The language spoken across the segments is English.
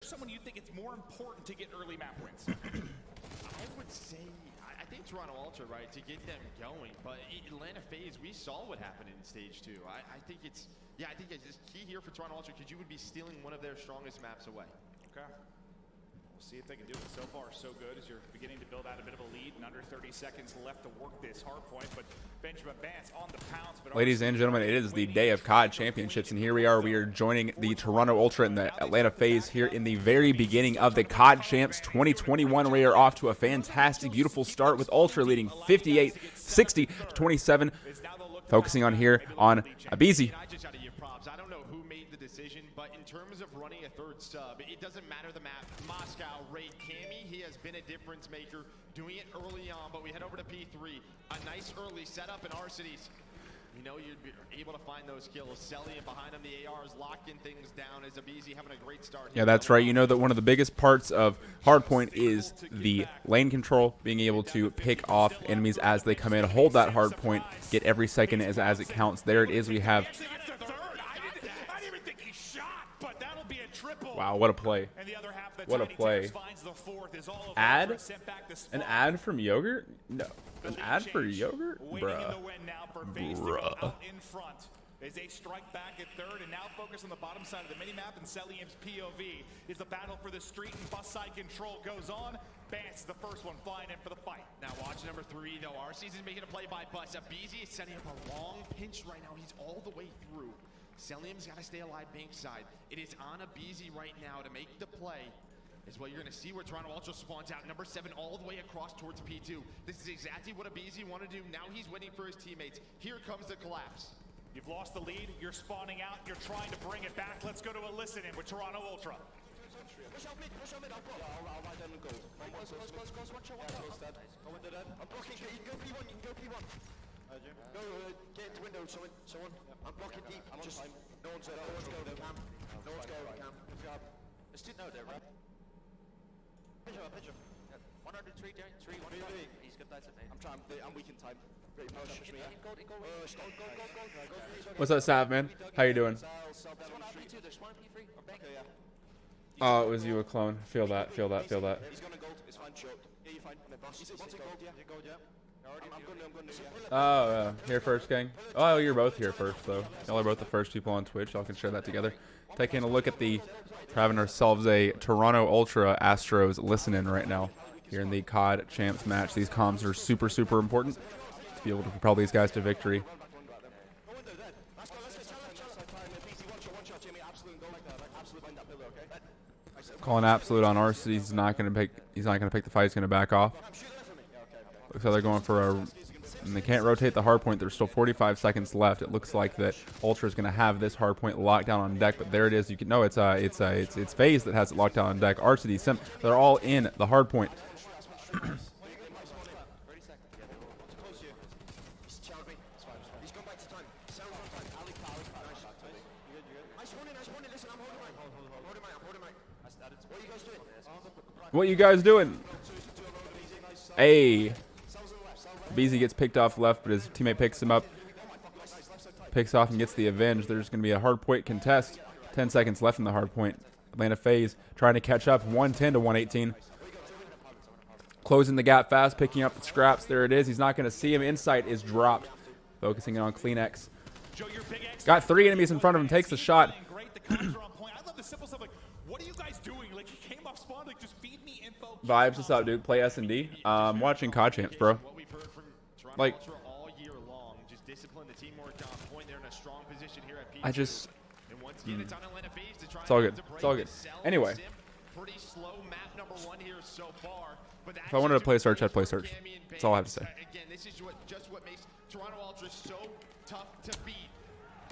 Someone you think it's more important to get early map wins? I would say, I think Toronto Ultra, right, to get them going. But Atlanta FaZe, we saw what happened in stage 2. I think it's, yeah, I think it's just key here for Toronto Ultra because you would be stealing one of their strongest maps away. Okay. We'll see if they can do it. So far, so good as you're beginning to build out a bit of a lead and under 30 seconds left to work this hard point. But Benjamin Vance on the pounce. But ladies and gentlemen, it is the day of COD Championships, and here we are. We are joining the Toronto Ultra and the Atlanta FaZe here in the very beginning of the COD Champs 2021. We are off to a fantastic, beautiful start with Ultra leading 58-60 to 27. Focusing on here on aBeZy. I don't know who made the decision, but in terms of running a third sub, it doesn't matter the map. Moscow, Raid, Cammy, he has been a difference maker, doing it early on, but we head over to P3. A nice early setup in Arcitys. You know you'd be able to find those kills. Selly behind him, the AR is locking things down as aBeZy having a great start. Yeah, that's right. You know that one of the biggest parts of hardpoint is the lane control, being able to pick off enemies as they come in, hold that hardpoint, get every second as it counts. There it is. We have... Wow, what a play. What a play. Ad? An ad from Yogurt? No. An ad for Yogurt? Bruh. Bruh. As they strike back at third and now focus on the bottom side of the minimap, and Celium's POV is the battle for the street and bus side control goes on. Vance, the first one, flying in for the fight. Now watch number 3 though. Arcitys is making a play by bus. aBeZy is setting up a long pinch right now. He's all the way through. Celium's got to stay alive bank side. It is on aBeZy right now to make the play. Is what you're going to see where Toronto Ultra spawns out. Number 7 all the way across towards P2. This is exactly what aBeZy wanted to do. Now he's waiting for his teammates. Here comes the collapse. You've lost the lead. You're spawning out. You're trying to bring it back. Let's go to a listen-in with Toronto Ultra. Push out mid, I'll go. Yeah, I'll ride down and go. Close, one shot. Go into that. I'm blocking, you can go P1, Go, get into window, someone. I'm blocking deep, just, no one's there, no one's going, Cam. No one's going, Cam. Let's do no there, right? Pitch him. 103, 3, 1, 5. He's got that at me. I'm weak in time. What's up, Sav, man? How you doing? Oh, it was you, a clone. Feel that. He's gonna gold. It's fine, choked. Yeah, you're fine. Is it gold? Yeah. I'm going. Oh, here first, gang. Oh, you're both here first, though. Y'all are both the first people on Twitch. Y'all can share that together. Taking a look at we're having ourselves a Toronto Ultra Astros listen-in right now here in the COD Champs match. These comms are super, super important to be able to propel these guys to victory. Calling absolute on Arcitys. He's not going to pick the fight. He's going to back off. Looks like they're going for a, and they can't rotate the hard point. There's still 45 seconds left. It looks like that Ultra is going to have this hard point locked down on deck, but there it is. You can know it's FaZe that has it locked down on deck. Arcitys, Sim, they're all in the hard point. What you guys doing? Hey. aBeZy gets picked off left, but his teammate picks him up. Picks off and gets the avenge. There's going to be a hard point contest. 10 seconds left in the hard point. Atlanta FaZe trying to catch up. 110 to 118. Closing the gap fast, picking up the scraps. There it is. He's not going to see him. Insight is dropped. Focusing in on CleanX. Got 3 enemies in front of him. Takes the shot. Vibes, what's up, dude? Play S&D. Watching COD Champs, bro. Like, I just, it's all good. It's all good. Anyway, if I wanted to play search, I'd play search. That's all I have to say. Again, this is just what makes Toronto Ultra so tough to beat.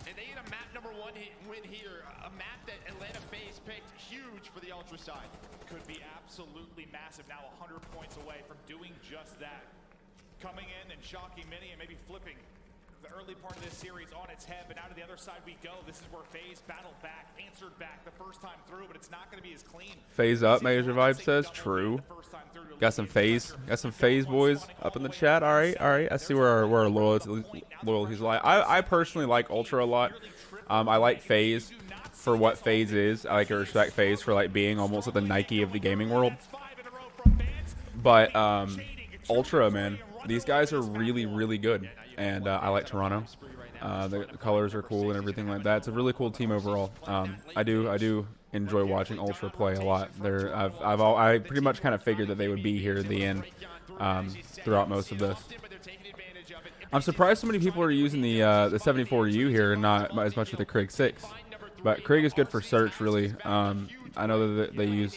And they get a map number 1 win here, a map that Atlanta FaZe picked, huge for the Ultra side. Could be absolutely massive. Now 100 points away from doing just that. Coming in and shocking many and maybe flipping the early part of this series on its head, but now to the other side we go. This is where FaZe battled back, answered back the first time through, but it's not going to be as clean. FaZe up, Major Vibe says. True. Got some FaZe boys up in the chat. All right. I see where our loyalties lie. I personally like Ultra a lot. I like FaZe. for what FaZe is. I like to respect FaZe for like being almost like the Nike of the gaming world. But Ultra, man, these guys are really, really good, and I like Toronto. The colors are cool and everything like that. It's a really cool team overall. I do enjoy watching Ultra play a lot. I pretty much kind of figured that they would be here at the end throughout most of this. I'm surprised so many people are using the 74U here and not as much with the Krig 6. But Krig is good for search, really. I know that they use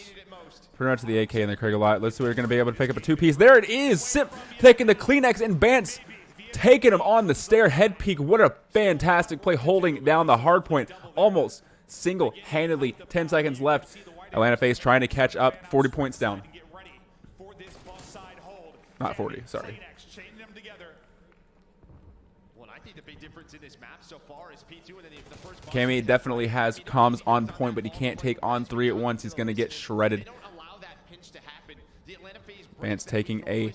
pretty much the AK and the Krig a lot. Let's see, we're going to be able to pick up a two-piece. There it is! Simp taking the Kleenex and Bance taking him on the stair head peek. What a fantastic play, holding down the hard point almost single-handedly. 10 seconds left. Atlanta FaZe trying to catch up. 40 points down. Not 40, sorry. Cammy definitely has comms on point, but he can't take on 3 at once. He's going to get shredded. Vance taking a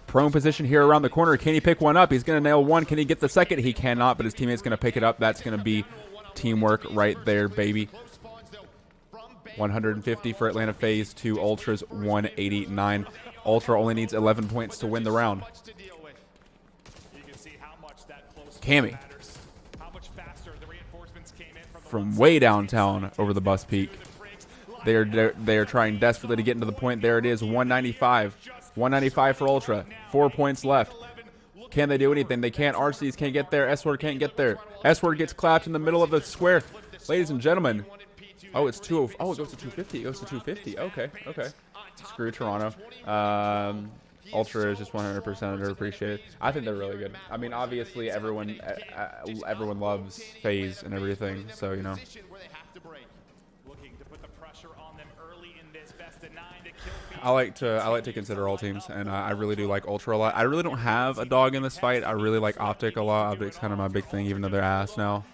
prone position here around the corner. Can he pick one up? He's going to nail one. Can he get the second? He cannot, but his teammate's going to pick it up. That's going to be teamwork right there, baby. 150 for Atlanta FaZe to Ultra's 189. Ultra only needs 11 points to win the round. Cammy from way downtown over the bus peak. They are trying desperately to get into the point. There it is, 195. 195 for Ultra. 4 points left. Can they do anything? They can't. RCs can't get there. S-Word can't get there. S-Word gets clapped in the middle of the square. Ladies and gentlemen. Oh, it's 2. Oh, it goes to 250. It goes to 250. Okay, okay. Screw Toronto. Ultra is just 100% underappreciated. I think they're really good. I mean, obviously everyone loves FaZe and everything, so you know. I like to consider all teams, and I really do like Ultra a lot. I really don't have a dog in this fight. I really like Optic a lot. Optic's kind of my big thing, even though they're ass now.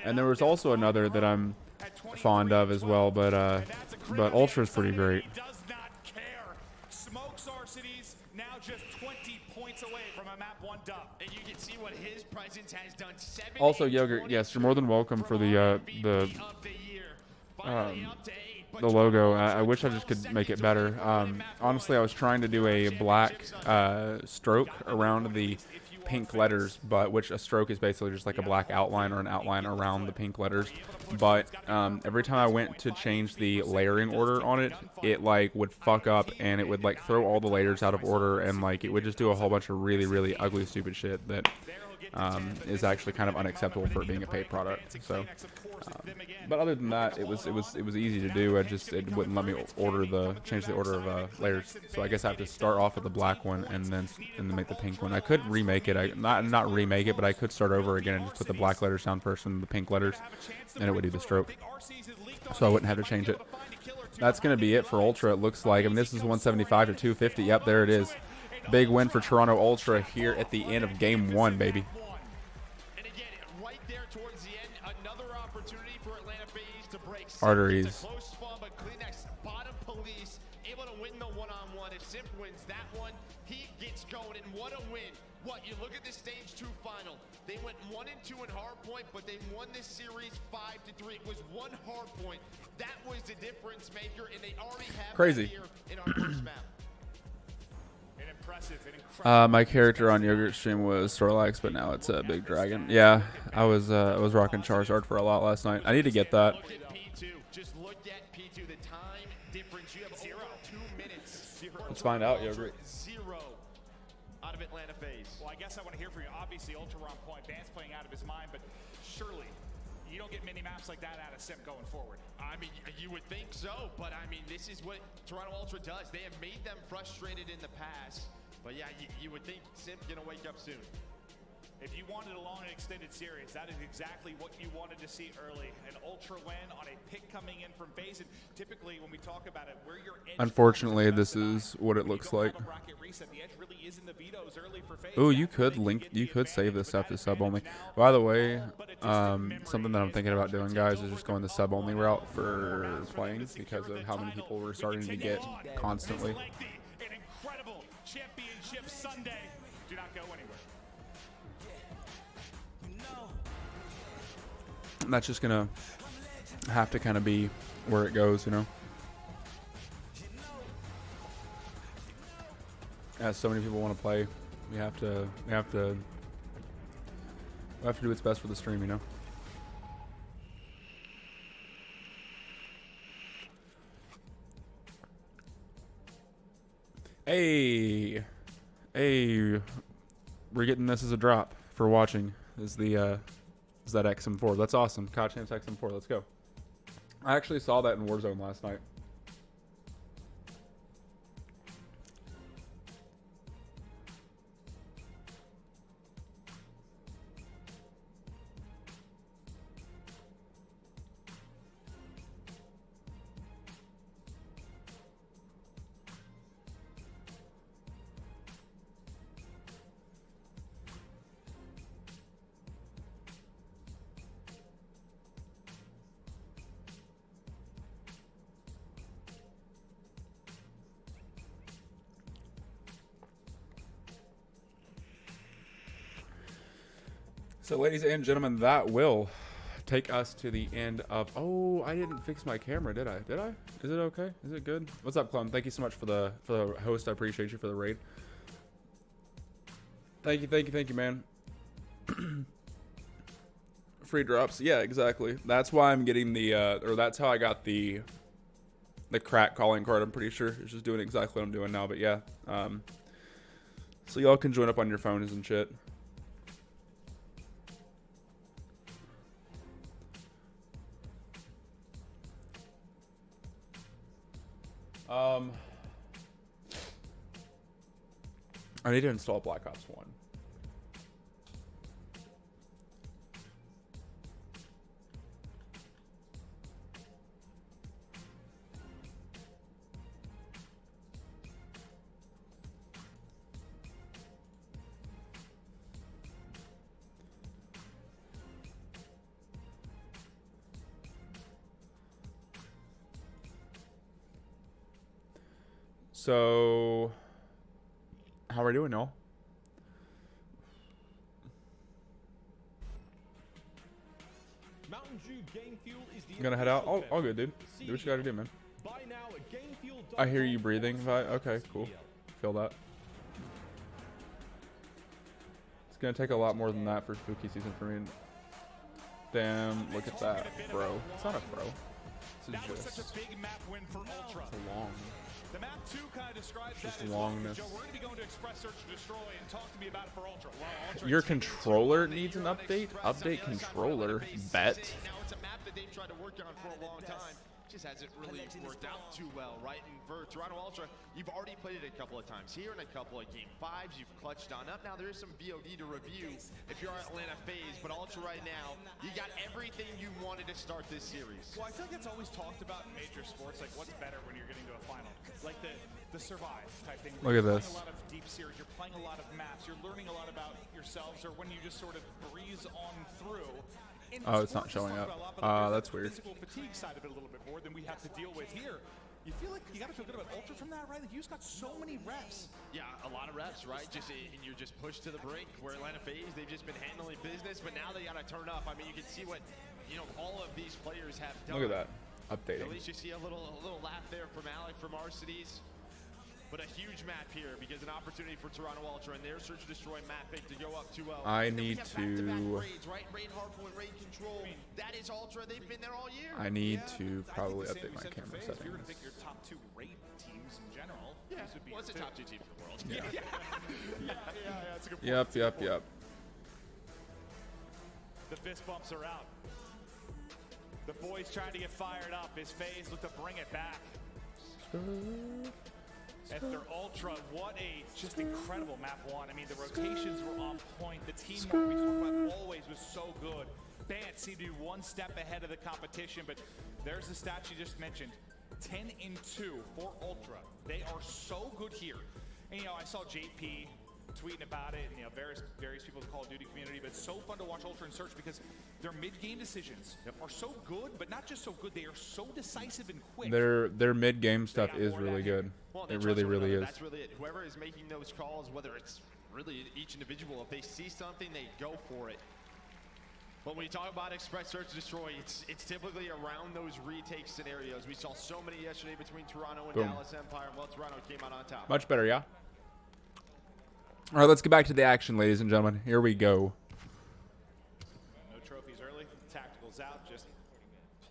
And there was also another that I'm fond of as well, but Ultra's pretty great. Also, Yogurt, yes, you're more than welcome for the logo. I wish I just could make it better. Honestly, I was trying to do a black stroke around the pink letters, but which a stroke is basically just like a black outline or an outline around the pink letters. But every time I went to change the layering order on it, it like would fuck up and it would like throw all the layers out of order, and like it would just do a whole bunch of really, really ugly, stupid shit that is actually kind of unacceptable for it being a paid product. So, but other than that, it was easy to do. It wouldn't let me change the order of layers. So I guess I have to start off with the black one and then make the pink one. I could remake it. Not remake it, but I could start over again and just put the black letters down first and the pink letters, and it would do the stroke. So I wouldn't have to change it. That's gonna be it for Ultra. It looks like. I mean, this is 175 to 250. Yep, there it is. Big win for Toronto Ultra here at the end of Game 1, baby. Arteries. Able to win the one-on-one. If Simp wins that one, he gets going, and what a win. What, you look at the stage 2 final. They went 1-2 in hardpoint, but they won this series 5-3. It was one hardpoint. That was the difference maker, and they already have crazy here in our first map. My character on Yogurt stream was Snorlax, but now it's a Big Dragon. Yeah, I was rocking Charizard for a lot last night. I need to get that. Just look at P2, the time difference. You have 2 minutes. Let's find out, Yogurt. 0 out of Atlanta FaZe. Well, I guess I want to hear from you. Obviously, Ultra on point. Vance playing out of his mind, but surely you don't get many maps like that out of Simp going forward. I mean, you would think so, but I mean, this is what Toronto Ultra does. They have made them frustrated in the past, but yeah, you would think Simp gonna wake up soon. If you wanted a long and extended series, that is exactly what you wanted to see early. An Ultra win on a pick coming in from FaZe. And typically, when we talk about it, where your edge, unfortunately, this is what it looks like. Ooh, you could save this stuff to sub only. By the way, something that I'm thinking about doing, guys, is just going the sub only route for playing because of how many people we're starting to get constantly. An incredible championship Sunday. Do not go anywhere. And that's just gonna have to kind of be where it goes, you know. As so many people want to play, we have to do what's best for the stream, you know. Hey, we're getting this as a drop for watching. Is that XM4? That's awesome. CHAMPS XM4. Let's go. I actually saw that in Warzone last night. So, ladies and gentlemen, that will take us to the end of... Oh, I didn't fix my camera, did I? Did I? Is it okay? Is it good? What's up, Clone? Thank you so much for the host. I appreciate you for the raid. Thank you, man. Free drops. Yeah, exactly. That's why I'm getting the... or that's how I got the crack calling card, I'm pretty sure. It's just doing exactly what I'm doing now, but yeah. So y'all can join up on your phones and shit. I need to install Black Ops 1. So, how are we doing, y'all? I'm gonna head out. All good, dude. Do what you gotta do, man. I hear you breathing. Okay, cool. Feel that. It's gonna take a lot more than that for spooky season for me. Damn, look at that, bro. It's not a bro. This is just such a big map win for Ultra. it's long. The map 2 kind of describes Just that as longness. Well. Joe, we're going to be going to Express Search and Destroy and talk to me about it for Ultra. Well, Ultra Your controller needs an update? Update controller? Bet. Now it's a map that they've tried to work on for a long time. Just hasn't really worked out too well, right? And for Toronto Ultra, you've already played it a couple of times here in a couple of Game 5s. You've clutched on up. Now there is some VOD to review if you're at Atlanta FaZe, but Ultra right now, you got everything you wanted to start this series. Well, I feel like it's always talked about in major sports, like what's better when you're getting to a final. Like the survive type thing. Look at You're this. playing a lot of deep series, you're playing a lot of maps, you're learning a lot about yourselves, or when you just sort of breeze on through. And Oh, it's not sports is showing talked up. about a lot, but there's That's the weird. Physical fatigue side of it a little bit more than we have to deal with here. You feel like you got to feel good about Ultra from that, right? Like you just got so many reps. Yeah, a lot of reps, right? And you're just pushed to the brink. Where Atlanta FaZe, they've just been handling business, but now they got to turn up. I mean, you can see what all of these players have done. Look at that. At Updating. least you see a little laugh there from Alec from Arcides. But a huge map here because an opportunity for Toronto Ultra and their Search and Destroy map pick to go up 2-0. I And then we need have back-to-back to- raids, right? Raid Hardpoint, Raid Control. That is Ultra. They've been there all year. I need to I probably think the same update we my said for camera FaZe. If you were settings. to pick your top 2 raid teams in general, Yeah, these would be well, it's the your top 2 teams in the world. yeah, that's a good point. Yep. The fist bumps are out. The boys trying to get fired up. His FaZe look to bring it back. At their Ultra, what a just incredible map 1. I mean, the rotations were on point. The teamwork we talked about always was so good. Bant seemed to be one step ahead of the competition, but there's the stat you just mentioned. 10-2 for Ultra. They are so good here. And I saw JP tweeting about it, and various people in the Call of Duty community, but it's so fun to watch Ultra and Search because their mid-game decisions are so good, but not just so good, they are so decisive and quick. Their mid-game stuff is really good. Well, It really is. That's really it. Whoever is making those calls, whether it's really each individual, if they see something, they go for it. But when you talk about Express Search Destroy, it's typically around those retake scenarios. We saw so many yesterday between Toronto and Boom. Dallas Empire. Well, Toronto came out on top. Much better, yeah. All right, let's get back to the action, ladies and gentlemen. Here we go. No trophies early. Tacticals out. Just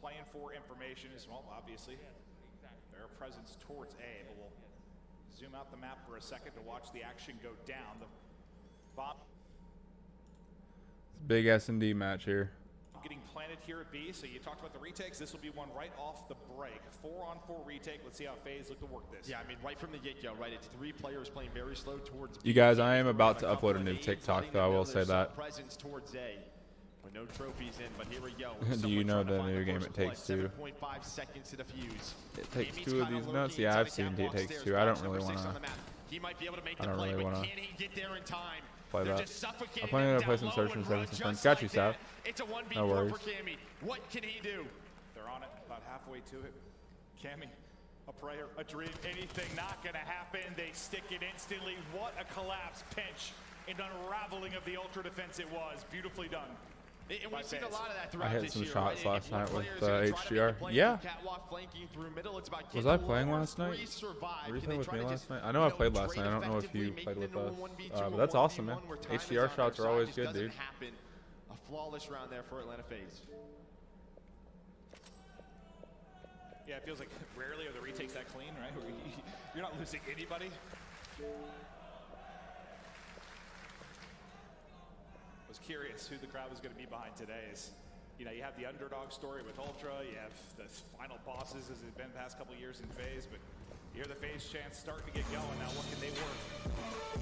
playing for information as well, obviously. Their presence towards A, but we'll zoom out the map for a second to watch the action go down. The bomb Big S&D match here. getting planted here at B. So you talked about the retakes. This will be one right off the break. 4-on-4 retake. Let's see how FaZe look to work this. Yeah, I mean, right from the get-go, right? It's 3 players playing very slow towards B. You guys, I am about to upload a new TikTok, though. I will say that. Presence towards A. With no trophies in, but here we go. Do you know the new game It Takes Two? 7.5 seconds to defuse. It Takes Two of these nuts? Yeah, I've seen It Takes Two. I don't really want to. He might be able to make I the don't play, really but wanna can he get there in time? play They're that. just suffocating I'm planning him to play down some low search and and stuff run with some just friends. Got you, like Sav. that. It's a 1v4 No worries. for Cammy. What can he do? They're on it, about halfway to it. Cammy, a prayer, a dream, anything not going to happen. They stick it instantly. What a collapse, pinch, and unraveling of the ultra defense it was. Beautifully done. And by we've seen a FaZe. lot of that I throughout hit this some year, shots right? last If one night with player's gonna try to make HDR. the play Yeah. catwalk flanking through middle, it's about Was getting I the playing wall, last night? three survive. Were you Can playing they with try me to last just, night? I know I played last trade night. I don't know if effectively, you make played it with into a us. 1v2 But or that's awesome, man. 1v1 where time is HDR on shots their are always side. good, Just doesn't dude. happen. A flawless round there for Atlanta FaZe. Yeah, it feels like rarely are the retakes that clean, right? You're not losing anybody. I was curious who the crowd was going to be behind today. You know, you have the underdog story with Ultra, you have the final bosses as it's been the past couple of years in FaZe, but you hear the FaZe chants starting to get going. Now, what can they work?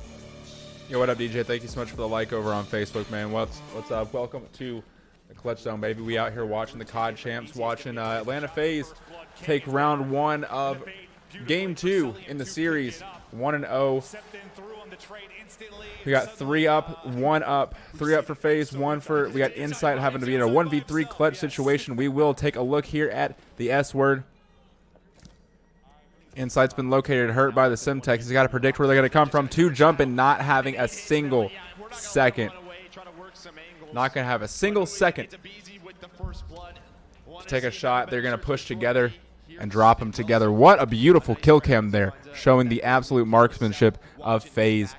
Yo, what up, DJ? Thank you so much for the like over on Facebook, man. What's up? Welcome to the Clutch Zone, baby. We out here watching the COD champs, watching Atlanta FaZe take round 1 of game 2 in the series, 1-0. We got 3 up, 1 up, 3 up for FaZe, 1 for. We got Insight having to be in a 1v3 clutch situation. We will take a look here at the S word. Insight's been located hurt by the Simtex. He's got to predict where they're going to come from. 2 jumping, not having a single second. Not going to have a single second to take a shot. They're going to push together and drop them together. What a beautiful kill cam there, showing the absolute marksmanship of FaZe.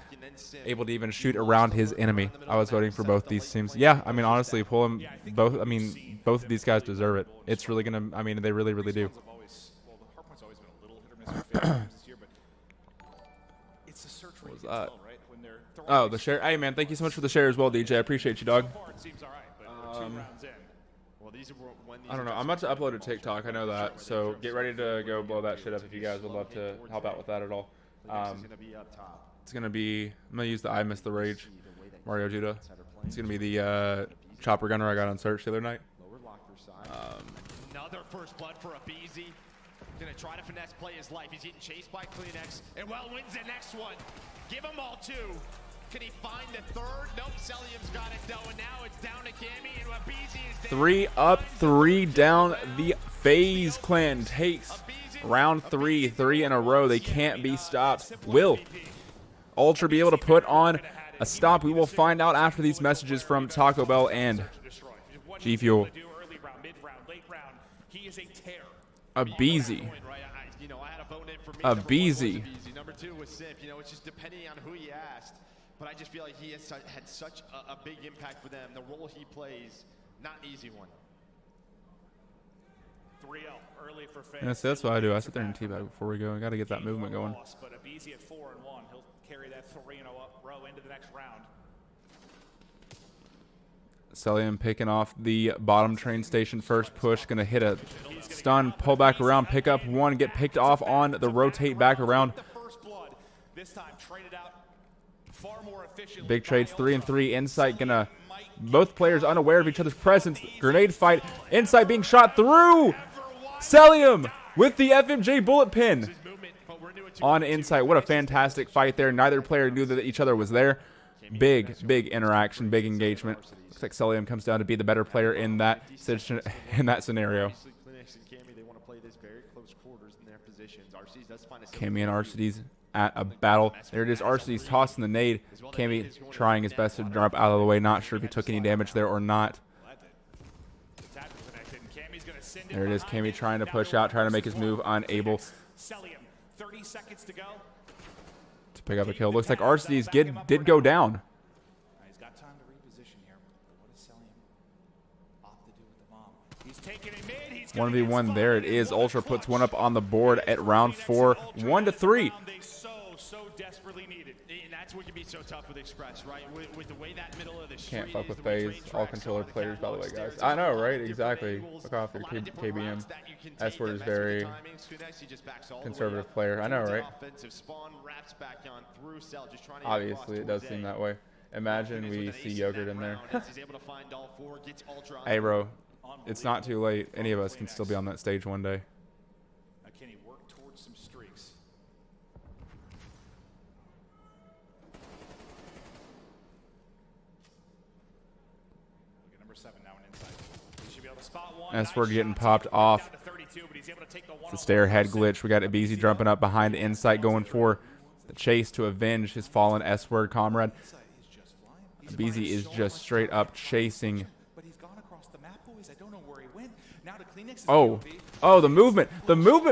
Able to even shoot around his enemy. I was voting for both these teams. Yeah, I mean, honestly, pull them both. I mean, both of these guys deserve it. It's really going to, I mean, they really, really do. What was that? Oh, the share. Hey, man, thank you so much for the share as well, DJ. I appreciate you, dog. I don't know. I'm about to upload a TikTok. I know that. So get ready to go blow that shit up if you guys would love to help out with that at all. It's going to be, I'm going to use the I Miss the Rage, Mario Judah. It's going to be the chopper gunner I got on search the other night. Another first blood for Abizi. Gonna try to finesse play his life. He's getting chased by Kleenex and well wins the next one. Give him all 2. Can he find the third? Nope, Celium's got it though, and now it's down to Cammy and Abizi is down. 3 up, 3 down. The FaZe clan takes round 3, 3 in a row. They can't be stopped. Will Ultra be able to put on a stop? We will find out after these messages from Taco Bell and G Fuel. Abizi. Abizi. Number 2 was Simp. You know, it's just depending on who you asked. But I just feel like he has had such a big impact for them. The role he plays, not an easy one. 3-0 early for FaZe. Yes, that's what I do. I sit there and teabag before we go. I got to get that movement going. But Abizi at 4-1. He'll carry that 3-0 row into the next round. Celium picking off the bottom train station first push. Going to hit a stun, pull back around, pick up 1, get picked off on the rotate back around. Big trades, 3 and 3. Insight gonna, both players unaware of each other's presence. Grenade fight. Insight being shot through. Celium with the FMJ bullet pin on Insight. What a fantastic fight there. Neither player knew that each other was there. Big interaction, big engagement. Looks like Celium comes down to be the better player in that scenario. Cammy and Arcides at a battle. There it is. Arcides tossing the nade. Cammy trying his best to drop out of the way. Not sure if he took any damage there or not. Rescinded There it is. behind Cammy trying to Now push no out, trying to make his versus move, one. unable Celium, 30 seconds to go. to pick up a kill. Looks like RCD's did go down. He's got time to reposition here. What does Celium opt to do with the bomb? He's taking it mid. He's gonna get 1v1. There it spotted. is. What a Ultra puts one clutch. up on the board at round Kleenex 4, and Ultra 1-3. has the round they so desperately needed. And that's what can be so tough with Express, right? With the way that middle of the Can't street fuck is, with the way FaZe. train All tracks controller are, the players, by the way, catwalk guys. stairs, I know, a lot of right? different Exactly. angles, Look off a your lot of different KBM. routes that you can take S-word that is mess with the very timings. Kunex, he just backs all the way conservative up, player. I know, turns it right? offensive, spawn wraps back on through cell, just trying to Obviously, it does seem that way. Imagine we see Yogurt in there. He's able to find all four, gets Ultra on Hey, the bro. It's not too late. Any of us can still be on that stage one day. Now can he work towards some streaks? Look at number 7 now an inside. He should be able to spot one. S-word Nice getting shots. popped He can off. down to 32, but he's able to take the one The off stair head the glitch. We got Abizi jumping up behind the Insight, going for the chase to avenge his fallen S-word comrade. Abizi is just straight up chasing. But he's gone across the map, boys. I don't know where he went. Now to Kleenex. Oh, the movement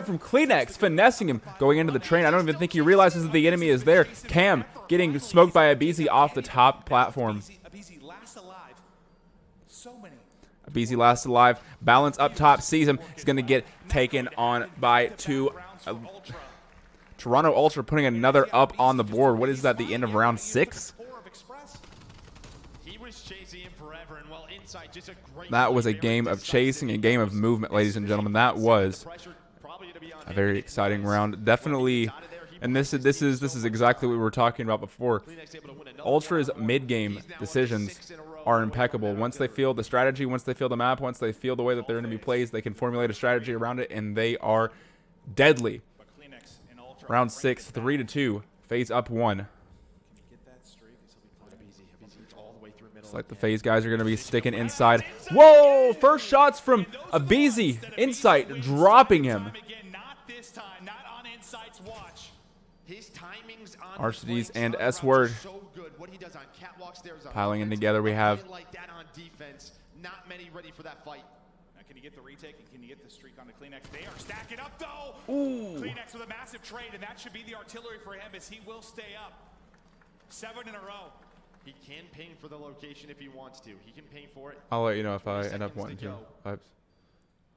from Kleenex, finessing him, going into the train. I don't even think he realizes that the enemy is there. Cam getting smoked by Abizi off the top platform. Abizi last alive. So many. Abizi last alive. Balance up top, sees him. He's going to get taken on by two. Toronto Ultra putting another up on the board. What is that, the end of round 6? He was chasing him forever, and while inside, just a great That was a play, game very of chasing, a game of movement, ladies and gentlemen. That was a very exciting round. Definitely, and this is exactly what we were talking about before. Ultra's mid-game decisions are impeccable. Once they feel the strategy, once they feel the map, once they feel the way that their enemy plays, they can formulate a strategy around it, and they are deadly. Round 6, 3-2. FaZe up 1. It's like the FaZe guys are going to be sticking inside. Whoa! First shots from Abizi. Insight dropping him. RCDs and S-word piling in together. We have not many ready for that fight. Can you get the retake and can you get the streak onto Kleenex? They are stacking up though. Ooh. Kleenex with a massive trade, and that should be the artillery for him as he will stay up. 7 in a row. He can ping for the location if he wants to. He can ping for it. I'll let you know if I end up wanting to. Vibes.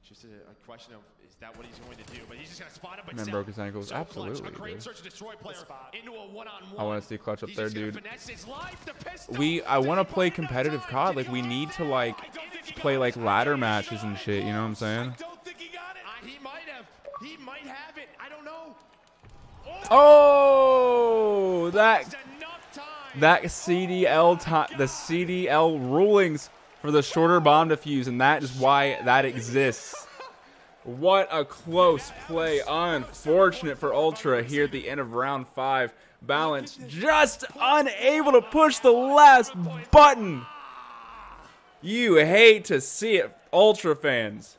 Just a question of, is that what he's going to do? But he's just going to spot him. But Man broke his ankles. so Absolutely, clutch. A great dude. search and destroy player into a one-on-one. I want to see clutch up He's there, just gonna dude. finesse his life. The pistol. I want to Did he play find enough competitive time? COD. Did Like, he we go need all to, in? like, I don't think he play, got like, it. ladder matches and shit. You know what I'm saying? I don't think he got it. He might have. He might have it. I don't know. Oh, That's enough time. that CDL time, the CDL rulings for the shorter bomb defuse, and that is why that exists. What a close play. Unfortunate for Ultra here at the end of round 5. Balance just unable to push the last button. You hate to see it, Ultra fans.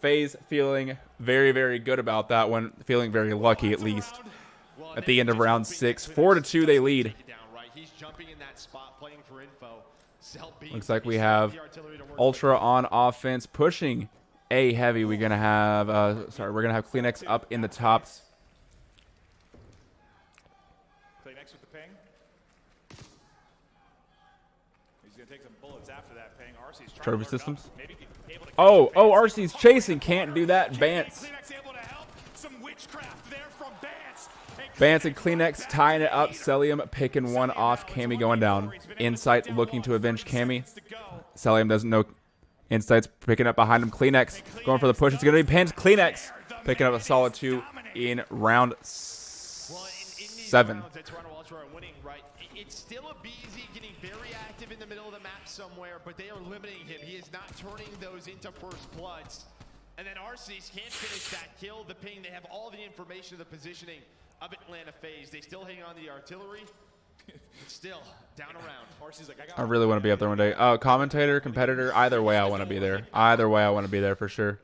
FaZe feeling very, very good about that one. Feeling very lucky, at least. At the end of round 6, 4-2 they lead. He's jumping in that spot, playing for info. Looks like we have Ultra on offense, pushing A heavy. We're gonna have we're gonna have Kleenex up in the tops. Kleenex with the ping. He's gonna take some bullets after that ping. RC's trying Trophy to systems. Maybe able to Oh, RC's chasing, can't do that. Bance. Kleenex able to help. Some witchcraft there from Bance. Bance and Kleenex tying it up. Celium picking one off. Cammy going down. Insight looking to avenge Cammy. Celium doesn't know. Insight's picking up behind him. Kleenex going for the push. It's going to be pinned. Kleenex picking up a solid 2 in round 7. It's still a BZ getting very active in the middle of the map somewhere, but they are limiting him. He is not turning those into first bloods. And then RCs can't finish that kill. The ping, they have all the information of the positioning of Atlanta FaZe. They still hang on the artillery. Still down around. RC's like, I really want to be up there one day. Commentator, competitor, either way I want to be there. Either way I want to be there for sure.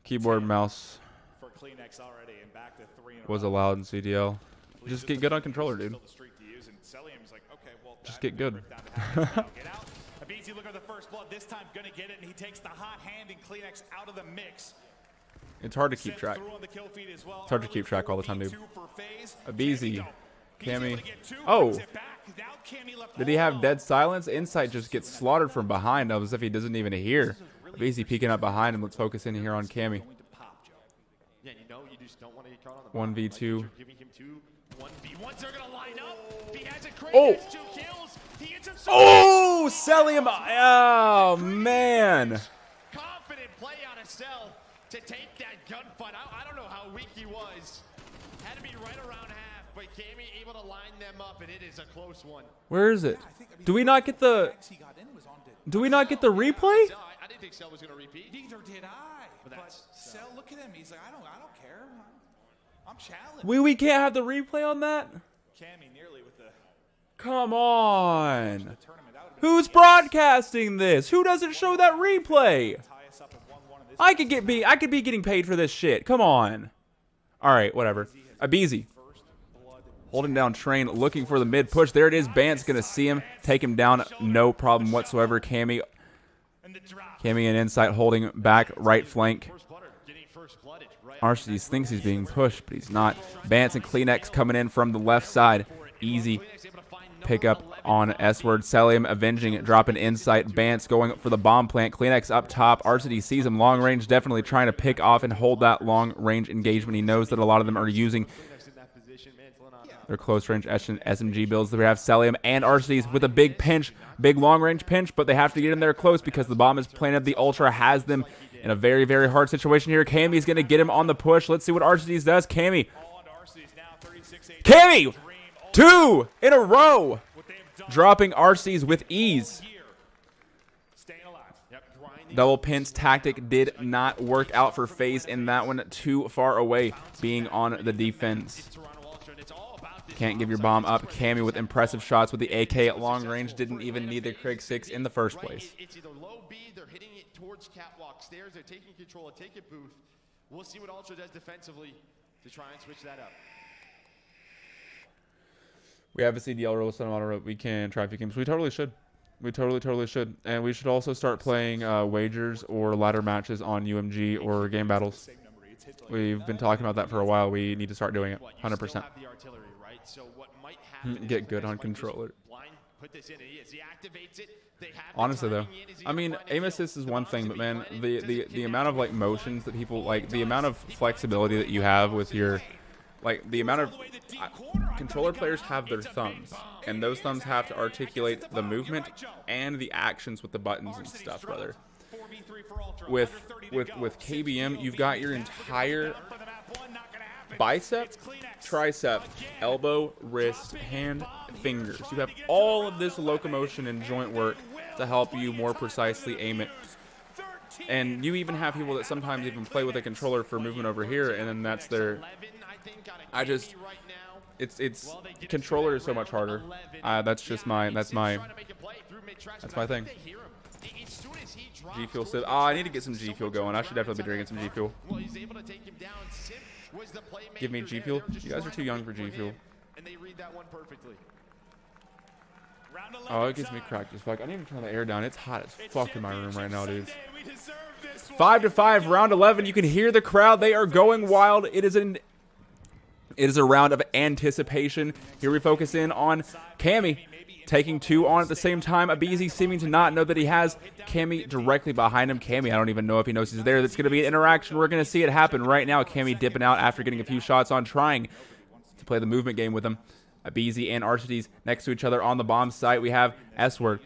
Keyboard, mouse For Kleenex already and back to 3 in a was row. allowed in CDL. Just get good on controller, dude. Still the streak to use, and Celium's like, okay, well, Just get good. Get out. Abizi BZ looking for the first blood. This time gonna get it, and he takes the hot hand and Kleenex out of the mix. It's hard to keep track. It's hard to keep track all the time, dude. BZ. Cammy. Oh. Did he have dead silence? Insight just gets slaughtered from behind as if he doesn't even hear. BZ peeking up behind him. Let's focus in here on Cammy. Yeah, you know, you just don't want to get caught on the 1v2. Giving him 1v1s. They're gonna line up. He has a crazy Oh. 2 kills. He hits him. Oh, Celium. Oh, man. Confident play on a cell to take that gunfight. I don't know how weak he was. Had to be right around half, but Cammy able to line them up, and it is a close one. Where is it? Do we not get the? Do we not get the replay? Cell, I didn't think Cell was gonna repeat. Neither did I. But Cell, look at him. He's like, I don't care. I'm challenged. We can't have the replay on that? Cammy nearly with the Come on. tournament. That would've been Who's broadcasting this? Who doesn't show that replay? tie us up at 1-1 in this. I could be getting paid for this shit. Come on. All right, whatever. Abizi holding down Train, looking for the mid push. There it is. Bant's gonna see him, take him down, no problem whatsoever. Cammy and Insight holding back right flank. Arceus thinks he's being pushed, but he's not. Bance and Kleenex coming in from the left side. Easy pick up on S-Word. Celium avenging it, dropping Insight. Bance going for the bomb plant. Kleenex up top. Arceus sees him long range, definitely trying to pick off and hold that long range engagement. He knows that a lot of them are using their close range SMG builds. We have Celium and Arceus with a big pinch, big long range pinch, but they have to get in there close because the bomb is planted. The Ultra has them in a very, very hard situation here. Cammy's going to get him on the push. Let's see what Arceus does. Cammy. 2 in a row. Dropping Arceus with ease. Double pinch tactic did not work out for FaZe in that one. Too far away being on the defense. Can't give your bomb up. Cammy with impressive shots with the AK at long range. Didn't even need the Craig 6 in the first place. It's either low B, they're hitting it towards catwalk stairs, they're taking control of ticket booth. We'll see what Ultra does defensively to try and switch that up. We have a CDL rule, so on a rope. We can try a few games. We totally should. We totally should. And we should also start playing wagers or ladder matches on UMG or game battles. We've been talking about that for a while. We need to start doing it. 100%. Get good on controller. Honestly though, I mean, aim assist is one thing, but man, the amount of like motions that people like, the amount of flexibility that you have with your, like the amount of controller players have their thumbs, and those thumbs have to articulate the movement and the actions with the buttons and stuff, brother. With KBM, you've got your entire bicep, tricep, elbow, wrist, hand, fingers. You have all of this locomotion and joint work to help you more precisely aim it. And you even have people that sometimes even play with a controller for movement over here, and then that's their. It's controller is so much harder. That's just my thing. G Fuel Civ. I need to get some G Fuel going. I should definitely be drinking some G Fuel. Give me G Fuel. You guys are too young for G Fuel. Oh, it gets me cracked as fuck. I need to turn the air down. It's hot as fuck in my room right now, dudes. 5-5, round 11. You can hear the crowd. They are going wild. It is a round of anticipation. Here we focus in on Cammy. Taking 2 on at the same time. Abizi seeming to not know that he has Cammy directly behind him. Cammy, I don't even know if he knows he's there. That's going to be an interaction. We're going to see it happen right now. Cammy dipping out after getting a few shots on, trying to play the movement game with him. Abizi and Arceus next to each other on the bomb site. We have S-Word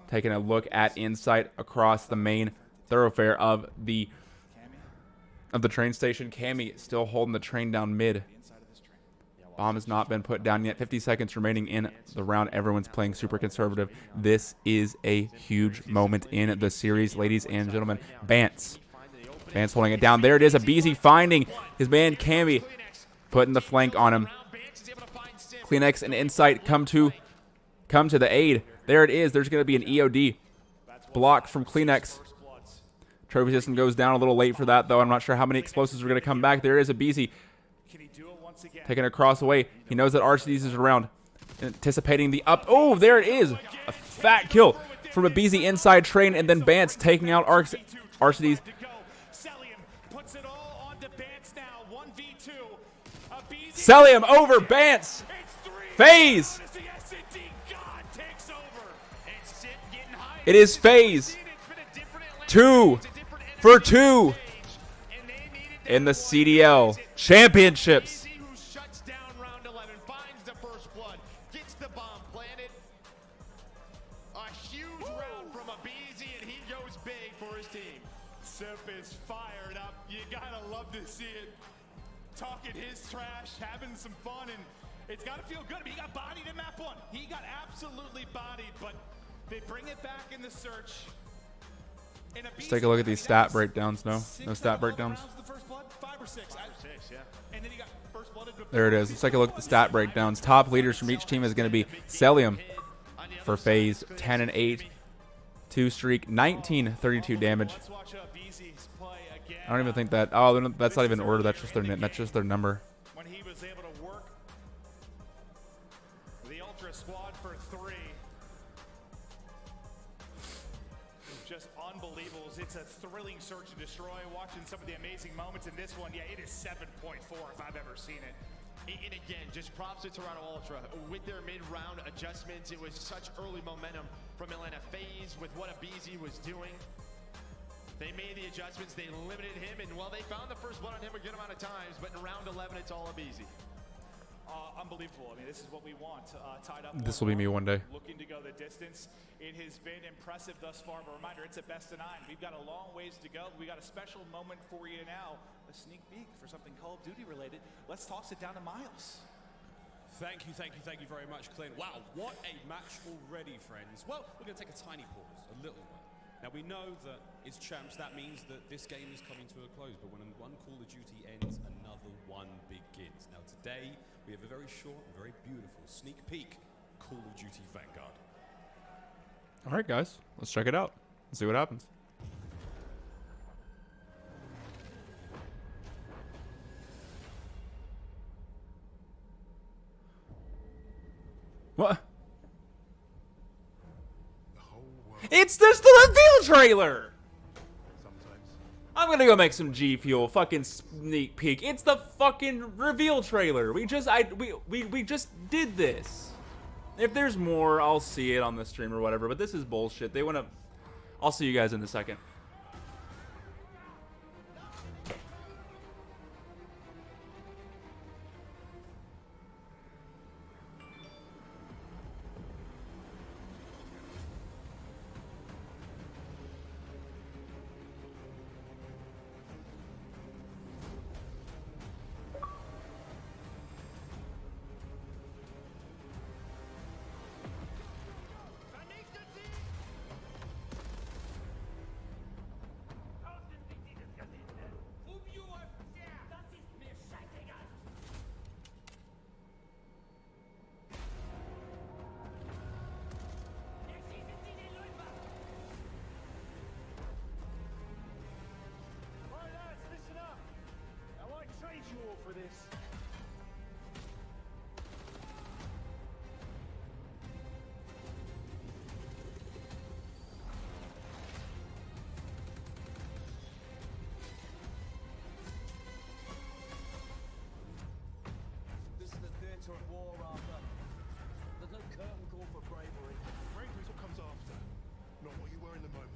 taking a look at Insight across the main thoroughfare of the train station. Cammy still holding the train down mid. Bomb has not been put down yet. 50 seconds remaining in the round. Everyone's playing super conservative. This is a huge moment in the series, ladies and gentlemen. Bance holding it down. There it is. Abizi finding his man Cammy, putting the flank on him. Kleenex and Insight come to the aid. There it is. There's going to be an EOD block from Kleenex. Trophy system goes down a little late for that, though. I'm not sure how many explosives are going to come back. There is Abizi taking a cross away. He knows that Arceus is around. Anticipating the up. Oh, there it is. A fat kill. from a BZ inside train, and then Bance taking out Arcides. Puts it all onto Bance now. 1v2. Celium over Bance. FaZe. It is FaZe. 2 for 2 in the CDL championships. Who shuts down round 11, finds the first blood, gets the bomb planted. A huge round from Abizi, and he goes big for his team. Sip is fired up. You gotta love to see it. Talking his trash, having some fun, and it's gotta feel good. He got bodied in map 1. He got absolutely bodied, but they bring it back in the search. Let's take a look at these stat breakdowns. No stat breakdowns. There it is. Let's take a look at the stat breakdowns. Top leaders from each team is going to be Celium for FaZe, 10 and 8, 2 streak, 1932 damage. I don't even think that. Oh, that's not even order. That's just their number. When he was able to work the Ultra Squad for 3. Just unbelievable. It's a thrilling search and destroy. Watching some of the amazing moments in this one. Yeah, it is 7.4 if I've ever seen it. And again, just props to Toronto Ultra. With their mid-round adjustments, it was such early momentum from Atlanta FaZe with what Abizi was doing. They made the adjustments, they limited him, and well, they found the first blood on him a good amount of times, but in round 11, it's all Abizi. Unbelievable. I mean, this is what we want. Tied up. This will be me one day. Looking to go the distance. It has been impressive thus far. But reminder, it's a best of 9. We've got a long ways to go. We got a special moment for you now. A sneak peek for something Call of Duty related. Let's toss it down to Miles. Thank you very much, Clint. Wow, what a match already, friends. Well, we're going to take a tiny pause, a little one. Now, we know that it's champs. That means that this game is coming to a close. But when one Call of Duty ends, another one begins. Now, today, we have a very short and very beautiful sneak peek Call of Duty Vanguard. All right, guys. Let's check it out. Let's see what happens. What? It's just the reveal trailer! I'm gonna go make some G Fuel fucking sneak peek. It's the fucking reveal trailer. We just did this. If there's more, I'll see it on the stream or whatever, but this is bullshit. They wanna I'll see you guys in a second. For this. This is the theatre of war, Arthur. There's no curtain call for bravery. Bravery is what comes after, not what you were in the moment.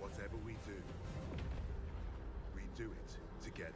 Whatever we do it together.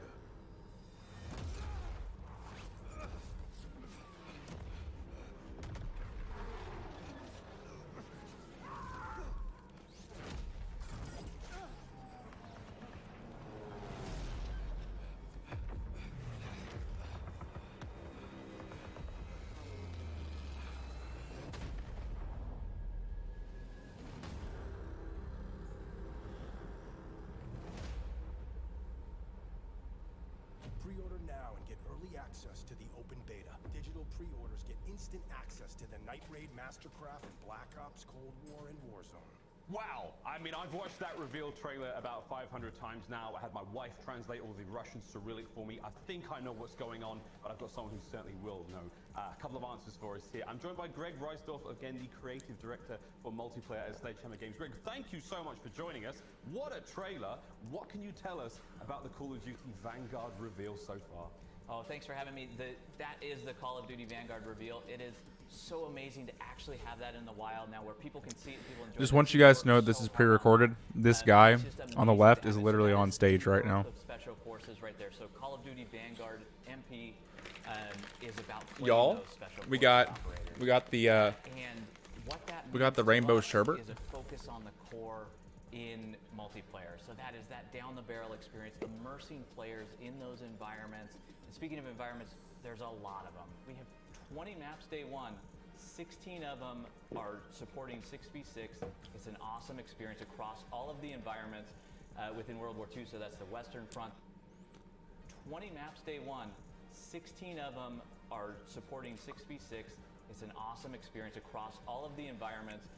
Pre-order now and get early access to the open beta. Digital pre-orders get instant access to the Night Raid, Mastercraft, and Black Ops, Cold War, and Warzone. Wow. I mean, I've watched that reveal trailer about 500 times now. I had my wife translate all the Russian Cyrillic for me. I think I know what's going on, but I've got someone who certainly will know. A couple of answers for us here. I'm joined by Greg Reisdorf, again, the creative director for multiplayer at Sledgehammer Games. Greg, thank you so much for joining us. What a trailer. What can you tell us about the Call of Duty Vanguard reveal so far? Oh, thanks for having me. That is the Call of Duty Vanguard reveal. It is so amazing to actually have that in the wild now where people can see it, people enjoy it. Just want you guys to know this is pre-recorded. This guy on the left is literally on stage right now. Special forces right there. So Call of Duty Vanguard MP is about Y'all, those special we forces got operators. we got the rainbow sherbet. Is a focus on the core in multiplayer. So that is that down the barrel experience, immersing players in those environments. And speaking of environments, there's a lot of them. We have 20 maps day one. 16 of them are supporting 6v6. It's an awesome experience across all of the environments within World War II. So that's the Western Front. 20 maps day one. 16 of them are supporting 6v6. It's an awesome experience across all of the environments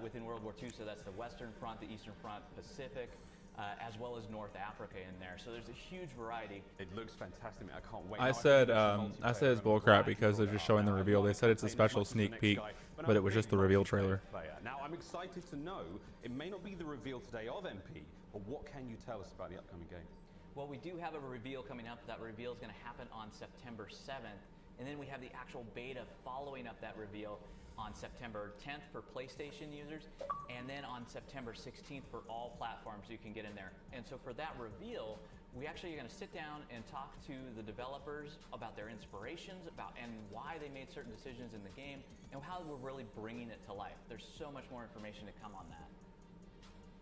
within World War II. So that's the Western Front, the Eastern Front, Pacific, as well as North Africa in there. So there's a huge variety. It looks fantastic. I can't wait. I said it's bullcrap because they're just showing the reveal. They said it's a special sneak peek, but it was just the reveal trailer. Now I'm excited to know it may not be the reveal today of MP, but what can you tell us about the upcoming game? Well, we do have a reveal coming up. That reveal is going to happen on September 7th. And then we have the actual beta following up that reveal on September 10th for PlayStation users, and then on September 16th for all platforms you can get in there. And so for that reveal, we actually are going to sit down and talk to the developers about their inspirations, and why they made certain decisions in the game, and how we're really bringing it to life. There's so much more information to come on that.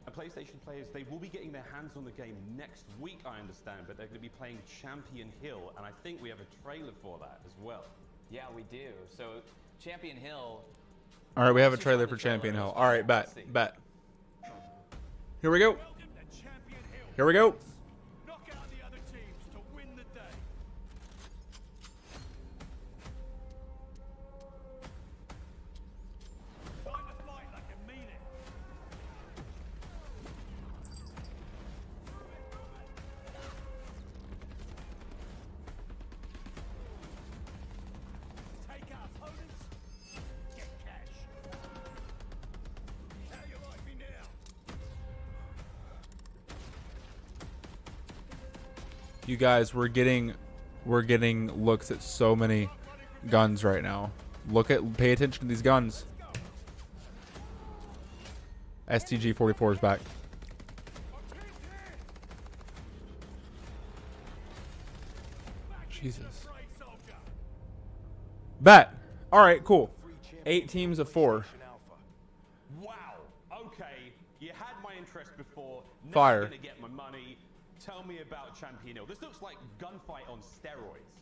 And PlayStation players, they will be getting their hands on the game next week, I understand, but they're going to be playing Champion Hill, and I think we have a trailer for that as well. Yeah, we do. So Champion Hill. All right, we have a trailer for Champion Hill. All right, bet. Here we go. Here we go. Knock out the other teams to win the day. Fight the fight like you mean it. Take our opponents, get cash. How you like me now? You guys, we're getting looks at so many guns right now. Pay attention to these guns. STG-44 is back. Jesus. Bet. All right, cool. 8 teams of 4. Wow. Okay, you had my interest before. Now Fire. you're gonna get my money. Tell me about Champion Hill. This looks like gunfight on steroids.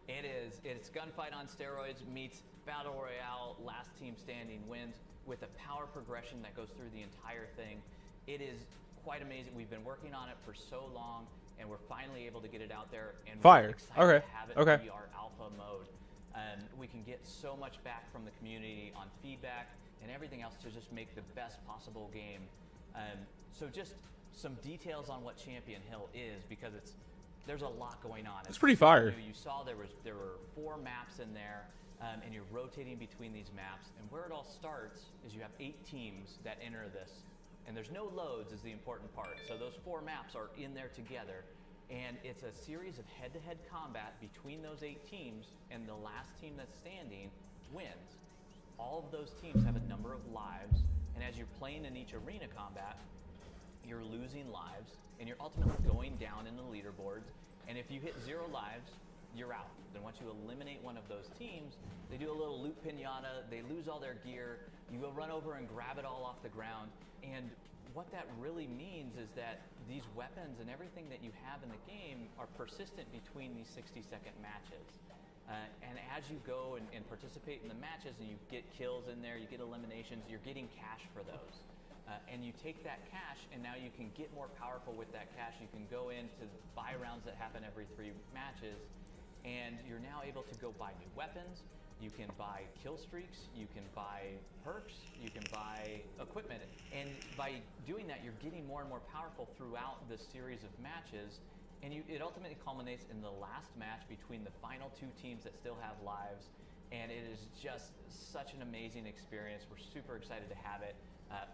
It is. It's gunfight on steroids meets battle royale, last team standing wins, with a power progression that goes through the entire thing. It is quite amazing. We've been working on it for so long, and we're finally able to get it out there. And Fire. We're excited Okay. to have it Okay. be our alpha mode. We can get so much back from the community on feedback and everything else to just make the best possible game. So just some details on what Champion Hill is, because there's a lot going on. It's pretty fire. You saw there were 4 maps in there, and you're rotating between these maps. And where it all starts is you have 8 teams that enter this, and there's no loads is the important part. So those 4 maps are in there together, and it's a series of head-to-head combat between those 8 teams, and the last team that's standing wins. All of those teams have a number of lives, and as you're playing in each arena combat, you're losing lives, and you're ultimately going down in the leaderboards. And if you hit 0 lives, you're out. Then once you eliminate one of those teams, they do a little loot pinata, they lose all their gear, you go run over and grab it all off the ground. And what that really means is that these weapons and everything that you have in the game are persistent between these 60-second matches. And as you go and participate in the matches and you get kills in there, you get eliminations, you're getting cash for those. And you take that cash, and now you can get more powerful with that cash. You can go in to buy rounds that happen every 3 matches, and you're now able to go buy new weapons. You can buy kill streaks, you can buy perks, you can buy equipment, and by doing that, you're getting more and more powerful throughout the series of matches, and it ultimately culminates in the last match between the final 2 teams that still have lives, and it is just such an amazing experience. We're super excited to have it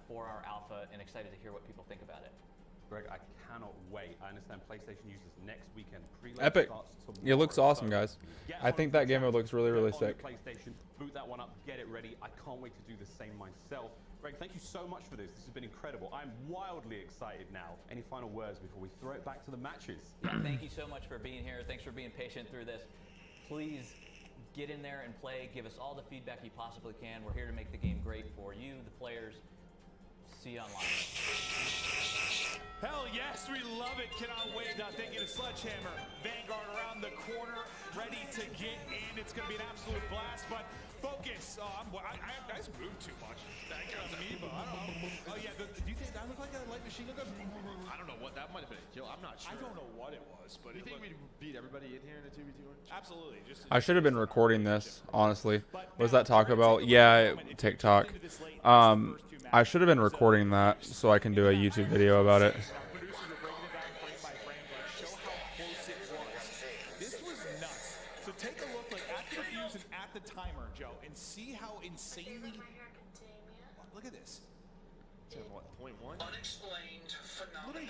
for our alpha and excited to hear what people think about it. Greg, I cannot wait. I understand PlayStation uses next weekend. Epic. It looks awesome, guys. I think that game mode looks really, really sick. PlayStation, boot that one up, get it ready. I can't wait to do the same myself. Greg, thank you so much for this. This has been incredible. I'm wildly excited now. Any final words before we throw it back to the matches? Yeah, thank you so much for being here. Thanks for being patient through this. Please get in there and play. Give us all the feedback you possibly can. We're here to make the game great for you, the players. See you online. Hell yes, we love it. Cannot wait. Thank you to Sledgehammer. Vanguard around the corner, ready to get in. It's going to be an absolute blast, but focus. I just moved too much. That got me, but I don't know. Oh, yeah. Do you think that looked like a light machine gun? I don't know what that might have been a kill. I'm not sure. I don't know what it was, but You think we'd beat everybody in here in a 2v2? absolutely. I should have been recording this, honestly. Was that Taco Bell? Yeah, TikTok. I should have been recording that so I can do a YouTube video about it. Producers are breaking it down frame by frame, but show how close it was. This was nuts. So take a look, like at the fuse and at the timer, Joe, and see how insanely. Look at this. What, 0.1? Unexplained phenomenon.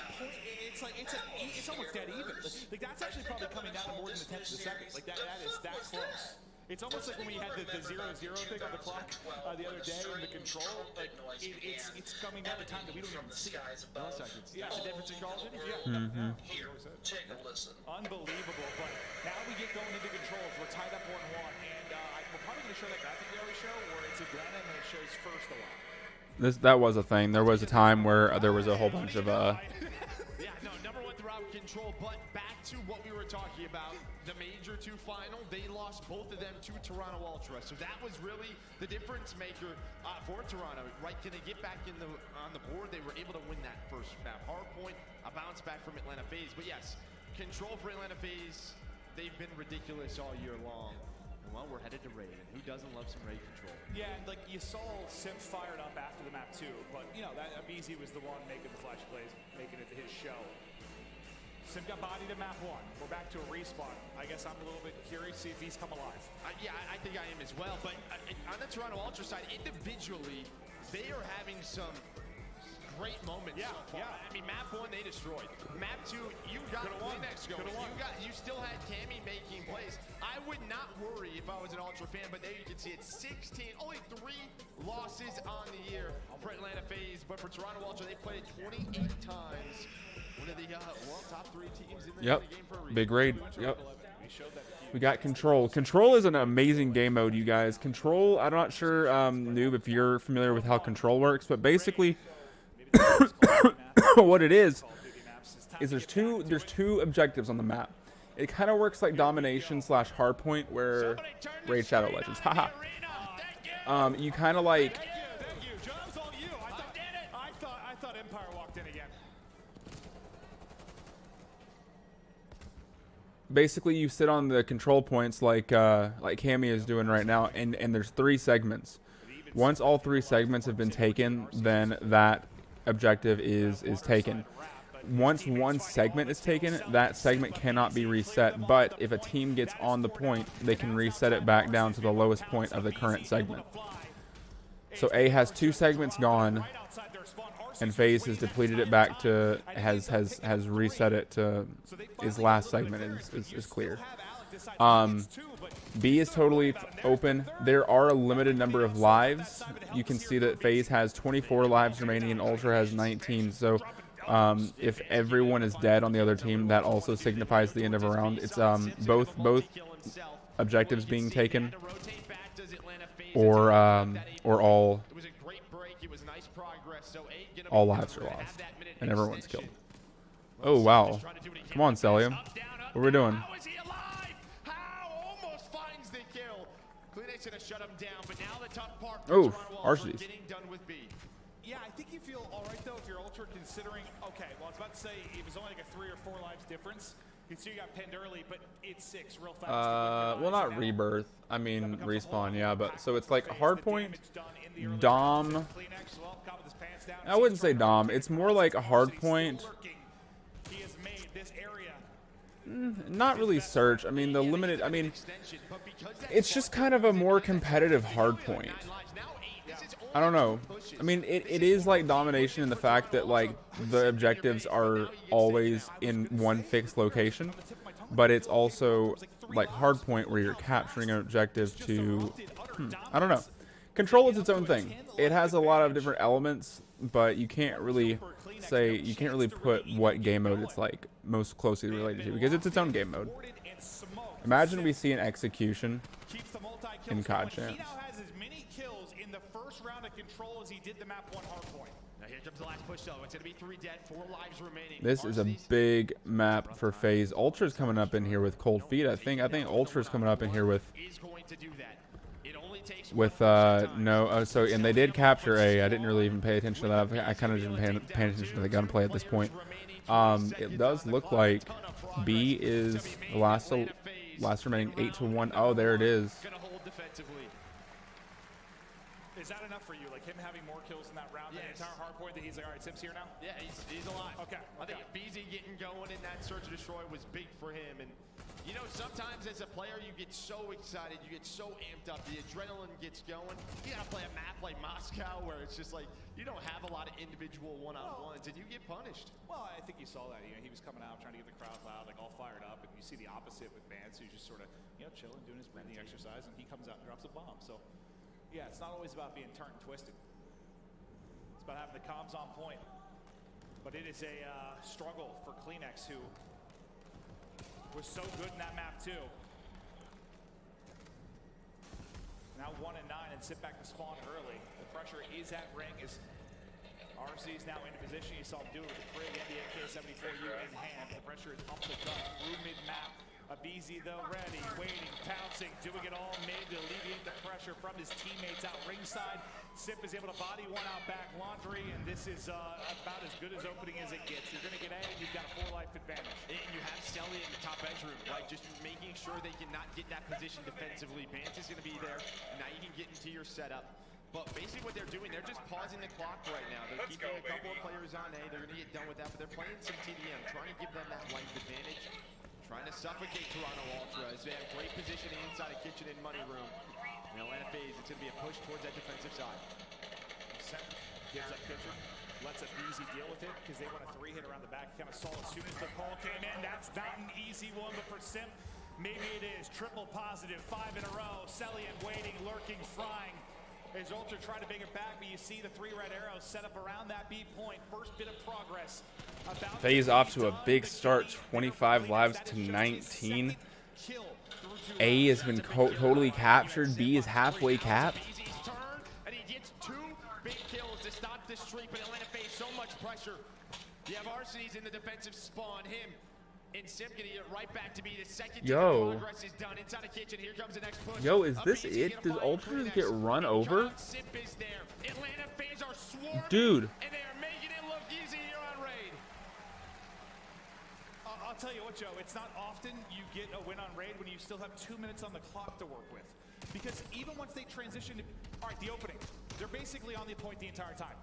It's like it's almost dead even. Like that's actually probably coming down to more than the 10th of a second. Like that is that close. It's almost like when we had the 0-0 thing on the clock the other day in the control. Like it's coming down to time that we don't even see. Yeah, the difference in Carlton. Yeah. Here, take a listen. Unbelievable. But now we get going into controls. We're tied up 1-1, and we're probably going to show that graphic we always show, where it's Atlanta and then it shows first a lot. That was a thing. There was a time where there was a whole bunch of Yeah, no, number 1 throughout control, but back to what we were talking about, the Major 2 final, they lost both of them to Toronto Ultra. So that was really the difference maker for Toronto, right? Can they get back on the board? They were able to win that first map. Hardpoint, a bounce back from Atlanta FaZe. But yes, control for Atlanta FaZe, they've been ridiculous all year long. Well, we're headed to Raid, and who doesn't love some Raid control? Yeah, like you saw Sim fired up after the map too, but you know that Abizi was the one making the flash plays, making it his show. Sim got bodied at map 1. We're back to a respawn. I guess I'm a little bit curious to see if he's come alive. Yeah, I think I am as well. But on the Toronto Ultra side, individually, they are having some great moments so far. I mean, map 1, they destroyed. Map 2, you got Kleenex going. You still had Cammy making plays. I would not worry if I was an Ultra fan, but there you can see it's 16, only 3 losses on the year for Atlanta FaZe. But for Toronto Ultra, they played 28 times. One of the top 3 teams in the game for a reason. Big raid. Yep. We got Control. Control is an amazing game mode, you guys. Control, I'm not sure, Noob, if you're familiar with how Control works, but basically what it is there's two objectives on the map. It kind of works like domination / hardpoint, where Raid Shadow Legends. Haha. You kind of like. Thank you, Joe. That was all you. I thought Empire walked in again. Basically, you sit on the control points like Cammy is doing right now, and there's 3 segments. Once all 3 segments have been taken, then that objective is taken. Once one segment is taken, that segment cannot be reset, but if a team gets on the point, they can reset it back down to the lowest point of the current segment. So A has 2 segments gone, and FaZe has depleted it back to, has reset it to his last segment is clear. B is totally open. There are a limited number of lives. You can see that FaZe has 24 lives remaining and Ultra has 19. So if everyone is dead on the other team, that also signifies the end of a round. It's both objectives being taken, or all lives are lost and everyone's killed. Oh wow! Come on, Celium. What are we doing? Oh, Arceus. Yeah, I think you feel all right though if you're Ultra, considering. Okay, well I was about to say it was only like a 3 or 4 lives difference. You see you got pinned early, but it's 6 real fast. Well, not rebirth. I mean respawn. Yeah, but so it's like hardpoint, Dom. I wouldn't say Dom. It's more like a hardpoint. He has made this area. Not really search. I mean the limited. I mean, it's just kind of a more competitive hardpoint. I don't know. I mean, it is like domination in the fact that like the objectives are always in one fixed location, but it's also like hardpoint where you're capturing an objective to, I don't know. Control is its own thing. It has a lot of different elements, but you can't really say, you can't really put what game mode it's like most closely related to because it's its own game mode. Imagine we see an execution in COD Champs. Round of control as he did the map 1 hardpoint. Now here comes the last push though. It's gonna be 3 dead, 4 lives remaining. This is a big map for FaZe. Ultra's coming up in here with Cold Feet. I think Ultra's coming up in here with no. So and they did capture A. I didn't really even pay attention to that. I kind of didn't pay attention to the gunplay at this point. It does look like B is the last remaining 8-1. Oh, there it is. Is that enough for you? Like him having more kills in that round than the entire hardpoint that he's like, all right, Sim's here now? Yeah, he's alive. Okay. I think BZ getting going in that search and destroy was big for him. And you know, sometimes as a player, you get so excited, you get so amped up, the adrenaline gets going. You gotta play a map like Moscow where it's just like, you don't have a lot of individual one-on-ones and you get punished. Well, I think you saw that. You know, he was coming out trying to get the crowd loud, like all fired up. And you see the opposite with Vance, who's just sort of, you know, chilling, doing his breathing exercise, and he comes out and drops a bomb. So, yeah, it's not always about being turned and twisted. It's about having the comms on point. But it is a struggle for Kleenex, who was so good in that map too. Now 1 and 9 and sit back to spawn early. The pressure is at ring as RC is now into position. You saw him do it with the Krig and the AK-74U in hand. The pressure is up the gun through mid-map. BZ though ready, waiting, pouncing, doing it all mid to alleviate the pressure from his teammates out ringside. Sip is able to body one out back Laundry, and this is about as good as opening as it gets. You're going to get A, and you've got a 4-life advantage. And you have Selly in the top bedroom, like just making sure they cannot get that position defensively. Vance is going to be there. Now you can get into your setup. But basically what they're doing, they're just pausing the clock right now. They're keeping a couple of players on A. They're going to get done with that, but they're playing some TDM, trying to give them that life advantage. Trying to suffocate Toronto Ultra as they have great positioning inside of Kitchen and Money Room. In Atlanta FaZe, it's going to be a push towards that defensive side. Sep gives up Kitchen, lets it easy deal with it because they want a 3-hit around the back. Kind of saw as soon as the call came in. That's not an easy one, but for Simp, maybe it is. Triple positive, 5 in a row. Celian waiting, lurking, frying. As Ultra try to bring it back, but you see the 3 red arrows set up around that B point. First bit of progress. FaZe off to a big start, 25 lives to 19. A has been totally captured. B is halfway capped. And he gets 2 big kills to stop this streak, but Atlanta FaZe so much pressure. You have Arsenes in the defensive spawn, him and Simp gonna get right back to be the second progress is done inside the Kitchen. Here comes the next push. Yo, is this it? Does Ultra get run over? Simp is there. Atlanta FaZe are swarming. Dude. And they are making it look easy here on Raid. I'll tell you what, Joe, it's not often you get a win on Raid when you still have 2 minutes on the clock to work with. Because even once they transition to, all right, the opening, they're basically on the point the entire time.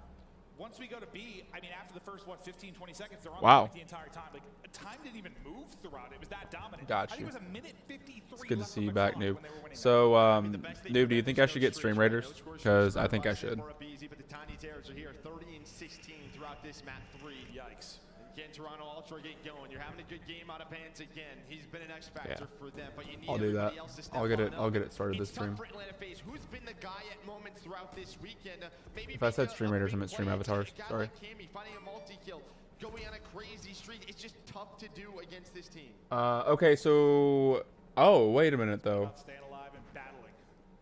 Once we go to B, I mean, after the first, 15, 20 seconds, they're on the point the entire time. Like, time didn't even move throughout. It was that dominant. Got I think you. it was a minute 53 It's good to left see on you the back, clock Noob. when they were winning So, Noob, do you think I should get Stream Raiders? Because I think I should. But the Tiny Terrors are here, 30 and 16 throughout this map 3. Yikes. Again, Toronto Ultra get going. You're having a good game out of Vance again. He's been an X factor for them, but you need I'll do that. everybody else to step I'll get it started this stream. For Atlanta FaZe, who's been the guy at moments throughout this weekend? Maybe If I said Stream Raiders, I meant Stream Avatars. Sorry. Like Cammy, finding a multi-kill, going on a crazy streak. It's just tough to do against this team. Okay, so wait a minute though. Staying alive and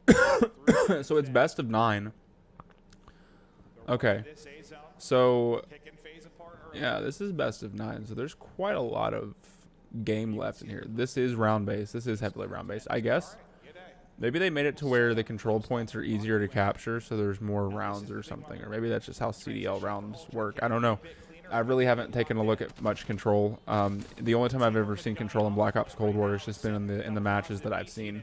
battling. So it's best of 9. Okay. So yeah, this is best of 9. So there's quite a lot of game left in here. This is round based. This is heavily round based, I guess. Maybe they made it to where the control points are easier to capture, so there's more rounds or something. Or maybe that's just how CDL rounds work. I don't know. I really haven't taken a look at much Control. The only time I've ever seen Control in Black Ops Cold War has just been in the matches that I've seen.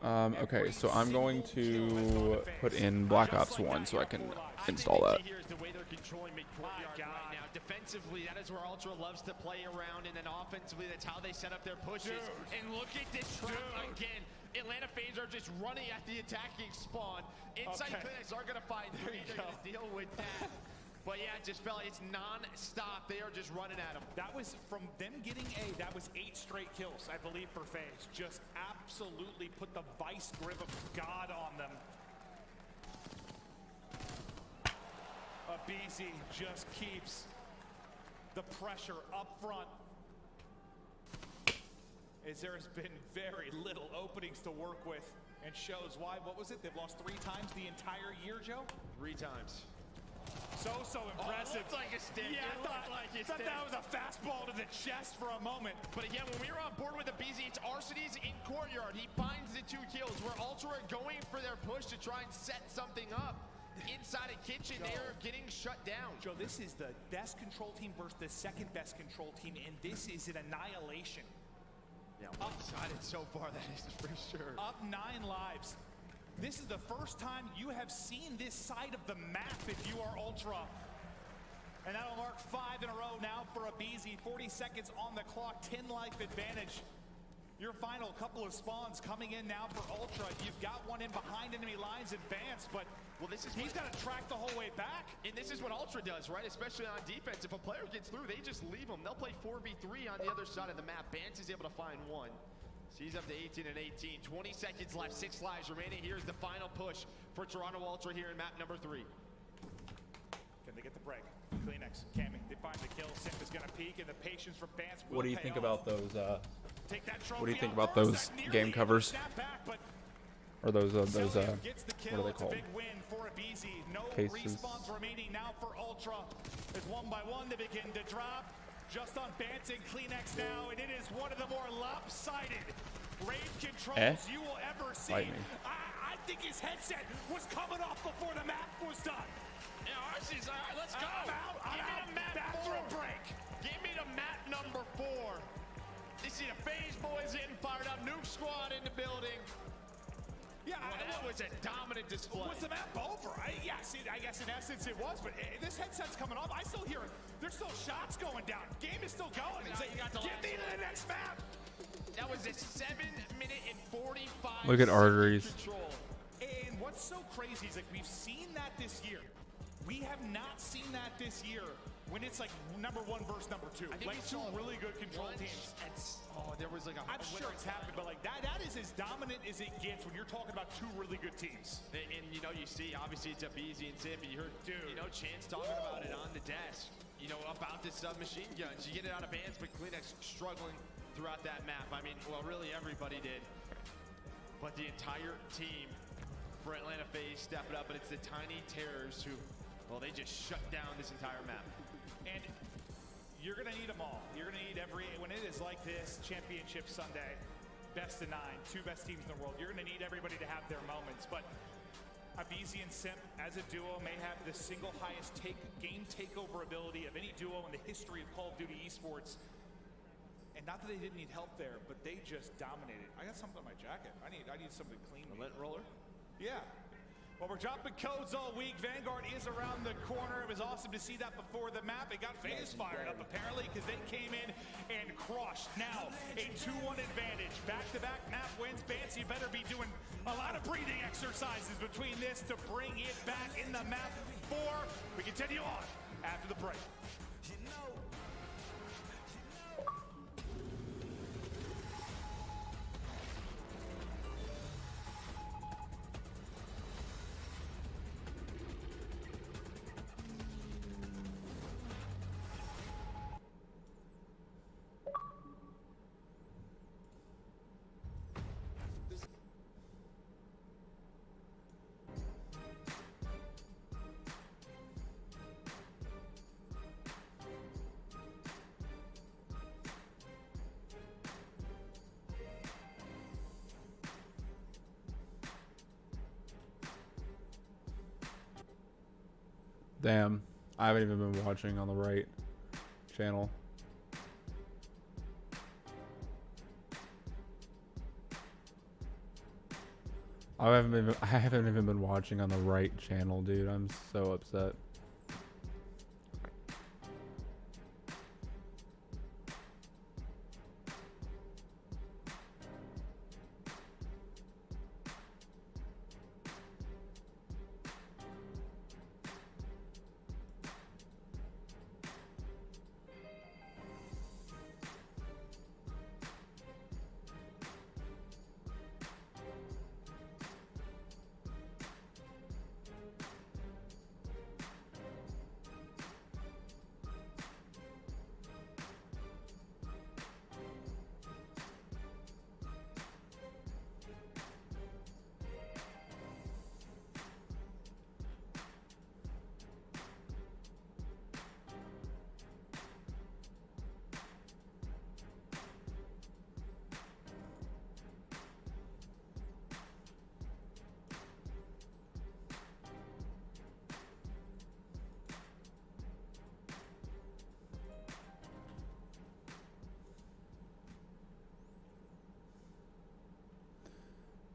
Okay, so I'm going to put in Black Ops 1 so I can install that. Defensively, that is where Ultra loves to play around, and then offensively, that's how they set up their pushes. And look at this trap again. Atlanta FaZe are just running at the attacking spawn. Inside Clinics are going to find three. They're going to deal with that. But yeah, it just felt like it's non-stop. They are just running at them. That was from them getting A. That was 8 straight kills, I believe, for FaZe. Just absolutely put the vice grip of God on them. BZ just keeps the pressure up front, as there has been very little openings to work with, and shows why. What was it? They've lost 3 times the entire year, Joe? 3 times. So impressive. It looked like a stick. Yeah, I thought that was a fastball to the chest for a moment. But again, when we were on board with the BZ, it's Arcitys in courtyard. He finds the 2 kills. Where Ultra are going for their push to try and set something up. Inside a kitchen, they are getting shut down. Joe, this is the best control team versus the second best control team, and this is an annihilation. Yeah, one-sided so far, that is for sure. Up 9 lives. This is the first time you have seen this side of the map if you are Ultra. And that'll mark 5 in a row now for a BZ. 40 seconds on the clock, 10 life advantage. Your final couple of spawns coming in now for Ultra. You've got one in behind enemy lines advanced, but he's got to track the whole way back. And this is what Ultra does, right? Especially on defense. If a player gets through, they just leave them. They'll play 4v3 on the other side of the map. Bance is able to find 1. So he's up to 18 and 18. 20 seconds left, 6 lives remaining. Here's the final push for Toronto Ultra here in map number 3. Can they get the break? Kleenex, Cammy, they find the kill. Simp is going to peek, and the patience from Bance will What do you think about those? What do you think out about those game covers? Or those what are they called? Cases. Respawns remaining now for Ultra. As one by one they begin to drop. Just on Bance and Kleenex now, and it is one of the more lopsided raid controls you will ever see. I think his headset was coming off before the map was done. Yeah, Arcee's all right, let's go. I'm out. Back for a break. Give me the map number 4. You see the FaZe boys getting fired up. Nuke squad in the building. Yeah, that was a dominant display. Was the map over? Yes, I guess in essence it was, but this headset's coming off. I still hear it. There's still shots going down. Game is still going. It's like, get me to the next map. That was a 7-minute and 45. Look at arteries. Control. And what's so crazy is like we've seen that this year. We have not seen that this year when it's like number 1 versus number 2. Like 2 really good control teams. There was like a. I'm sure it's happened, but like that is as dominant as it gets when you're talking about 2 really good teams. And you know, you see, obviously it's a BZ and Simp, and you heard, Chance talking about it on the desk. About the submachine guns. You get it out of Bance, but Kleenex struggling throughout that map. I mean, well, really everybody did. But the entire team for Atlanta FaZe stepped up, and it's the Tiny Terrors who, well, they just shut down this entire map. And you're going to need them all. You're going to need when it is like this, Championship Sunday, best of 9, 2 best teams in the world, you're going to need everybody to have their moments. But Abizi and Simp as a duo may have the single highest game takeover ability of any duo in the history of Call of Duty esports. And not that they didn't need help there, but they just dominated. I got something on my jacket. I need something to clean. A lint roller? Yeah. Well, we're dropping codes all week. Vanguard is around the corner. It was awesome to see that before the map. It got FaZe fired up, apparently, because they came in and crushed. Now, a 2-1 advantage. Back-to-back map wins. Bance, you better be doing a lot of breathing exercises between this to bring it back in the map 4. We continue on after the break. Damn. I haven't even been watching on the right channel. I haven't even been watching on the right channel, dude. I'm so upset.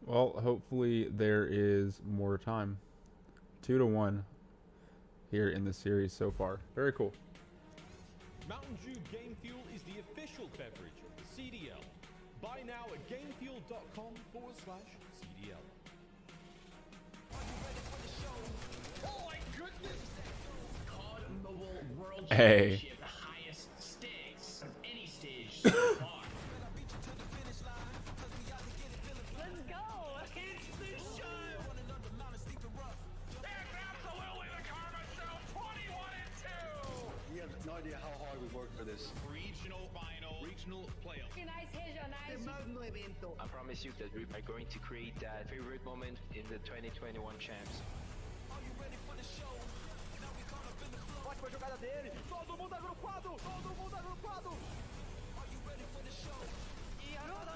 Well, hopefully there is more time. 2-1 here in the series so far. Very cool. Mountain Dew Game Fuel is the official beverage of the CDL. Buy now at gamefuel.com/CDL. Oh my goodness! COD Mobile World Hey. Championship, the highest stakes of any stage so far. Let's go! It's the show! It's absolutely the Karma Show 21-2! You have no idea how hard we worked for this. Regional final, regional playoff. Finais regionais. I promise you that we are going to create that favorite moment in the 2021 champs. Ótima jogada dele. Todo mundo agrupado. Todo mundo agrupado. E agora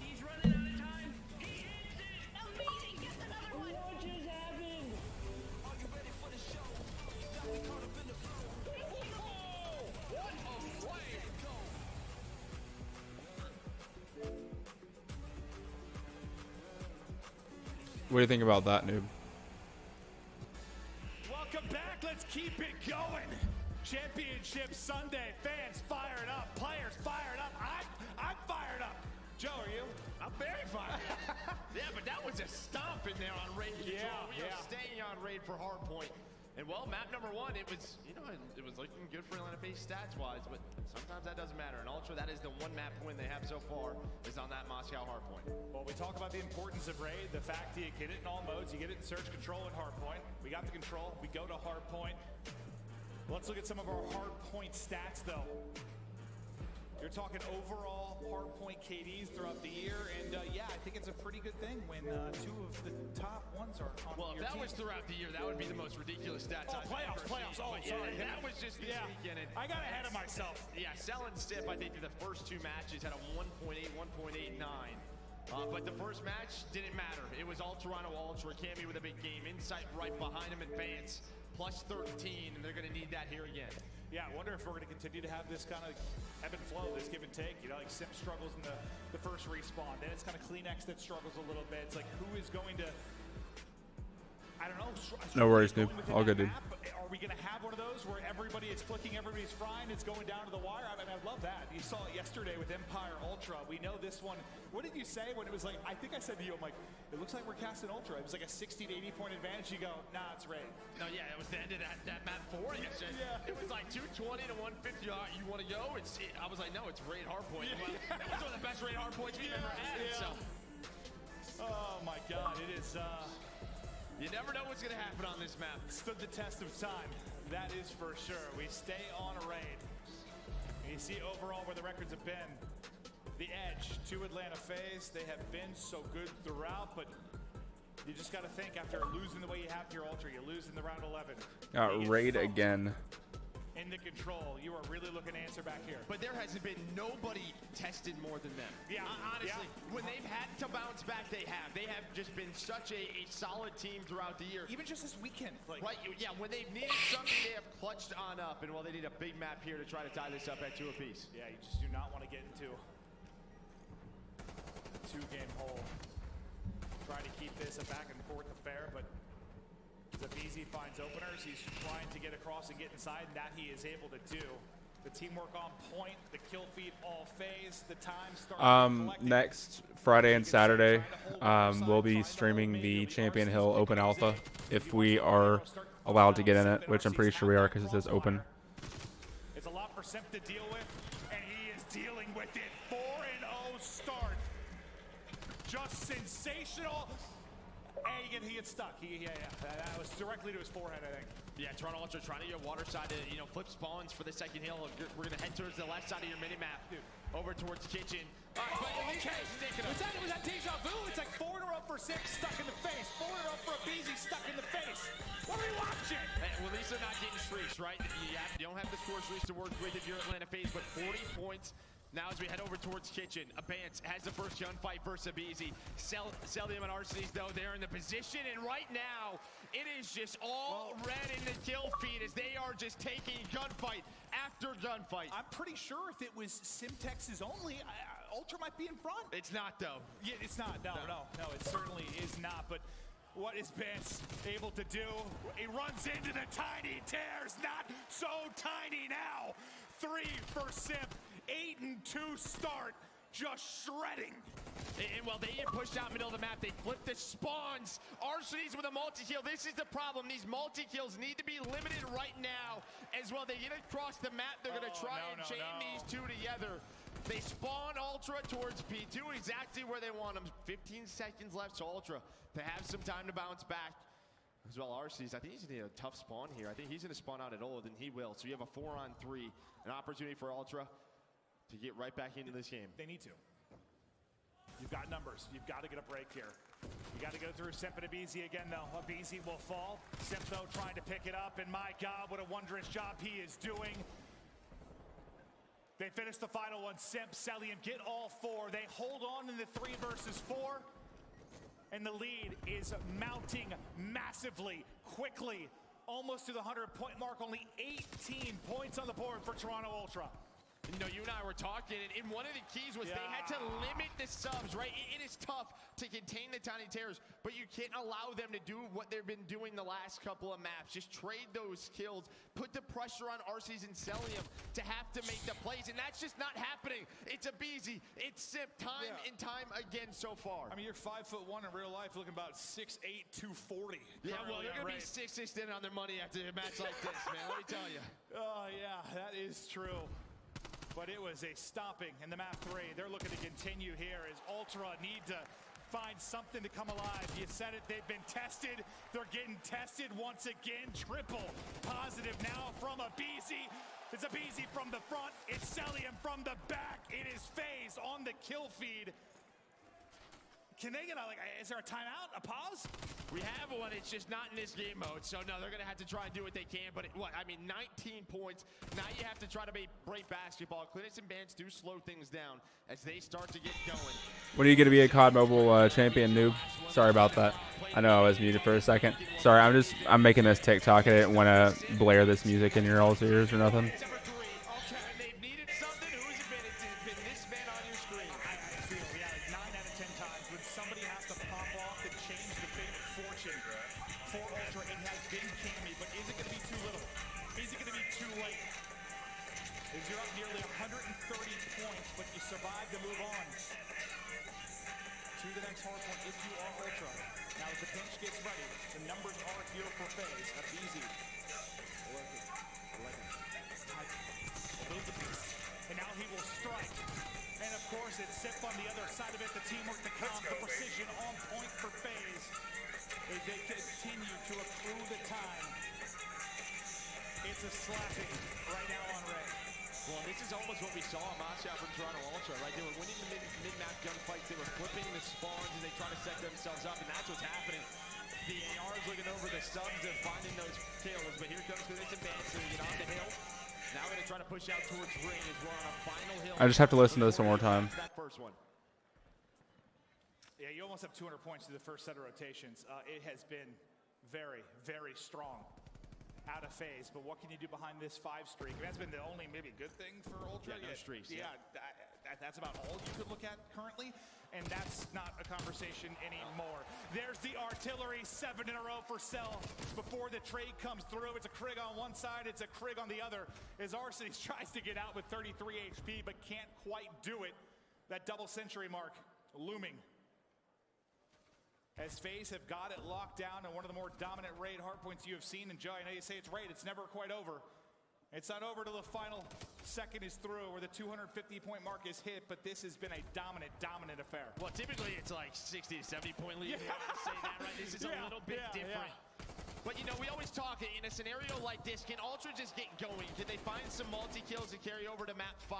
He's running out of time. He hits it! Amazing! Gets another one! What just happened? Are you ready for the show? Got me caught up in the flow. What a play! What do you think about that, noob? Welcome back. Let's keep it going. Championship Sunday. Fans fired up. Players fired up. I'm fired up. Joe, are you? I'm very fired. Yeah, but that was a stomp in there on raid control. We are staying on raid for hardpoint. And well, map number one, it was, you know, it was looking good for Atlanta base stats-wise, but sometimes that doesn't matter. And Ultra, that is the one map win they have so far, is on that Moscow hardpoint. Well, we talk about the importance of raid, the fact that you get it in all modes, you get it in search, control, and hardpoint. We got the control, we go to hardpoint. Let's look at some of our hardpoint stats, though. You're talking overall hardpoint KDs throughout the year, and yeah, I think it's a pretty good thing when two of the top ones are on Well, your if that team. was throughout the year, that would be the most ridiculous stats I've ever playoffs. seen. Oh, But yeah, sorry. that was just this weekend. And I got ahead of myself. Yeah, Cell and Stip, I think, through the first two matches had a 1.8, 1.89. But the first match didn't matter. It was Ultra on Ultra, Cammy with a big game, Insight right behind him, Advance plus 13, and they're going to need that here again. Yeah, I wonder if we're going to continue to have this kind of ebb and flow, this give and take. You know, like Simp struggles in the first respawn, then it's kind of CleanX that struggles a little bit. It's like, who is going to, I don't know. No worries, noob. All good, dude. Are we going to have one of those where everybody is clicking, everybody's frying, it's going down to the wire? I mean, I love that. You saw it yesterday with Empire Ultra. We know this one. What did you say when it was like, I think I said to you, I'm like, it looks like we're casting Ultra. It was like a 60 to 80 point advantage. You go, nah, it's raid. No, yeah, it was the end of that map 4 yesterday. Yeah. It was like 220 to 150. You want to go? I was like, no, it's raid hardpoint. Yeah. That was one of the best raid hardpoints we've ever had. Yeah. So. Oh my God, it is. You never know what's going to happen on this map. Stood the test of time, that is for sure. We stay on a raid. And you see overall where the records have been. The edge to Atlanta FaZe, they have been so good throughout, but you just got to think after losing the way you have to your Ultra, you lose in the round 11. Got raid again. In in the control, you are really looking to answer back here. But there hasn't been nobody tested more than them. Yeah, Honestly, when they've had to bounce back, they have. They have just been such a solid team throughout the year. Even just this weekend. Like, Right, yeah, when they've needed something, they have clutched on up. And well, they need a big map here to try to tie this up at 2 apiece. yeah, you just do not want to get into a 2-game hole. Try to keep this a back and forth affair, but Zabizi finds openers. He's trying to get across and get inside, and that he is able to do. The teamwork on point, the kill feed all phase, the time starting Next Friday and Saturday, we'll be streaming the Champion Hill Open Alpha if we are allowed to get in it, which I'm pretty sure we are because it says open. It's a lot for Simp to deal with, and he is dealing with it. 4-0 start. Just sensational. And he gets stuck. That was directly to his forehead, I think. Yeah, Toronto Ultra trying to get water side to, flip spawns for the second hill. We're going to head towards the left side of your mini-map, over towards Kitchen. Was that deja vu? It's like 4 in a row for Simp, stuck in the face. 4 in a row for Abizi, stuck in the face. What are we watching? Hey, well, at least they're not getting streaks, right? You don't have the score streaks to work with if you're Atlanta FaZe, but 40 points. Now as we head over towards Kitchen, Abance has the first gunfight versus Abizi. Celium and Arsenes, though, they're in the position, and right now, it is just all red in the kill feed as they are just taking gunfight after gunfight. I'm pretty sure if it was Simtex's only, Ultra might be in front. It's not, though. Yeah, it's not. No, it certainly is not. But what is Bance able to do? He runs into the tiny tears. Not so tiny now. 3 for Simp. 8-2 start, just shredding. And while they get pushed out middle of the map, they flip the spawns. Arsenes with a multi-kill. This is the problem. These multi-kills need to be limited right now. As well, they get across the map. They're going to try and chain these two together. They spawn Ultra towards P2, exactly where they want them. 15 seconds left to Ultra to have some time to bounce back. As well, Arsenes, I think he's going to need a tough spawn here. I think he's going to spawn out at Old, and he will. So you have a 4-on-3, an opportunity for Ultra to get right back into this game. They need to. You've got numbers. You've got to get a break here. You got to go through Simp and Abizi again, though. Abizi will fall. Simp, though, trying to pick it up, and my God, what a wondrous job he is doing. They finish the final one. Simp, Celium get all 4. They hold on in the 3 versus 4. And the lead is mounting massively, quickly, almost to the 100-point mark. Only 18 points on the board for Toronto Ultra. You know, you and I were talking, and one of the keys was they had to limit the subs, right? It is tough to contain the tiny tears, but you can't allow them to do what they've been doing the last couple of maps. Just trade those kills, put the pressure on Arsenes and Celium to have to make the plays, and that's just not happening. It's Abizi, it's Simp, time and time again so far. I mean, you're 5'1" in real life, looking about 6'8", 240. Yeah, well, you're going to be 6'6" in on their money after a match like this, man, let me tell you. Oh, yeah, that is true. But it was a stomping in the map 3. They're looking to continue here as Ultra need to find something to come alive. You said it, they've been tested. They're getting tested once again. Triple positive now from Abizi. It's Abizi from the front. It's Celium from the back. It is FaZe on the kill feed. Can they get is there a timeout, a pause? We have one, it's just not in this game mode. So no, they're gonna have to try and do what they can, but 19 points. Now you have to try to break basketball. Clinics and Bans do slow things down as they start to get going. When are you gonna be a COD Mobile champion, noob? Sorry about that. I know I was muted for a second. Sorry, I'm making this TikTok. I didn't want to blare this music in your all's ears or nothing. It's Simp on the other side of it, the teamwork, the comp, the precision on point for FaZe as they continue to accrue the time. It's a slapping right now on Ray. Well, this is almost what we saw in Moscow from Toronto Ultra, right? They were winning the mid-map gunfights, they were flipping the spawns, and they try to set themselves up, and that's what's happening. The AR is looking over the subs, they're finding those kills, but here comes Clinics and Bans to get on the hill. Now we're going to try to push out towards ring as we're on a final hill. I just have to listen to this one more time. That first one. Yeah, you almost have 200 points through the first set of rotations. It has been very, very strong out of phase. But what can you do behind this 5 streak? I mean, that's been the only maybe good thing for Ultra. Yeah, no streaks. Yeah, that's about all you could look at currently. And that's not a conversation anymore. There's the artillery, 7 in a row for Cell. Before the trade comes through, it's a Krig on one side, it's a Krig on the other. As Arsenis tries to get out with 33 HP, but can't quite do it. That double century mark looming. As FaZe have got it locked down and one of the more dominant raid hardpoints you have seen. And Joe, I know you say it's raid, it's never quite over. It's not over till the final second is through or the 250-point mark is hit, but this has been a dominant affair. Well, typically it's like 60 to 70-point lead. Yeah. You say that, right? This is a little bit different. But, you know, we always talk in a scenario like this, can Ultra just get going? Can they find some multi-kills to carry over to map 5?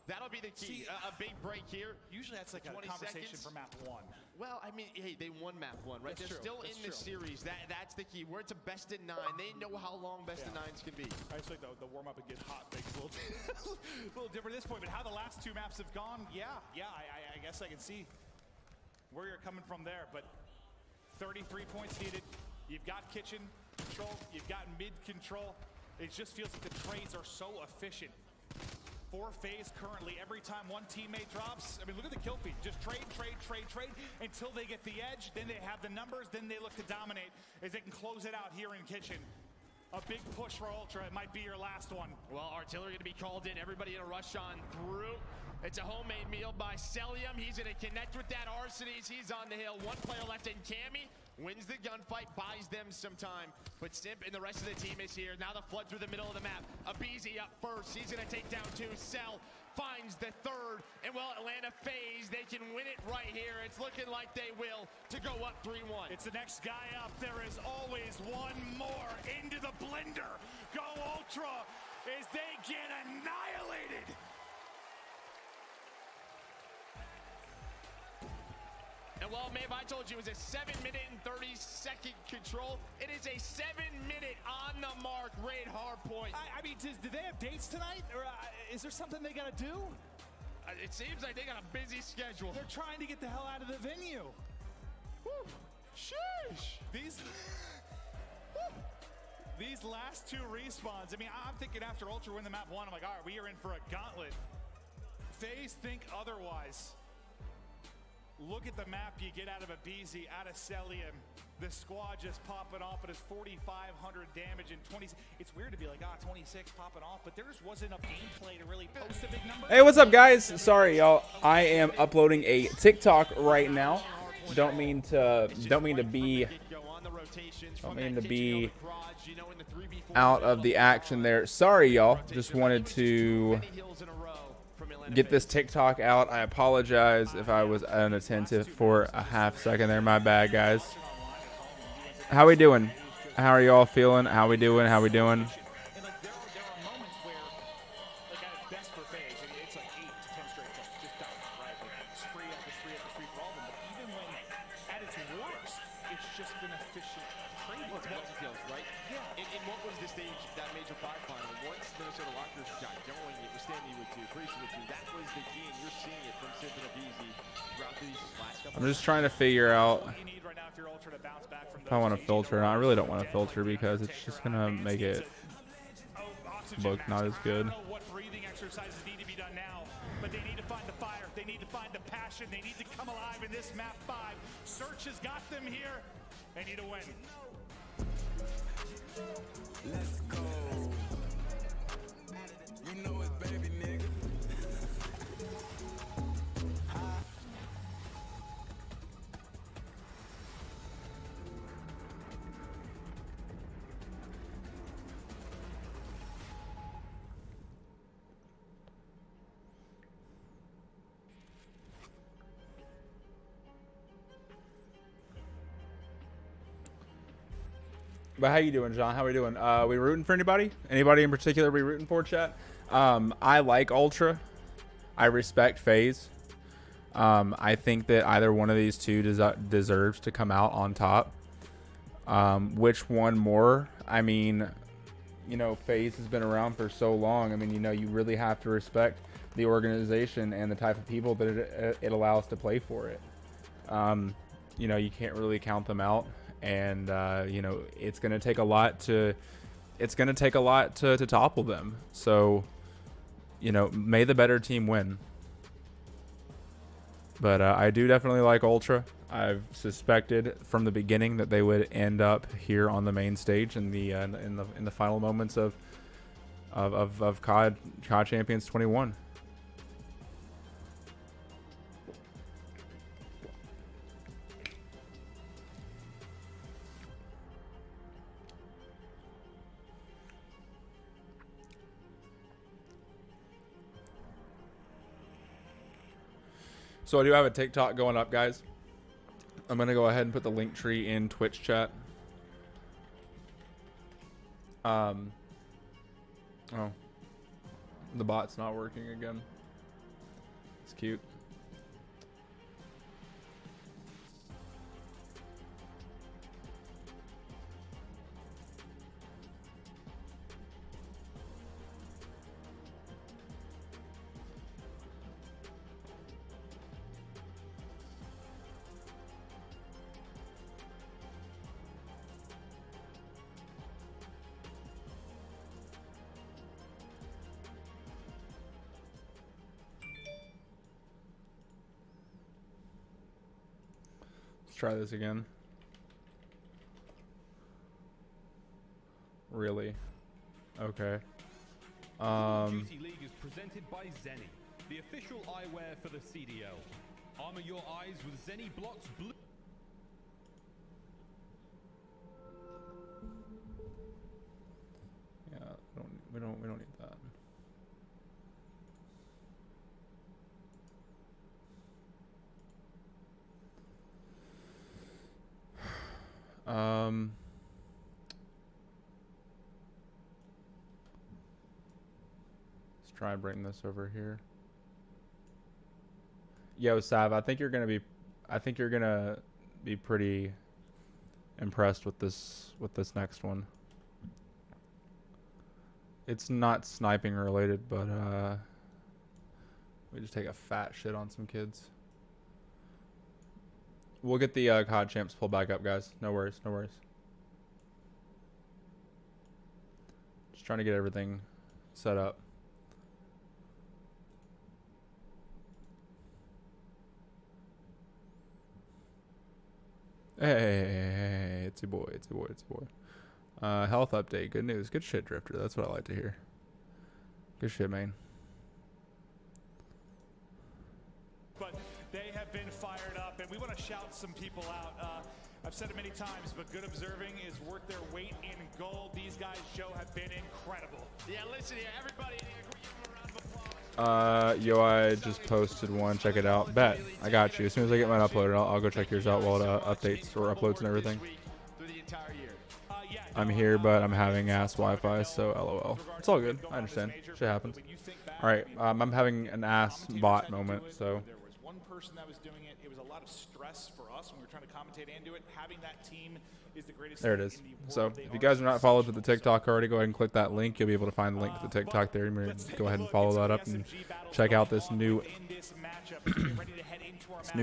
That'll be the key. A big break here. Usually that's like a conversation for map 1. Well, I mean, hey, they won map 1, right? They're still in the series. That's the key. Where it's a best of 9. They know how long best of 9s can be. I just like the warm-up and get hot makes a little different at this point. But how the last 2 maps have gone, I guess I can see where you're coming from there. But 33 points needed. You've got kitchen control. You've got mid control. It just feels like the trades are so efficient. For FaZe currently, every time one teammate drops, I mean, look at the kill feed. Just trade until they get the edge. Then they have the numbers. Then they look to dominate as they can close it out here in kitchen. A big push for Ultra. It might be your last one. Well, artillery going to be called in. Everybody in a rush on through. It's a homemade meal by Celium. He's going to connect with that Arsenis. He's on the hill. 1 player left in Cammy. Wins the gunfight, buys them some time. But Simp and the rest of the team is here. Now the flood through the middle of the map. Abizi up first. He's going to take down 2. Cell finds the 3rd. And well, Atlanta FaZe, they can win it right here. It's looking like they will to go up 3-1. It's the next guy up. There is always one more into the blender. Go Ultra as they get annihilated. And well, man, if I told you it was a 7-minute and 30-second control, it is a 7-minute on the mark raid hardpoint. I mean, do they have dates tonight? Or is there something they got to do? It seems like they got a busy schedule. They're trying to get the hell out of the venue. Woo. Sheesh. These last 2 respawns, I mean, I'm thinking after Ultra win the map 1, I'm like, all right, we are in for a gauntlet. FaZe think otherwise. Look at the map you get out of Abizi, out of Celium. The squad just popping off. It is 4,500 damage and 20. It's weird to be like, 26 popping off, but there just wasn't enough gameplay to really post a big number. Hey, what's up, guys? Sorry, y'all. I am uploading a TikTok right now. Don't mean to be out of the action there. Sorry, y'all. Just wanted to get this TikTok out. I apologize if I was unattentive for a half second there. My bad, guys. How we doing? How are y'all feeling? How we doing? How we doing? I'm just trying to figure out if I want to filter or not. I really don't want to filter because it's just going to make it look not as good. What breathing exercises need to be done now, but they need to find the fire. They need to find the passion. They need to come alive in this map 5. Search has got them here. They need to win. Let's go. You know it, baby nigga. But how you doing, John? How we doing? We rooting for anybody? Anybody in particular we rooting for, chat? I like Ultra. I respect FaZe. I think that either one of these two deserves to come out on top. Which one more? I mean, you know, FaZe has been around for so long. I mean, you know, you really have to respect the organization and the type of people that it allows to play for it. You know, you can't really count them out, and you know, it's going to take a lot to topple them. So, you know, may the better team win. But I do definitely like Ultra. I've suspected from the beginning that they would end up here on the main stage in the final moments of COD Champions 21. So I do have a TikTok going up, guys. I'm going to go ahead and put the link tree in Twitch chat. Oh. The bot's not working again. It's cute. Try this again. Really? Okay. Duty League is presented by Zenny, the official eyewear for the CDL. Armor your eyes with Zenny Blocks Blue. Yeah, we don't need that. Let's try and bring this over here. Yo, Sav, I think you're gonna be pretty impressed with this next one. It's not sniping related, but we just take a fat shit on some kids. We'll get the COD Champs pulled back up, guys. No worries, no worries. Just trying to get everything set up. Hey, it's your boy, it's your boy, it's your boy. Health update, good news. Good shit, Drifter. That's what I like to hear. Good shit, man. But they have been fired up, and we want to shout some people out. I've said it many times, but good observing is worth their weight in gold. These guys, Joe, have been incredible. Yeah, listen here, everybody. Give them a round of applause. Yo, I just posted one. Check it out. Bet. I got you. As soon as I get mine uploaded, I'll go check yours out while it updates or uploads and everything. I'm here, but I'm having ass Wi-Fi, so LOL. It's all good. I understand. Shit happens. All right, I'm having an ass bot moment, so. There was one person that was doing it. It was a lot of stress for us when we were trying to commentate and do it. Having that team is the greatest. There it is. So if you guys are not followed to the TikTok already, go ahead and click that link. You'll be able to find the link to the TikTok there. Go ahead and follow that up and check out this new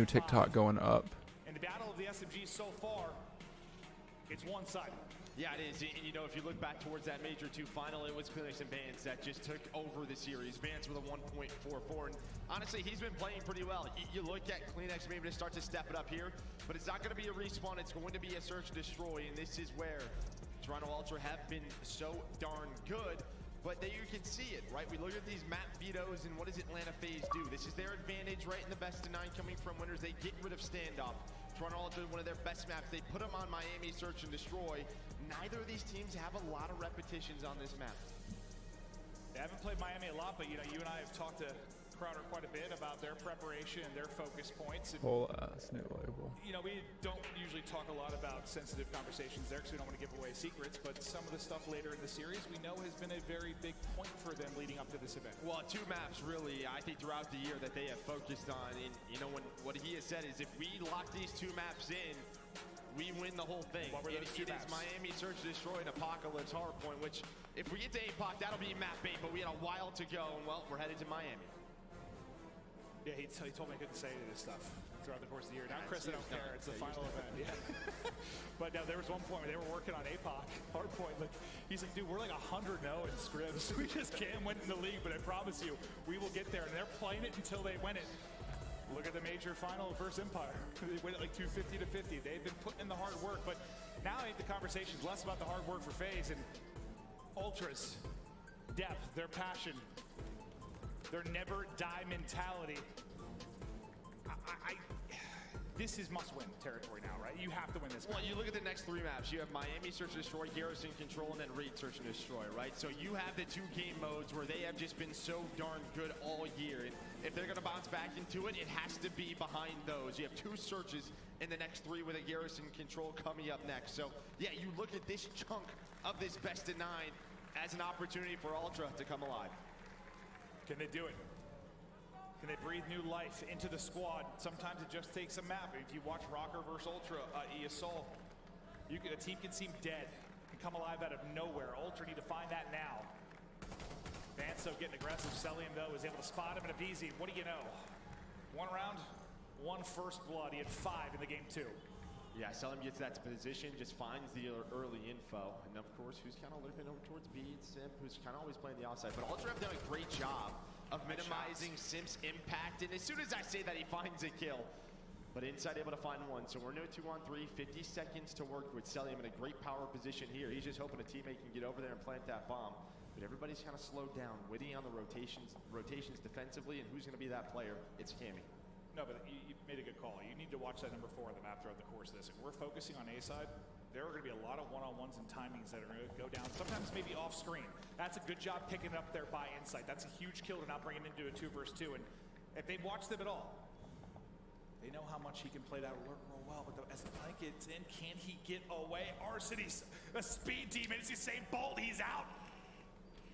TikTok going up. And the battle of the SMGs so far, it's one-sided. Yeah, it is. And you know, if you look back towards that Major 2 final, it was Kleenex and Vance that just took over the series. Vance with a 1.44. And honestly, he's been playing pretty well. You look at Kleenex maybe to start to step it up here, but it's not going to be a respawn. It's going to be a search and destroy. And this is where Toronto Ultra have been so darn good. But there you can see it, right? We look at these map vetoes, and what does Atlanta FaZe do? This is their advantage, right, in the best of 9 coming from winners. They get rid of standoff. Toronto Ultra, one of their best maps. They put them on Miami Search and Destroy. Neither of these teams have a lot of repetitions on this map. They haven't played Miami a lot, but you know, you and I have talked to Crowder quite a bit about their preparation and their focus points. And, Full ass new label. You know, we don't usually talk a lot about sensitive conversations there because we don't want to give away secrets, but some of the stuff later in the series we know has been a very big point for them leading up to this event. Well, 2 maps really, I think throughout the year that they have focused on. And you know, what he has said is if we lock these 2 maps in, we win the whole thing. What were those 2 maps? maps? Miami Search and Destroy and Apocalypse Hardpoint, which If we get to APOC, that'll be map 8, but we had a while to go, and well, we're headed to Miami. Yeah, he told me I couldn't say any of this stuff throughout the course of the year. Now, Chris, I don't care. It's the final event. Yeah. But no, there was one point where they were working on APOC, hardpoint. Like, he's like, dude, we're like 100-0 in scrims. We just can't win in the league, but I promise you, we will get there. And they're playing it until they win it. Look at the major final versus Empire. They win it like 250 to 50. They've been putting in the hard work, but now I think the conversation's less about the hard work for FaZe and Ultras, depth, their passion, their never die mentality. This is must-win territory now, right? You have to win this. Well, you look at the next 3 maps. You have Miami Search and Destroy, Garrison Control, and then Raid Search and Destroy, right? So you have the 2 game modes where they have just been so darn good all year. And if they're going to bounce back into it, it has to be behind those. You have 2 searches in the next 3 with a Garrison Control coming up next. So, yeah, you look at this chunk of this best of 9 as an opportunity for Ultra to come alive. Can they do it? Can they breathe new life into the squad? Sometimes it just takes a map. If you watch Rocker vs. Ultra, ESOL, a team can seem dead and come alive out of nowhere. Ultra need to find that now. Vanso getting aggressive. Celium, though, is able to spot him in a BZ. What do you know? 1 round, 1 first blood. He had 5 in the game 2. Yeah, Celium gets that position, just finds the early info. And, of course, who's kind of looking over towards B, Simp, who's kind of always playing the outside. But Ultra have done a great job of minimizing Simp's impact, and as soon as I say that, he finds a kill. But Inside able to find 1, so we're no 2-on-3, 50 seconds to work with. Celium in a great power position here. He's just hoping a teammate can get over there and plant that bomb. But everybody's kind of slowed down. Witty on the rotations defensively, and who's going to be that player? It's Cammy. No, but you made a good call. You need to watch that number 4 on the map throughout the course of this. If we're focusing on A side, there are going to be a lot of one-on-ones and timings that are going to go down, sometimes maybe off screen. That's a good job picking up there by Insight. That's a huge kill to not bring it into a 2 versus 2. And if they've watched them at all, they know how much he can play that alert real well. But as the play gets in, can he get away? Arcity's a speed team, and it's the same bolt. He's out.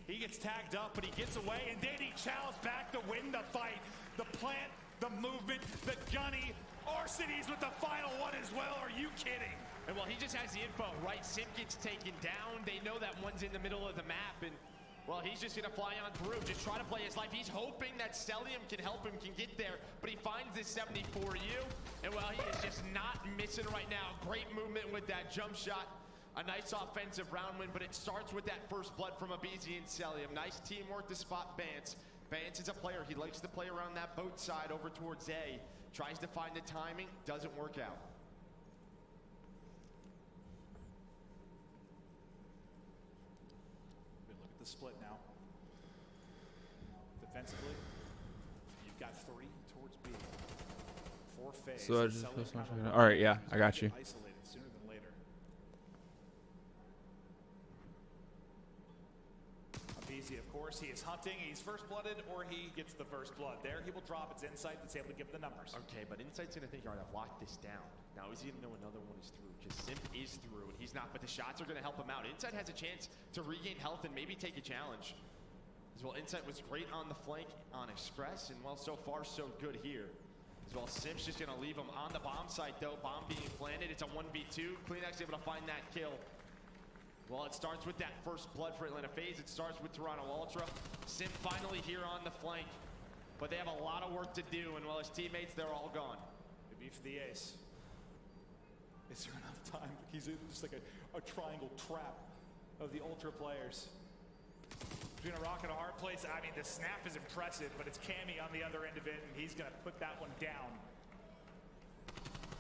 He gets tagged up, but he gets away, and then he chows back to win the fight. The plant, the movement, the gunny. Arcity's with the final 1 as well. Are you kidding? And well, he just has the info, right? Simp gets taken down. They know that 1's in the middle of the map, and well, he's just gonna fly on through, just try to play his life. He's hoping that Celium can help him, can get there, but he finds this 74U, and well, he is just not missing right now. Great movement with that jump shot. A nice offensive round win, but it starts with that first blood from Abizi and Celium. Nice teamwork to spot Bance. Bance is a player. He likes to play around that boat side over towards A. Tries to find the timing, doesn't work out. Look at the split now. Defensively, you've got 3 towards B. 4 FaZe. So I just all right, yeah, I got you. Isolated sooner than later. Abizi, of course, he is hunting. He's first-blooded, or he gets the first blood. There, he will drop its Insight that's able to give the numbers. Okay, but Insight's gonna think, all right, I've locked this down. Now, is he gonna know another one is through? Because Simp is through, and he's not, but the shots are gonna help him out. Insight has a chance to regain health and maybe take a challenge. As well, Insight was great on the flank on Express, and well, so far, so good here. As well, Simp's just gonna leave him on the bomb site, though. Bomb being planted, it's a 1v2. Kleenex able to find that kill. Well, it starts with that first blood for Atlanta FaZe. It starts with Toronto Ultra. Simp finally here on the flank, but they have a lot of work to do, and well, his teammates, they're all gone. Could be for the ace. Is there enough time? He's in just like a triangle trap of the Ultra players. Between a rock and a hard place, I mean, the snap is impressive, but it's Cammy on the other end of it, and he's going to put that one down.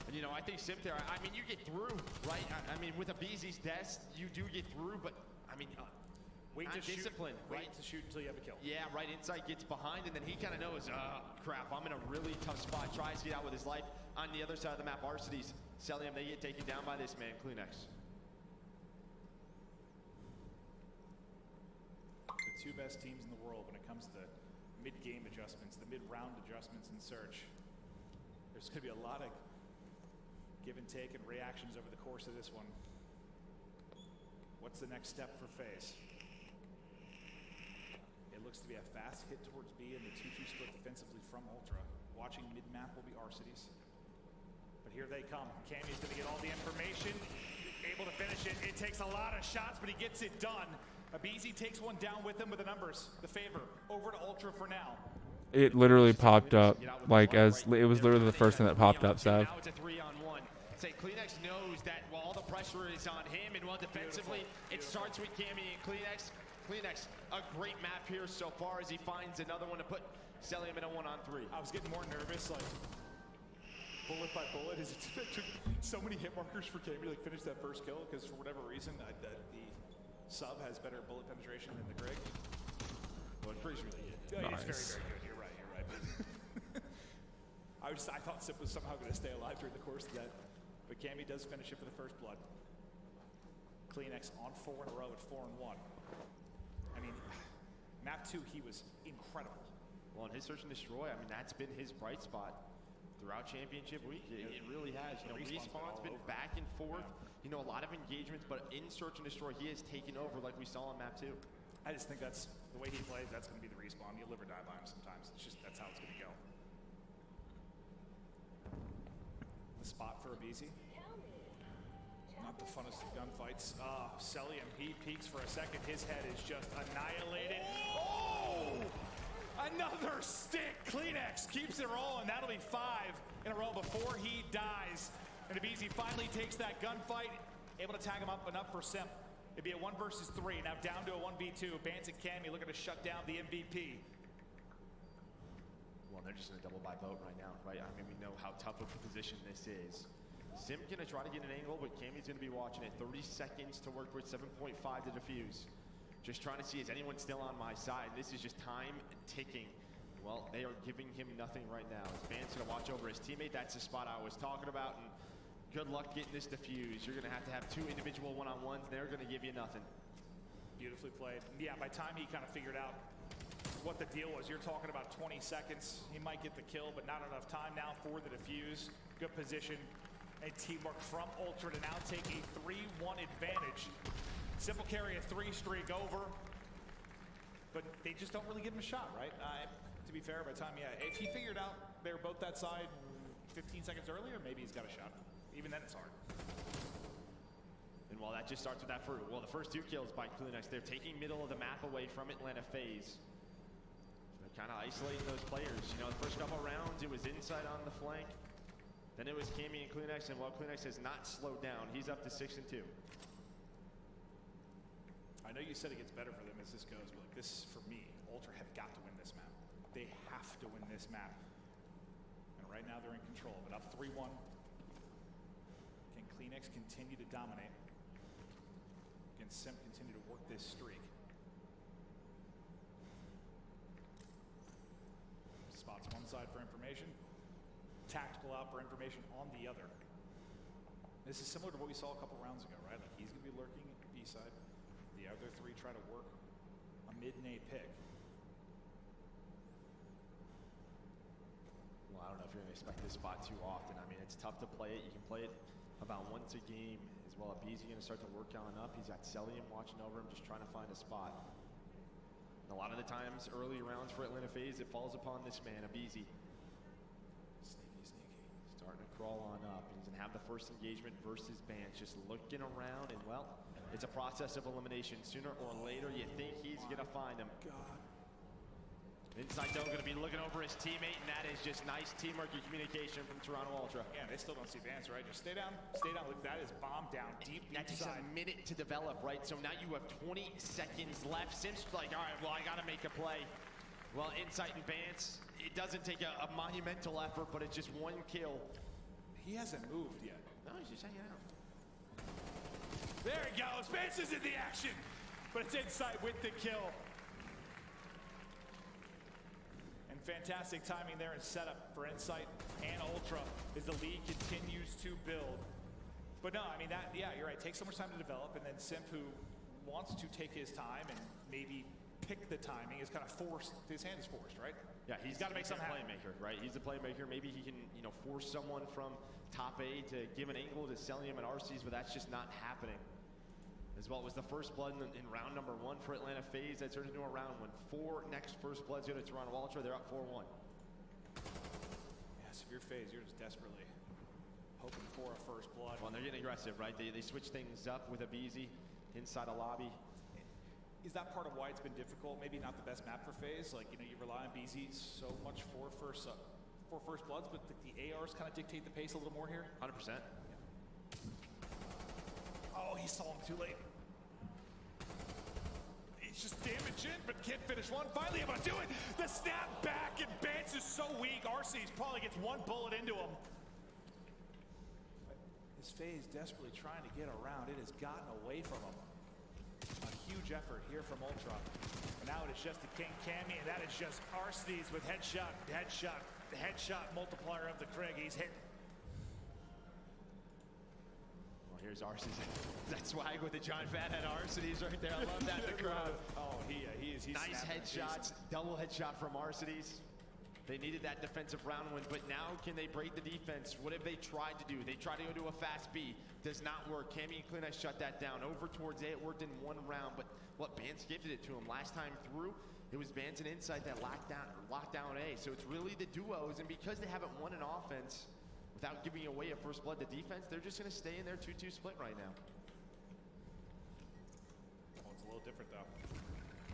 And, you know, I think Simp there, I mean, you get through, right? I mean, with Abizi's death, you do get through, but, I mean, wait to discipline, shoot, right? Wait to shoot until you have a kill. Yeah, right. Insight gets behind, and then he kind of knows, crap, I'm in a really tough spot. Tries to get out with his life. On the other side of the map, Arcity's, Celium, they get taken down by this man, Kleenex. The 2 best teams in the world when it comes to mid-game adjustments, the mid-round adjustments in Search. There's going to be a lot of give and take and reactions over the course of this one. What's the next step for FaZe? It looks to be a fast hit towards B and the 2-2 split defensively from Ultra. Watching mid-map will be Arcity's. But here they come. Cammy's going to get all the information, able to finish it. It takes a lot of shots, but he gets it done. Abizi takes one down with him with the numbers. The favor over to Ultra for now. It literally popped up like as it was literally the first thing that popped up, Sav. Now it's a 3-on-1. Say Kleenex knows that while all the pressure is on him and well defensively, it starts with Cammy and Kleenex. Kleenex, a great map here so far as he finds another one to put Celium in a 1-on-3. I was getting more nervous, like bullet by bullet. It took so many hit markers for Cammy to like finish that first kill because for whatever reason, the sub has better bullet penetration than the Greg. Well, it's pretty really good. It's very, very good. You're right. I thought Sip was somehow going to stay alive during the course of that, but Cammy does finish it for the first blood. Kleenex on 4 in a row at 4-1. I mean, map 2, he was incredible. Well, in his search and destroy, I mean, that's been his bright spot throughout championship week. It really has. You know, Respawn's been back and forth. You know, a lot of engagements, but in search and destroy, he has taken over like we saw on map 2. I just think that's the way he plays. That's going to be the Respawn. You'll live or die by him sometimes. It's just that's how it's going to go. The spot for Abizi. Not the funnest of gunfights. Celium, he peeks for a second. His head is just annihilated. Oh! Another stick. Kleenex keeps it rolling. That'll be 5 in a row before he dies. And Abizi finally takes that gunfight, able to tag him up enough for Simp. It'd be a 1 versus 3. Now down to a 1v2. Bance and Cammy looking to shut down the MVP. Well, they're just in a double by boat right now, right? I mean, we know how tough of a position this is. Simp gonna try to get an angle, but Cammy's gonna be watching it. 30 seconds to work with, 7.5 to defuse. Just trying to see, is anyone still on my side? This is just time ticking. Well, they are giving him nothing right now. As Vance gonna watch over his teammate. That's the spot I was talking about, and good luck getting this defused. You're gonna have 2 individual one-on-ones. They're gonna give you nothing. Beautifully played. Yeah, by the time he kind of figured out what the deal was, you're talking about 20 seconds. He might get the kill, but not enough time now for the defuse. Good position and teamwork from Ultra to now take a 3-1 advantage. Simple carry a 3 streak over, but they just don't really give him a shot, right? To be fair, by the time, if he figured out they were both that side 15 seconds earlier, maybe he's got a shot. Even then, it's hard. And while that just starts with that fruit, well, the first 2 kills by Kleenex, they're taking middle of the map away from Atlanta FaZe. They're kind of isolating those players. You know, the first couple rounds, it was inside on the flank. Then it was Cammy and Kleenex, and while Kleenex has not slowed down, he's up to 6-2. I know you said it gets better for them as this goes, but like this, for me, Ultra have got to win this map. They have to win this map. And right now they're in control of it. Up 3-1. Can Kleenex continue to dominate? Can Simp continue to work this streak? Spots one side for information. Tactical out for information on the other. This is similar to what we saw a couple rounds ago, right? Like he's going to be lurking at the B side. The other 3 try to work a mid-nade pick. Well, I don't know if you're going to expect this spot too often. I mean, it's tough to play it. You can play it about once a game as well. Abizi going to start to work on up. He's got Celium watching over him, just trying to find a spot. And a lot of the times, early rounds for Atlanta FaZe, it falls upon this man, Abizi. Starting to crawl on up. He's going to have the first engagement versus Bance. Just looking around, and well, it's a process of elimination. Sooner or later, you think he's going to find him. Inside though, going to be looking over his teammate, and that is just nice teamwork and communication from Toronto Ultra. Yeah, they still don't see Vance, right? Just stay down, stay down. Look, that is bomb down, deep That takes a minute to develop, right? So now you have 20 seconds left. Sim's like, all right, well, I got to make a play. Well, Insight and Vance, it doesn't take a monumental effort, but it's just 1 kill. He hasn't moved yet. No, he's just hanging out. There he goes. Vance is in the action, but it's Insight with the kill. And fantastic timing there and setup for Insight and Ultra as the lead continues to build. But no, I mean, you're right. It takes so much time to develop, and then Simp, who wants to take his time and maybe pick the timing, is kind of forced. His hand is forced, right? Yeah, he's got to make some playmaker, right? He's the playmaker. Maybe he can, force someone from top A to give an angle to Celium and RCs, but that's just not happening. As well, it was the first blood in round number 1 for Atlanta FaZe. That turned into a round 1. 4 next first bloods go to Toronto Ultra. They're up 4-1. Yes, if you're FaZe, you're just desperately hoping for a first blood. Well, they're getting aggressive, right? They switch things up with Abizi inside a lobby. is that part of why it's been difficult? Maybe not the best map for FaZe. Like, you know, you rely on BZ so much for first bloods, but the ARs kind of dictate the pace a little more here. 100%. Oh, he saw him too late. He's just damaging, but can't finish one. Finally able to do it. The snap back, and Bance is so weak. RC's probably gets one bullet into him. His FaZe desperately trying to get around. It has gotten away from him. A huge effort here from Ultra. And now it is just the King Cammy, and that is just Arcees with headshot, the headshot multiplier of the Krieg. He's hit. Well, here's Arcees. That swag with the John Fathead Arcees right there. I love that in the crowd. Oh, he's nice headshots, double headshot from Arcees. They needed that defensive round win, but now can they break the defense? What have they tried to do? They tried to go to a fast B. Does not work. Cammy and Clean Ice shut that down. Over towards A, it worked in one round, but what, Bance gifted it to him last time through. It was Bance and Insight that locked down A. So it's really the duos, and because they haven't won an offense without giving away a first blood to defense, they're just going to stay in their 2-2 split right now. Oh, it's a little different though.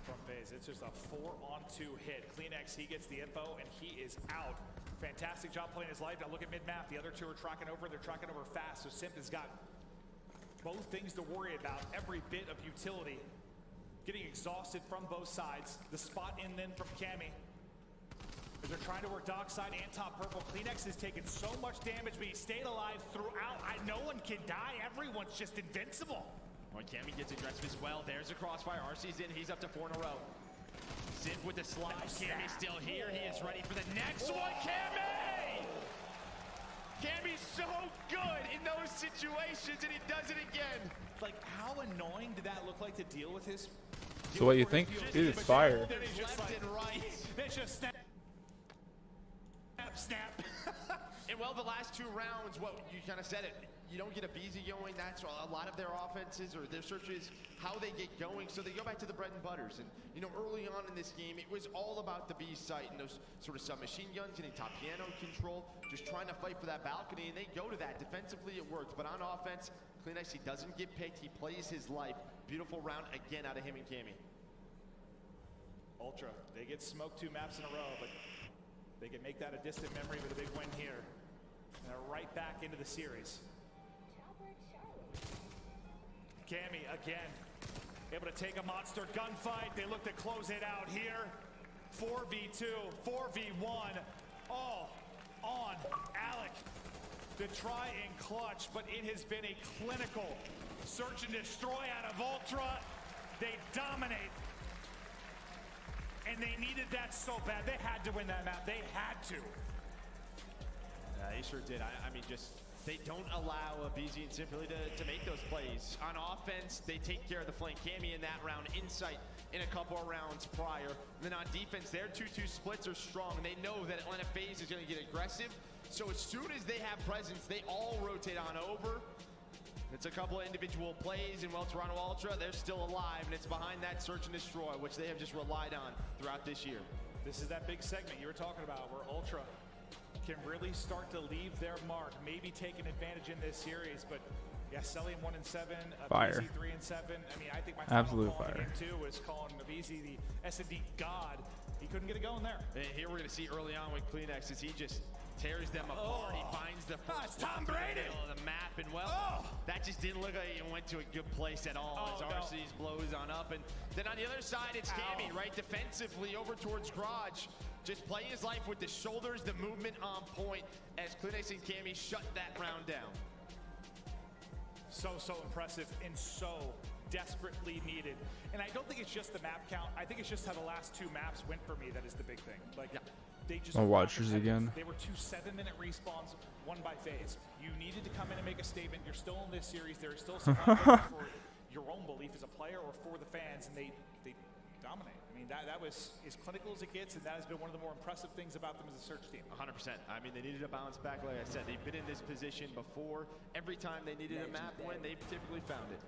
From FaZe, it's just a 4-on-2 hit. CleanX, he gets the info, and he is out. Fantastic job playing his life. Now look at mid-map. The other two are tracking over. They're tracking over fast. So Simp has got both things to worry about. Every bit of utility. Getting exhausted from both sides. The spot in then from Cammy. As they're trying to work dockside and top purple. CleanX has taken so much damage, but he stayed alive throughout. No one can die. Everyone's just invincible. Well, Cammy gets aggressive as well. There's a crossfire. RC's in. He's up to 4 in a row. Simp with the slide. Cammy's still here. He is ready for the next one. Cammy! Cammy's so good in those situations, and he does it again. Like, how annoying did that look like to deal with his... So what you think? Dude, it's fire. Then he's just Left like, and right. It's just snap. Snap. And well, the last 2 rounds, well, you kind of said it. You don't get a BZ going. That's a lot of their offenses or their searches, how they get going. So they go back to the bread and butters. And, you know, early on in this game, it was all about the B site and those sort of submachine guns, getting top piano control, just trying to fight for that balcony. And they go to that. Defensively, it worked. But on offense, Clean Ice, he doesn't get picked. He plays his life. Beautiful round again out of him and Cammy. Ultra, they get smoked 2 maps in a row, but they can make that a distant memory with a big win here. And they're right back into the series. Cammy again, able to take a monster gunfight. They look to close it out here. 4v2, 4v1, all on Alec to try and clutch, but it has been a clinical search and destroy out of Ultra. They dominate. And they needed that so bad. They had to win that map. They had to. They sure did. I mean, just they don't allow BZ and Simp really to make those plays. On offense, they take care of the flank. Cammy in that round, Insight in a couple of rounds prior. And then on defense, their 2-2 splits are strong. And they know that Atlanta FaZe is going to get aggressive. So as soon as they have presence, they all rotate on over. It's a couple of individual plays, and well, Toronto Ultra, they're still alive, and it's behind that search and destroy, which they have just relied on throughout this year. This is that big segment you were talking about where Ultra can really start to leave their mark, maybe take an advantage in this series, but yeah, Cellium 1-7, Fire. BZ 3-7. I mean, I think my Absolute final call fire. in game 2 was calling BZ the S&D god. He couldn't get it going there. And here we're going to see early on with CleanX as he just tears them apart. He finds the first it's Tom Brady. of the map, and well, that just didn't look like it went to a good place at all as RC's blows on up. And then on the other side, it's Cammy, right? Defensively over towards Garage. Just playing his life with the shoulders, the movement on point as CleanX and Cammy shut that round down. So impressive and so desperately needed. And I don't think it's just the map count. I think it's just how the last 2 maps went for me that is the big thing. Like, they just I'll watch yours again. They were 2 7-minute respawns, one by FaZe. You needed to come in and make a statement. You're still in this series. There is still some for your own belief as a player or for the fans, and they dominate. I mean, that was as clinical as it gets, and that has been one of the more impressive things about them as a search team. 100%. I mean, they needed a bounce back. Like I said, they've been in this position before. Every time they needed a map win, they've typically found it.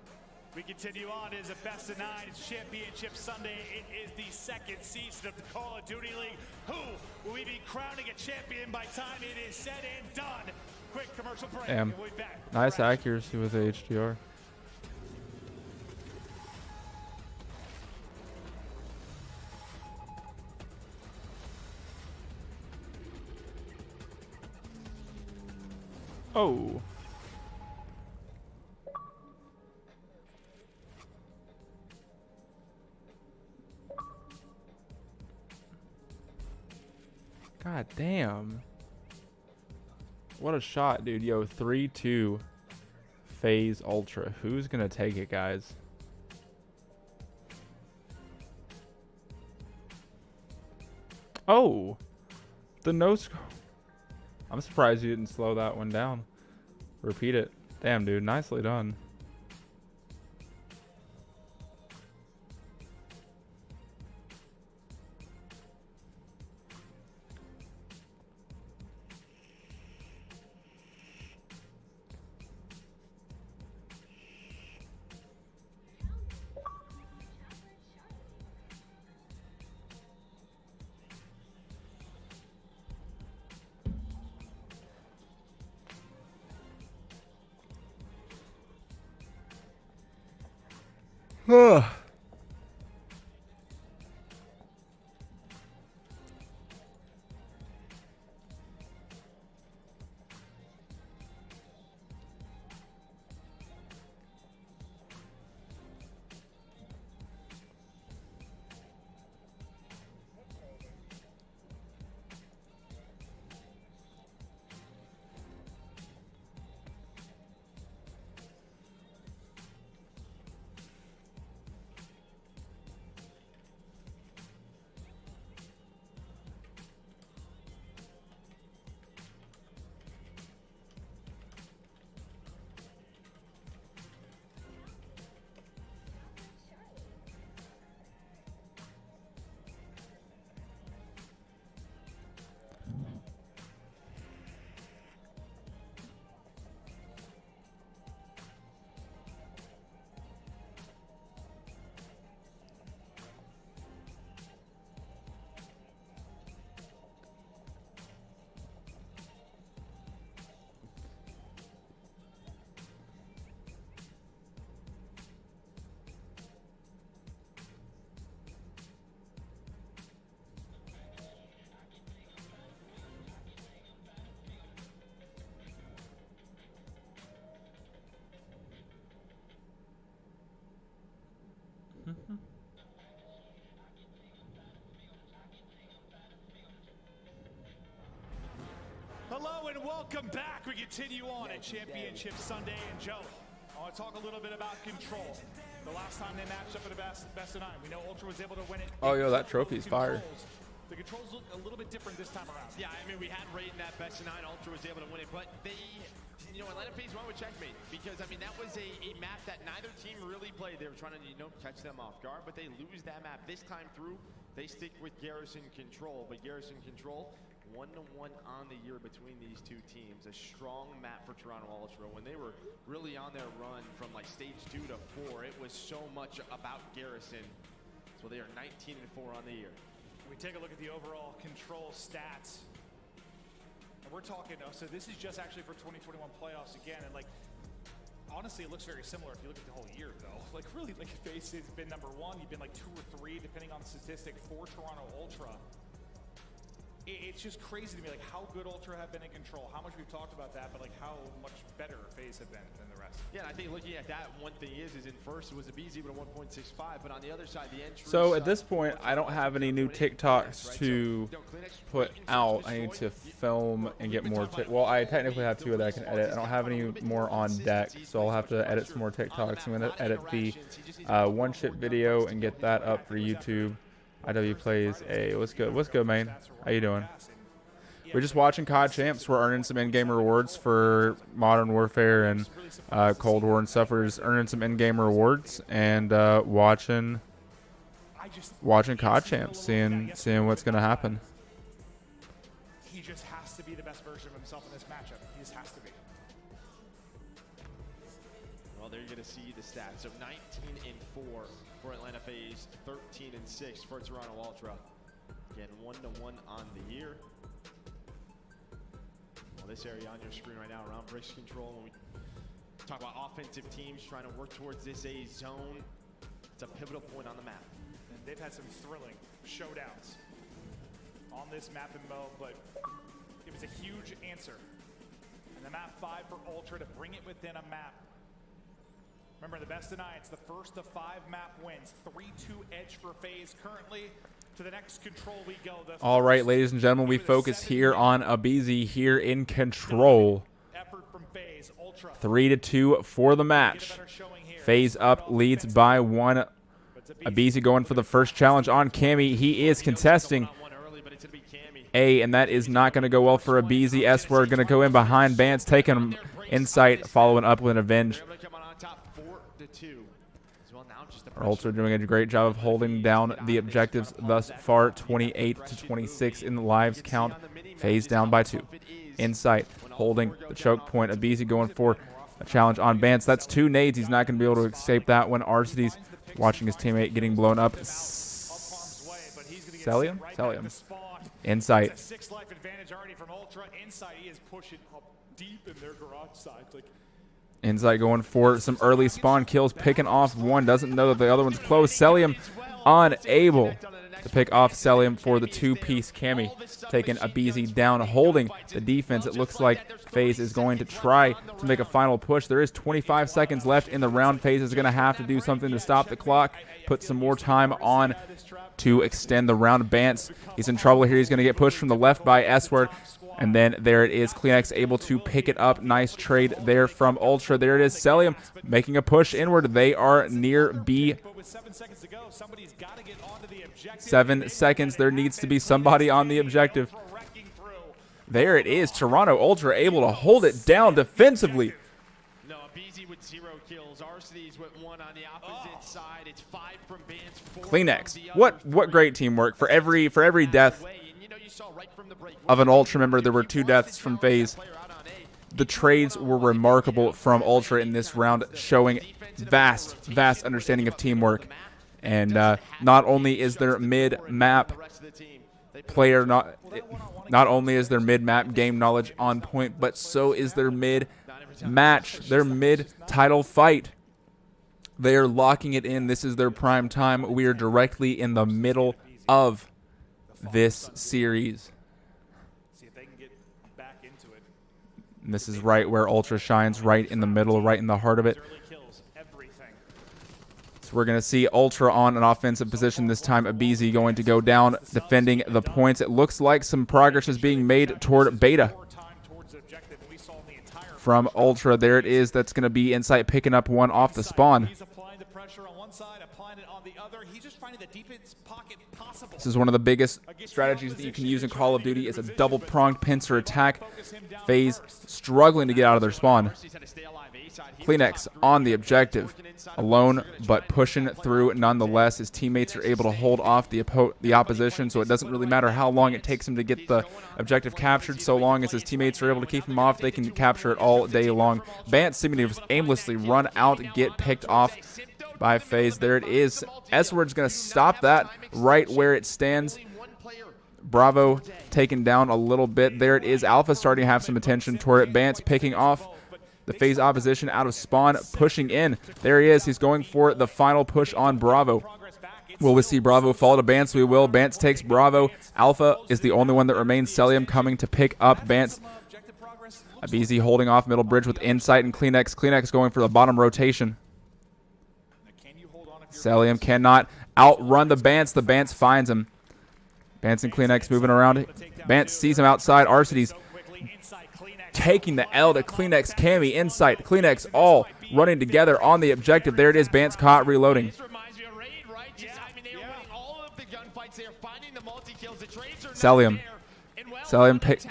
We continue on. It is a best of 9. It's Championship Sunday. It is the 2nd season of the Call of Duty League. Who will we be crowning a champion by time it is said and done? Quick commercial break. Damn. And we'll be back. Nice accuracy with the HDR. Oh. God damn. What a shot, dude. Yo, 3-2 FaZe Ultra. Who's going to take it, guys? Oh. The no score. I'm surprised you didn't slow that one down. Repeat it. Damn, dude. Nicely done. Ugh. Hello and welcome back. We continue on at Championship Sunday. And Joe, I want to talk a little bit about Control. The last time they matched up at a best of 9, we know Ultra was able to win it. Oh, yo, that trophy's fire. The controls look a little bit different this time around. Yeah, I mean, we had Raid in that best of 9. Ultra was able to win it, but they, you know, Atlanta FaZe went with checkmate because, I mean, that was a map that neither team really played. They were trying to, you know, catch them off guard, but they lose that map. This time through, they stick with Garrison Control, but Garrison Control 1-1 on the year between these two teams. A strong map for Toronto Ultra. When they were really on their run from like stage 2 to 4, it was so much about Garrison. So they are 19-4 on the year. We take a look at the overall Control stats. And we're talking, so this is just actually for 2021 playoffs again. And like, honestly, it looks very similar if you look at the whole year though. Like really, like FaZe has been number 1. You've been like 2 or 3, depending on the statistic, for Toronto Ultra. It's just crazy to me, like how good Ultra have been in Control, how much we've talked about that, but like how much better FaZe have been than the rest. Yeah, and I think looking at that, one thing is in first it was a BZ with a 1.65, but on the other side, the entry. So at this point, I don't have any new TikToks to put out. I need to film and get more. Well, I technically have 2 that I can edit. I don't have any more on deck, so I'll have to edit some more TikToks. I'm going to edit the one ship video and get that up for YouTube. IW plays a what's good? What's good, man? How you doing? We're just watching COD Champs. We're earning some in-game rewards for Modern Warfare and Cold War and stuff. We're just earning some in-game rewards and watching COD Champs, seeing what's gonna happen. He just has to be the best version of himself in this matchup. He just has to be. Well, there you're gonna see the stats. So 19-4 for Atlanta FaZe, 13-6 for Toronto Ultra. Again, 1-1 on the year. Well, this area on your screen right now around Bricks Control, when we talk about offensive teams trying to work towards this A zone, it's a pivotal point on the map. And they've had some thrilling showdowns on this map and Mo, but it was a huge answer. And And the map 5 for Ultra to bring it within a map. Remember, the best of 9, it's the first of 5 map wins. 3-2 edge for FaZe currently. To the next control we go. All right, ladies and gentlemen, we focus here on aBeZy here in control. 3-2 for the match. FaZe up, leads by 1. aBeZy going for the first challenge on Cammy. He is contesting A, and that is not going to go well for aBeZy. S-Word going to go in behind Bance, taking him Insight, following up with an Avenge. Ultra doing a great job of holding down the objectives thus far, 28-26 in the lives count. FaZe down by 2. Insight holding the choke point. aBeZy going for a challenge on Bance. That's 2 nades. He's not going to be able to escape that one. Arcity's watching his teammate getting blown up. Celium? Celium. Insight. 6 life advantage already from Ultra. Insight, he is pushing up deep in their garage side. Like, Insight going for some early spawn kills, picking off one. Doesn't know that the other one's close. Celium unable to pick off Celium for the 2-piece Cammy. Taking aBeZy down, holding the defense. It looks like FaZe is going to try to make a final push. There is 25 seconds left in the round. FaZe is going to have to do something to stop the clock, put some more time on to extend the round. Bance, he's in trouble here. He's going to get pushed from the left by S-Word. And then there it is. CleanX able to pick it up. Nice trade there from Ultra. There it is. Celium making a push inward. They are near B. 7 seconds. There needs to be somebody on the objective. There it is. Toronto Ultra able to hold it down defensively. No, aBeZy with 0 kills. Arcity's with 1 on the opposite side. It's 5 from Bance. CleanX. What great teamwork. For every death of an Ultra member, there were 2 deaths from FaZe. The trades were remarkable from Ultra in this round, showing vast understanding of teamwork. And not only is their mid-map player not only is their mid-map game knowledge on point, but so is their mid-match, their mid-title fight. They are locking it in. This is their prime time. We are directly in the middle of this series. And this is right where Ultra shines, right in the middle, right in the heart of it. So we're going to see Ultra on an offensive position this time. aBeZy going to go down, defending the points. It looks like some progress is being made toward Beta from Ultra. There it is. That's going to be Insight picking up one off the spawn. This is one of the biggest strategies that you can use in Call of Duty. Is a double-pronged pincer attack. FaZe struggling to get out of their spawn. CleanX on the objective. Alone, but pushing through nonetheless. His teammates are able to hold off the opposition, so it doesn't really matter how long it takes him to get the objective captured. So long as his teammates are able to keep him off, they can capture it all day long. Bance seeming to aimlessly run out, get picked off by FaZe. There it is. S-Word's going to stop that right where it stands. Bravo taken down a little bit. There it is. Alpha starting to have some attention toward it. Bance picking off the FaZe opposition out of spawn, pushing in. There he is. He's going for the final push on Bravo. Will we see Bravo fall to Bance? We will. Bance takes Bravo. Alpha is the only one that remains. Celium coming to pick up Bance. aBeZy holding off middle bridge with Insight and CleanX. CleanX going for the bottom rotation. Celium cannot outrun the Bance. The Bance finds him. Bance and CleanX moving around. Bance sees him outside. Arcity's taking the L to CleanX, Cammy, Insight, CleanX, all running together on the objective. There it is. Bance caught reloading. Celium. Celium pick.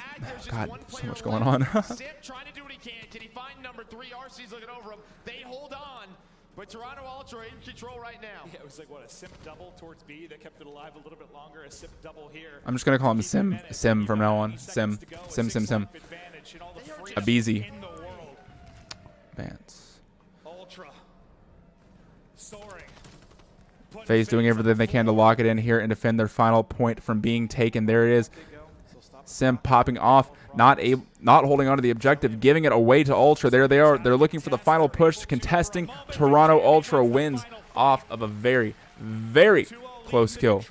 God, so much going on. Trying to do what he can. Can he find number 3? RC's looking over him. They hold on. But Toronto Ultra in control right now. Yeah, it was like, what, a Simp double towards B that kept it alive a little bit longer. A Simp double here. I'm just going to call him Sim from now on. Sim. aBeZy. Bance. Ultra. Soaring. FaZe doing everything they can to lock it in here and defend their final point from being taken. There it is. Sim popping off, not holding on to the objective, giving it away to Ultra. There they are. They're looking for the final push, contesting. Toronto Ultra wins off of a very, very close kill.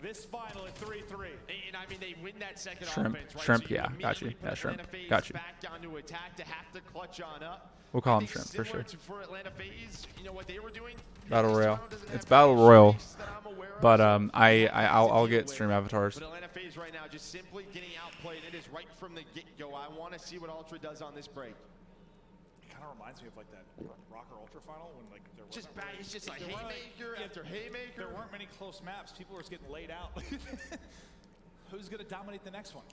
this final at 3-3. And I mean, they win that second Shrimp, offense, right? shrimp, So you yeah, got you. immediately Yeah, put shrimp, Atlanta FaZe got you. back down to attack to have to clutch on up. We'll call I him think shrimp for similar sure. For Atlanta FaZe, you know what they were doing? Battle Yes, Royale. Toronto doesn't It's have Battle any Royale, streaks that I'm aware of, but so I'll get stream avatars. But Atlanta FaZe right now just simply getting outplayed. It is right from the get-go. I want to see what Ultra does on this break. It kind of reminds me of like that Rocker Ultra final when like there Just wasn't bang, it's just like there weren't- haymaker after haymaker. There weren't many close maps. People were just getting laid out. Who's going to dominate the next one?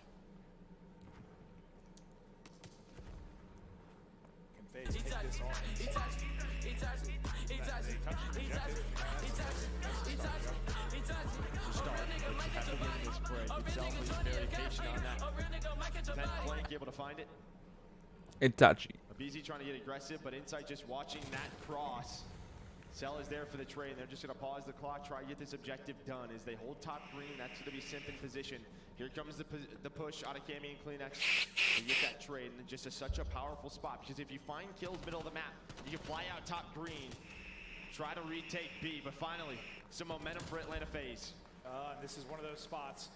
Can FaZe take this on? Very patient on that. Vent flank, able to find it. Itachi. BZ trying to get aggressive, but Insight just watching that cross. Cell is there for the trade. They're just going to pause the clock, try to get this objective done. As they hold top green, that's going to be Simp in position. Here comes the push out of Cammy and Kleenex to get that trade. And just such a powerful spot, because if you find kills middle of the map, you can fly out top green, try to retake B. But finally, some momentum for Atlanta FaZe. This is one of those spots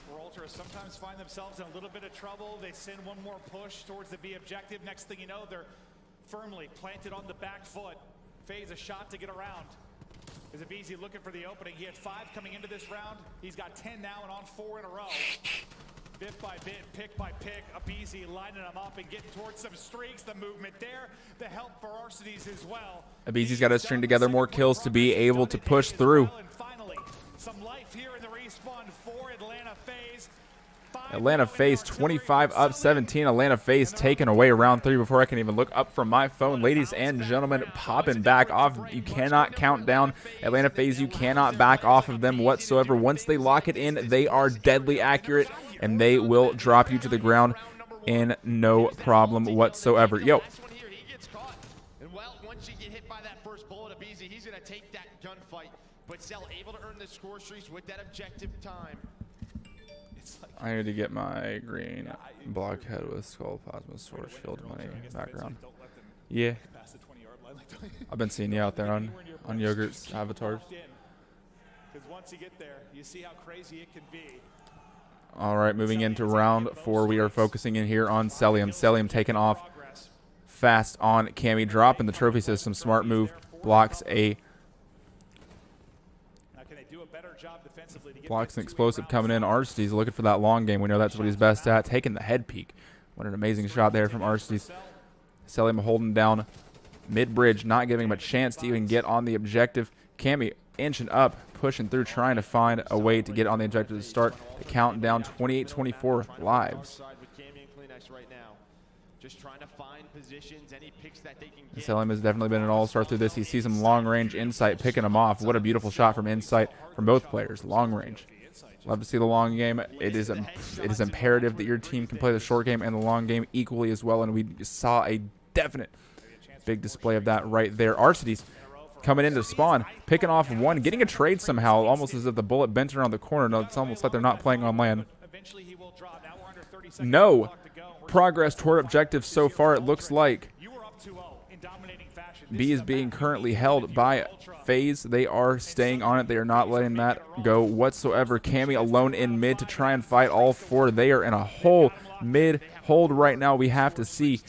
where Ultra sometimes find themselves in a little bit of trouble. They send one more push towards the B objective. Next thing you know, they're firmly planted on the back foot. FaZe a shot to get around. Is Abizi looking for the opening? He had 5 coming into this round. He's got 10 now and on 4 in a row. Bit by bit, pick by pick, Abizi lining them up and getting towards some streaks. The movement there, the help for Arcades as well. Abizi's got to string together more kills to be able to push through. And finally, some life here in the respawn for Atlanta FaZe. Atlanta FaZe 25 up 17. Atlanta FaZe taken away round 3 before I can even look up from my phone. Ladies and gentlemen, popping back off. You cannot count down Atlanta FaZe. You cannot back off of them whatsoever. Once they lock it in, they are deadly accurate, and they will drop you to the ground in no problem whatsoever. Yo. And well, once you get hit by that first bullet of Abizi, he's going to take that gunfight. But Cell able to earn the score streaks with that objective time. I need to get my green blockhead with skull, plasma, source, shield, money, background. Yeah. I've been seeing you out there on Yogurt's avatars. Because once you get there, you see how crazy it can be. All right, moving into round 4, we are focusing in here on Celium. Celium taking off fast on Cammy, dropping the trophy system. Smart move, blocks an explosive coming in. Arcades looking for that long game. We know that's what he's best at. Taking the head peek. What an amazing shot there from Arcades. Celium holding down mid-bridge, not giving him a chance to even get on the objective. Cammy inching up, pushing through, trying to find a way to get on the objective to start the countdown. 28-24 lives. Just trying to find positions, any picks that they can get. Celium has definitely been an all-star through this. He sees him long-range. Insight picking him off. What a beautiful shot from Insight from both players. Long-range. Love to see the long game. It is imperative that your team can play the short game and the long game equally as well, and we saw a definite big display of that right there. Arcades coming into spawn, picking off one, getting a trade somehow, almost as if the bullet bent around the corner. No, it's almost like they're not playing on land. No progress toward objectives so far, it looks like. B is being currently held by FaZe. They are staying on it. They are not letting that go whatsoever. Cammy alone in mid to try and fight all 4. They are in a whole mid hold right now. We have to see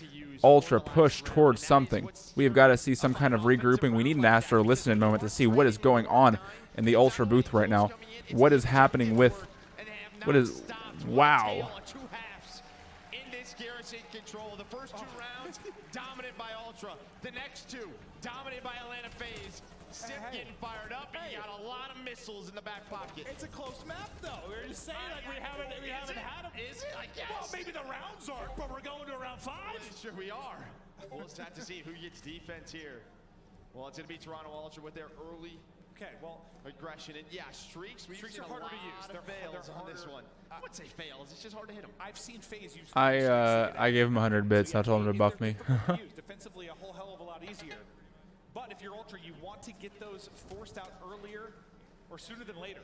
Ultra push towards something. We have got to see some kind of regrouping. We need an Astro listening moment to see what is going on in the Ultra booth right now. What is happening with... What is... Wow. Control. The first 2 rounds dominated by Ultra. The next 2 dominated by Atlanta FaZe. Simp getting fired up, and he got a lot of missiles in the back pocket. It's a close map, though. We're just saying like we haven't had them. Is it? I guess. Well, maybe the rounds aren't, but we're going to round 5. Sure we are. We'll just have to see who gets defense here. Well, it's going to be Toronto Ultra with their early aggression. And yeah, streaks. We've seen are harder to use. They're fails on this one. I wouldn't say fails. It's just hard to hit them. I've seen FaZe use. I gave him 100 bits. I told him to buff me. Defensively, a whole hell of a lot easier. But if you're Ultra, you want to get those forced out earlier or sooner than later.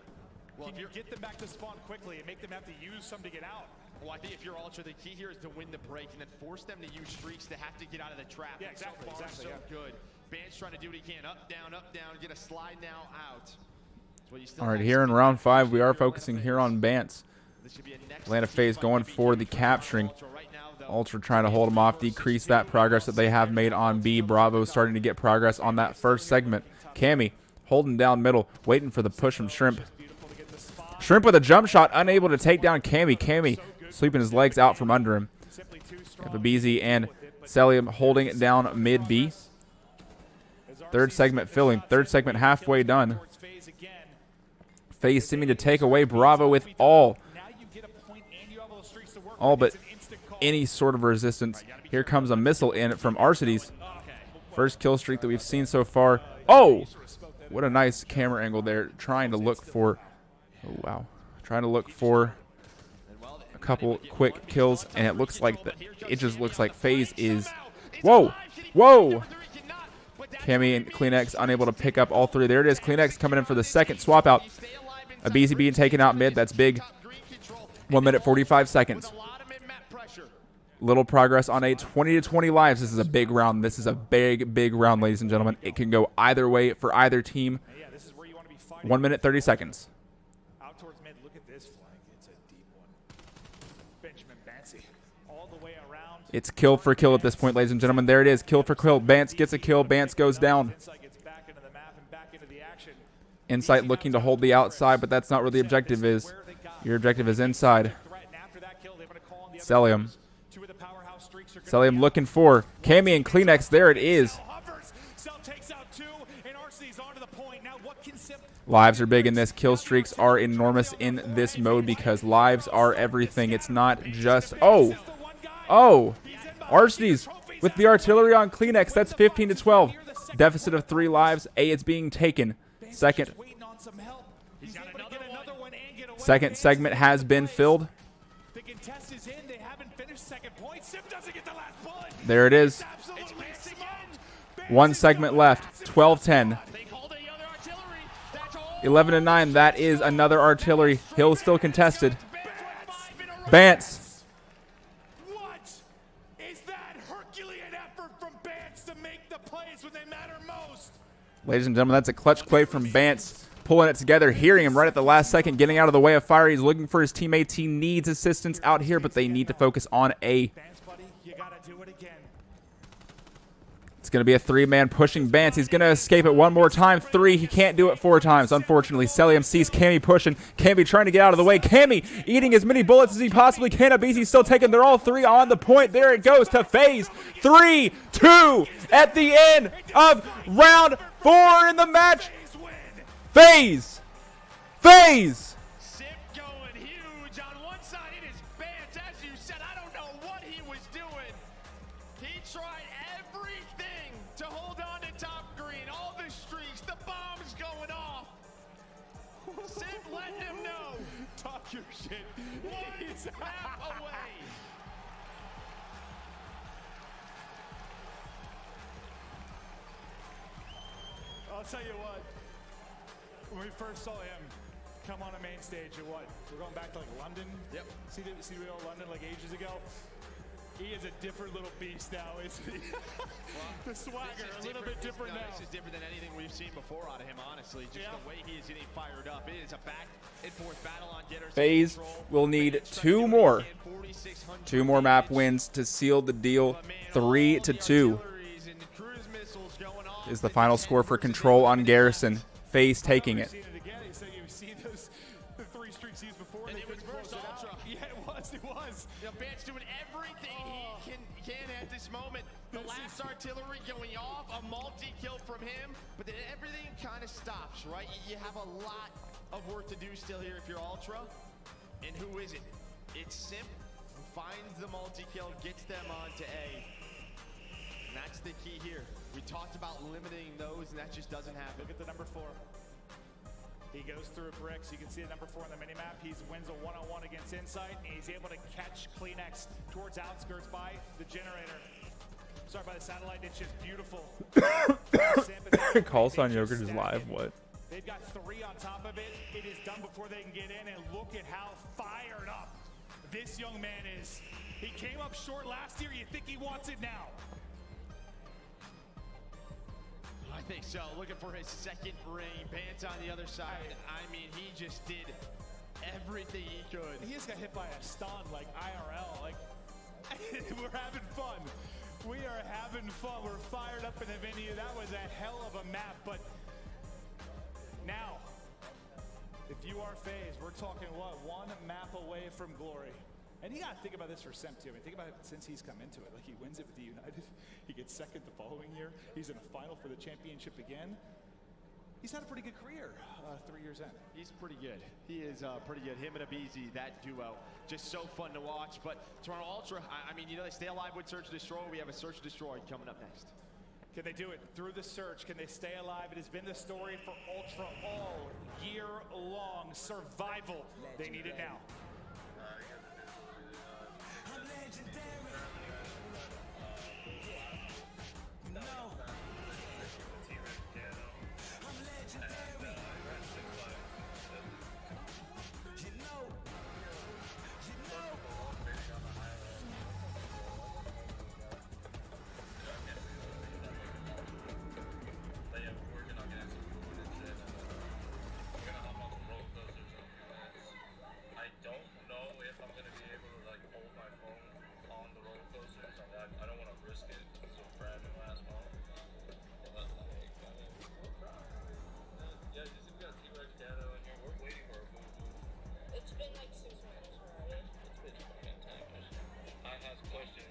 Well, can you get them back to spawn quickly and make them have to use some to get out? Well, I think if you're Ultra, the key here is to win the break and then force them to use streaks to have to get out of the trap. Yeah, exactly. So good. Band's trying to do what he can. Up, down, get a slide now out. All right, here in round 5, we are focusing here on Bance. Atlanta FaZe going for the capturing. Ultra trying to hold them off, decrease that progress that they have made on B. Bravo starting to get progress on that first segment. Cammy holding down middle, waiting for the push from Shrimp. Shrimp with a jump shot, unable to take down Cammy. Cammy sweeping his legs out from under him. BZ and Celium holding it down mid B. Third segment filling. Third segment halfway done. FaZe seeming to take away Bravo with all but any sort of resistance. Here comes a missile in from Arcides. First kill streak that we've seen so far. Oh! What a nice camera angle there. Trying to look for... Oh, wow. Trying to look for a couple quick kills, and it looks like it just looks like FaZe is... Whoa! Whoa! Cammy and Kleenex unable to pick up all three. There it is. Kleenex coming in for the second swap out. A BZ being taken out mid. That's big. 1 minute 45 seconds. Little progress on a 20-20 lives. This is a big round. This is a big round, ladies and gentlemen. It can go either way for either team. 1 minute 30 seconds. Out towards mid. Look at this flag. It's a deep one. Benjamin Bancy all the way around. It's kill for kill at this point, ladies and gentlemen. There it is. Kill for kill. Bance gets a kill. Bance goes down. Insight looking to hold the outside, but that's not where the objective is. Your objective is inside. Celium. Celium looking for Cammy and Kleenex. There it is. Lives are big in this. Kill streaks are enormous in this mode because lives are everything. It's not just... Oh! Arcides with the artillery on Kleenex. That's 15-12. Deficit of 3 lives. A is being taken. Second segment has been filled. There it is. 1 segment left. 12-10. 11-9. That is another artillery. Hill still contested. Bance. What is that Herculean effort from Bance to make the plays when they matter most? Ladies and gentlemen, that's a clutch play from Bance. Pulling it together, hearing him right at the last second, getting out of the way of fire. He's looking for his teammates. He needs assistance out here, but they need to focus on A. It's going to be a 3-man pushing Bance. He's going to escape it one more time. 3. He can't do it 4 times, unfortunately. Celium sees Cammy pushing. Cammy trying to get out of the way. Cammy eating as many bullets as he possibly can. Abizi's still taking. They're all 3 on the point. There it goes to FaZe. 3-2 at the end of round 4 in the match. FaZe! Sip going huge. On one side, it is Bance. As you said, I don't know what he was doing. He tried everything to hold on to top green. All the streaks, the bombs going off. Sip letting him know. Talk your shit. 1 snap away. I'll tell you what. When we first saw him come on a main stage at what? We're going back to like London? Yep. CWO London like ages ago. He is a different little beast now, isn't he? The swagger, a little bit different now. This is different than anything we've seen before out of him, honestly. Just the way he is getting fired up. It is a back and forth battle on getters. FaZe will need 2 more. 2 more map wins to seal the deal. 3-2 is the final score for Control on Garrison. FaZe taking it. The 3 streaks used before. And it was versus Ultra. Yeah, it was. Bance doing everything he can at this moment. The last artillery going off, a multi-kill from him, but then everything kind of stops, right? You have a lot of work to do still here if you're Ultra. And who is it? It's Simp who finds the multi-kill, gets them onto A. And that's the key here. We talked about limiting those, and that just doesn't happen. Look at the number 4. He goes through a brick, so you can see the number 4 on the minimap. He wins a one-on-one against Insight, and he's able to catch Kleenex towards outskirts by the generator. Sorry, by the satellite. It's just beautiful. Call Son Joker is live. What? They've got 3 on top of it. It is done before they can get in, and look at how fired up this young man is. He came up short last year. You think he wants it now? I think so. Looking for his second ring. Bance on the other side. I mean, he just did everything he could. He just got hit by a stun like IRL. Like, we're having fun. We are having fun. We're fired up in the venue. That was a hell of a map. But now, if you are FaZe, we're talking what? One map away from glory. And you got to think about this for Sem too. I mean, think about it since he's come into it. Like, he wins it with the United. He gets second the following year. He's in a final for the championship again. He's had a pretty good career 3 years in. He's pretty good. He is pretty good. Him and Abizi, that duo, just so fun to watch. But Toronto Ultra, I mean, you know, they stay alive with Search and Destroy. We have a Search and Destroy coming up next. Can they do it through the search? Can they stay alive? It has been the story for Ultra all year long. Survival. They need it now. I'm legendary. You know. I'm legendary. You know. You know. It's been like 6 minutes already. It's been fucking time. I have a question.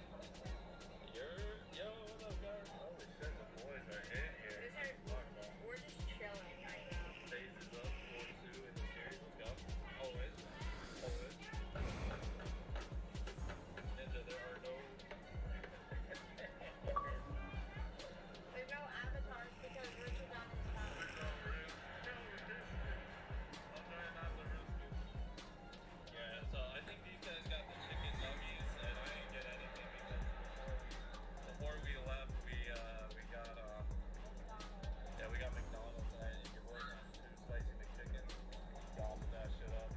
Yo, what up, guys? Holy shit, the boys are in here. We're just chilling right now. FaZe is up 4-2 in the series. Let's go. Always. Ninja, there are no... There's no avatars because we're too dumb and stuff. I'm trying not to risk it. Yeah, so I think these guys got the chicken nuggies, and I didn't get anything because before we left, we got McDonald's, and your boy got 2 spicy McChickens. Gobbled that shit up.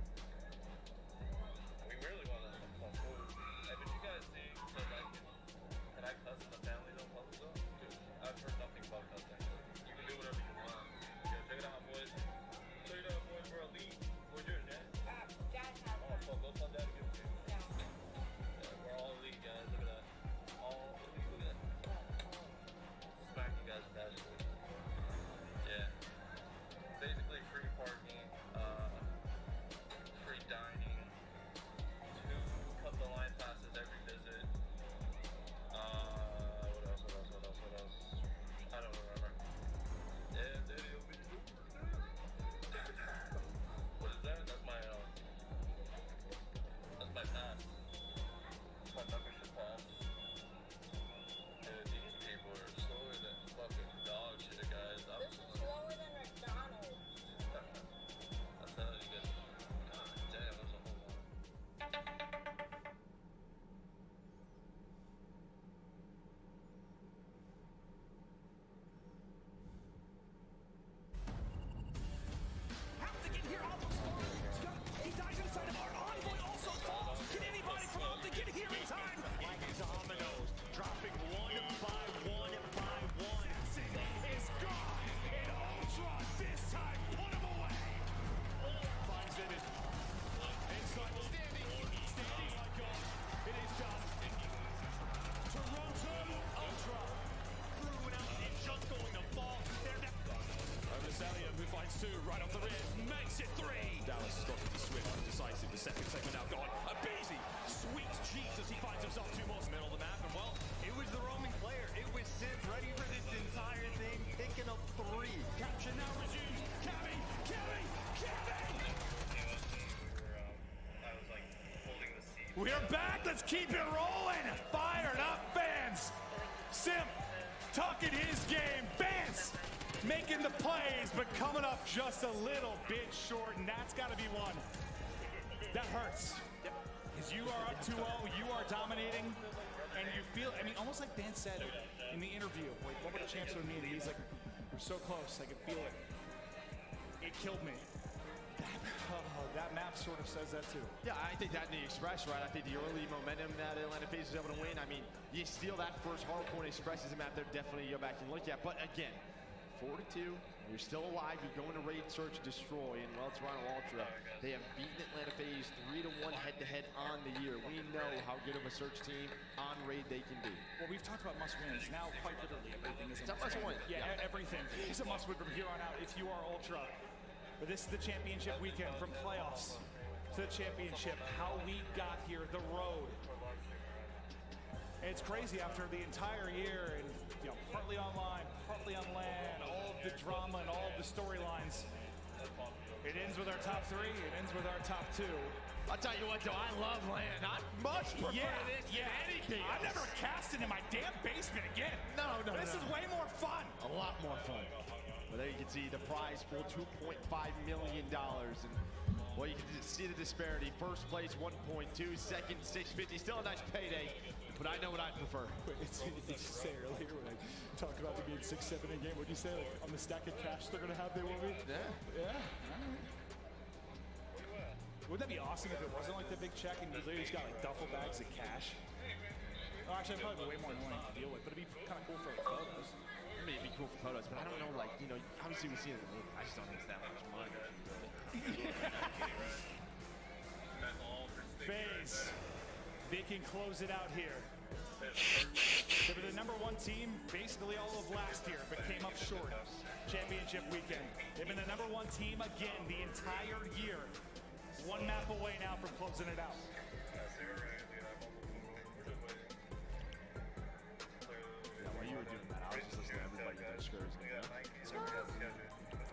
We really want some food. Hey, but you guys see, so like, can I cuss in the family though, public though? Dude, I've heard nothing but cussing. You can do whatever you want. Yeah, check it out, boys. Check it out, boys, for a lead. Where's yours, Dad? Dad has Oh, fuck, go tell Dad to give it to you. Yeah. Yeah, we're all elite, guys. Look at that. All elite. Look at that. Smack you guys with that shit. Yeah. Basically free parking, free dining, 2 cut the line passes every visit. What else? I don't remember. Yeah, Daddy, open your door. What is that? That's my pass. My membership pass. Dude, these people are slower than fucking dog shit, guys. I'm This is slower than McDonald's. I'm telling you guys. God damn, there's a whole lot. How to get here almost falls. He dies inside of our envoy also falls. Can anybody from Alton get here in time? Like dominoes, dropping one by one by one. Is gone. And Ultra this time put him away. Finds it inside. Standing like God. It is done. Toronto Ultra. Through and out and just going to fall. They're down. Vesellium, who finds 2 right off the rim, makes it 3. Dallas has got to be swift and decisive. The second segment now gone. Abizi, sweet Jesus, he finds himself 2 more. Middle of the map, and well, It was the roaming player. It was Sim ready for this entire thing, thinking of 3. capture now resumes. Cabby! I was like holding the seat. We're back. Let's keep it rolling. Fired up fans. Simp tucking his game. Vance making the plays, but coming up just a little bit short, and that's got to be one. That hurts. Because you are up 2-0, you are dominating, and you feel, I mean, almost like Dan said in the interview, like, what were the champs with me? And he's like, we're so close, I can feel it. It killed me. That map sort of says that too. Yeah, I think that in the Express, right? I think the early momentum that Atlanta FaZe is able to win. I mean, you steal that first hard point Express is a map they're definitely go back and look at. But again, 4-2. You're still alive. You're going to raid, search, destroy. And well, Toronto Ultra, they have beaten Atlanta FaZe 3-1 head-to-head on the year. We know how good of a search team on raid they can be. Well, we've talked about must-wins. Now, quite literally, everything is It's a must-win. Yeah, everything is a must-win from here on out if you are Ultra. But this is the championship weekend, from playoffs to the championship. How we got here, the road. And it's crazy after the entire year, and partly online, partly on LAN, all of the drama and all of the storylines. It ends with our top 3. It ends with our top 2. I'll tell you what, though, I love LAN. I much prefer this than anything I'm else. never casting in my damn basement again. No. This is way more fun. A lot more fun. Well, there you can see the prize pool, $2.5 million. And well, you can just see the disparity. First place, 1.2. Second, 650. Still a nice payday. But I know what I prefer. It's you say earlier when I talked about them being 6-7 a game. What'd you say? Like, on the stack of cash they're gonna have, they will be. Yeah. Yeah. Wouldn't that be awesome if it wasn't like the big check and you literally just got like duffel bags of cash? Oh, actually, it'd probably be way more annoying to deal with, but it'd be kind of cool for like, photos. I mean, it'd be cool for photos, but I don't know, like, obviously we see it in the movie. I just don't think it's that much money. FaZe, they can close it out here. They were the #1 team basically all of last year, but came up short. Championship weekend. They've been the #1 team again the entire year. One map away now from closing it out. While you were doing that, I was just listening to everybody get their scores.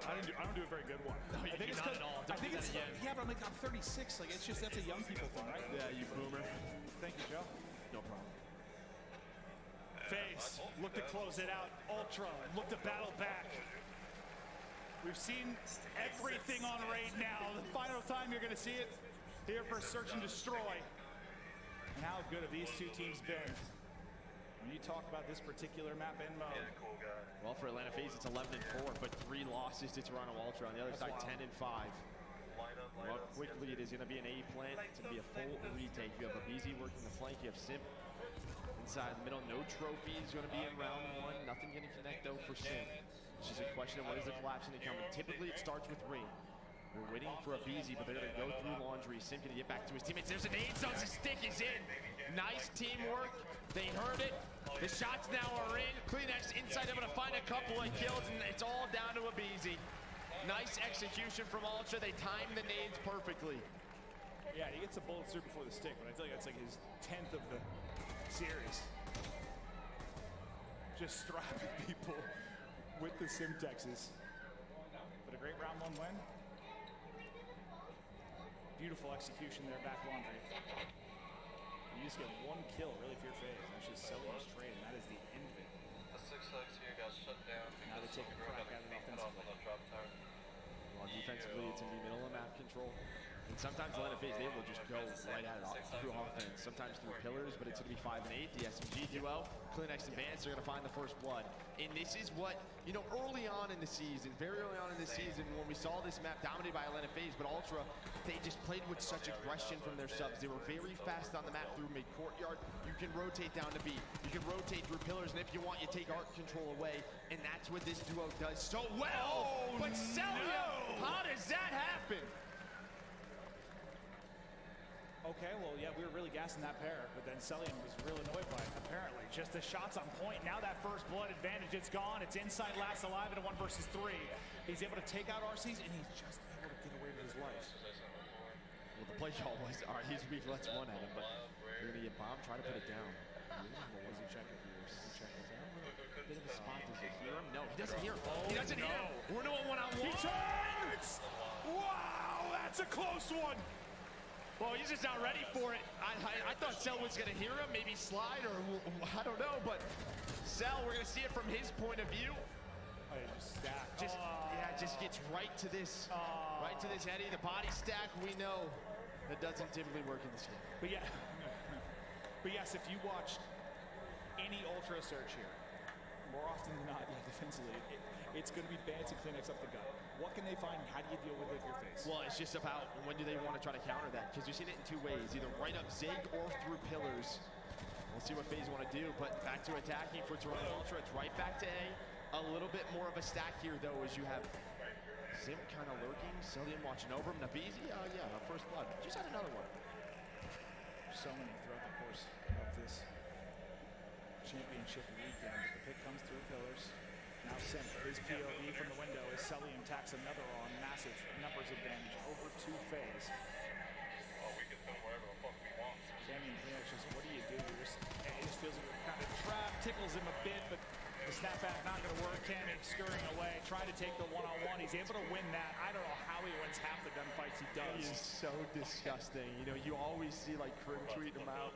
I don't do a very good one. No, you do not at all. I think Don't it's do that again. yeah, but I'm like I'm 36. Like it's just that's a young people thing, right? Yeah, you boomer. Thank you, Joe. No problem. FaZe, look to close it out. Ultra, look to battle back. We've seen everything on raid now. The final time you're going to see it here for Search and Destroy. And how good have these two teams been? When you talk about this particular map and mode. Well, for Atlanta FaZe, it's 11-4, but 3 losses to Toronto Ultra. On the other side, 10-5. Well, quickly it is going to be an A plant. It's going to be a full retake. You have a BZ working the flank. You have Simp inside the middle. No trophies going to be in round 1. Nothing going to connect, though, for Simp. It's just a question of what is the collapse going to come. And typically, it starts with Ring. We're waiting for a BZ, but they're going to go through Laundry. Simp going to get back to his teammates. There's an 8 zone. His stick is in. Nice teamwork. They heard it. The shots now are in. Kleenex inside, able to find a couple of kills, and it's all down to a BZ. Nice execution from Ultra. They timed the nades perfectly. Yeah, he gets a bullet through before the stick, but I feel like that's like his 10th of the series. Just strapping people with the Simtexes. But a great round 1 win. Beautiful execution there, back Laundry. You just get 1 kill, really, for your FaZe. That's just selling this trade, and that is the end of it. The 6x here got shut down. Now they take a crack at it offensively. Well, defensively, it's in the middle of map control. And sometimes Atlanta FaZe, they will just go right at it through offense. Sometimes through pillars, but it's going to be 5 and 8. The SMG duo, Kleenex and Vance are going to find the first blood. And this is what, early on in the season, very early on in the season, when we saw this map dominated by Atlanta FaZe, but Ultra, they just played with such aggression from their subs. They were very fast on the map through mid-courtyard. You can rotate down to B. You can rotate through pillars, and if you want, you take arc control away. And that's what this duo does so well. Oh, but Celia, how does that happen? Okay, well, yeah, we were really gassing that pair, but then Celian was real annoyed by it, apparently. Just the shots on point. Now that first blood advantage, it's gone. It's inside last alive in a 1 versus 3. He's able to take out RCs, and he's just able to get away with his life. Well, the play call was, all right, he's weak, let's 1 at him, but you're going to get bombed, try to put it down. Was he checking here? Bit of a spot. Does he hear him? No, he doesn't hear him. He doesn't hear him. We're doing 1-on-1. He turns! Wow, that's a close one! Well, he's just not ready for it. I thought Cell was going to hear him, maybe slide, or I don't know, but Cell, we're going to see it from his point of view. Oh, he just stacked. Just gets right to this Eddie. The body stack, we know that doesn't typically work in this game. But yeah, but yes, if you watched any Ultra search here, more often than not, defensively, it's going to be Vance and Kleenex up the gut. What can they find? How do you deal with it with your FaZe? Well, it's just about when do they want to try to counter that, because you've seen it in 2 ways, either right up Zig or through pillars. We'll see what FaZe want to do, but back to attacking for Toronto Ultra. It's right back to A. a little bit more of a stack here, though, as you have Simp kind of lurking, Cillian watching over him. Nabizi, yeah, first blood. Just had another one. So many throughout the course of this championship weekend. But the pick comes through pillars. Now Simp, his POV from the window as Celium tacks another on. Massive numbers advantage over 2 phase. Oh, we can film wherever the fuck we want. Cammy and Phoenix just, what do you do? It just feels like you're kind of trapped, tickles him a bit, but the snapback not going to work. Cammy scurrying away, trying to take the one-on-one. He's able to win that. I don't know how he wins half the gunfights he does. He is so disgusting. You know, you always see like Krim tweeting him out.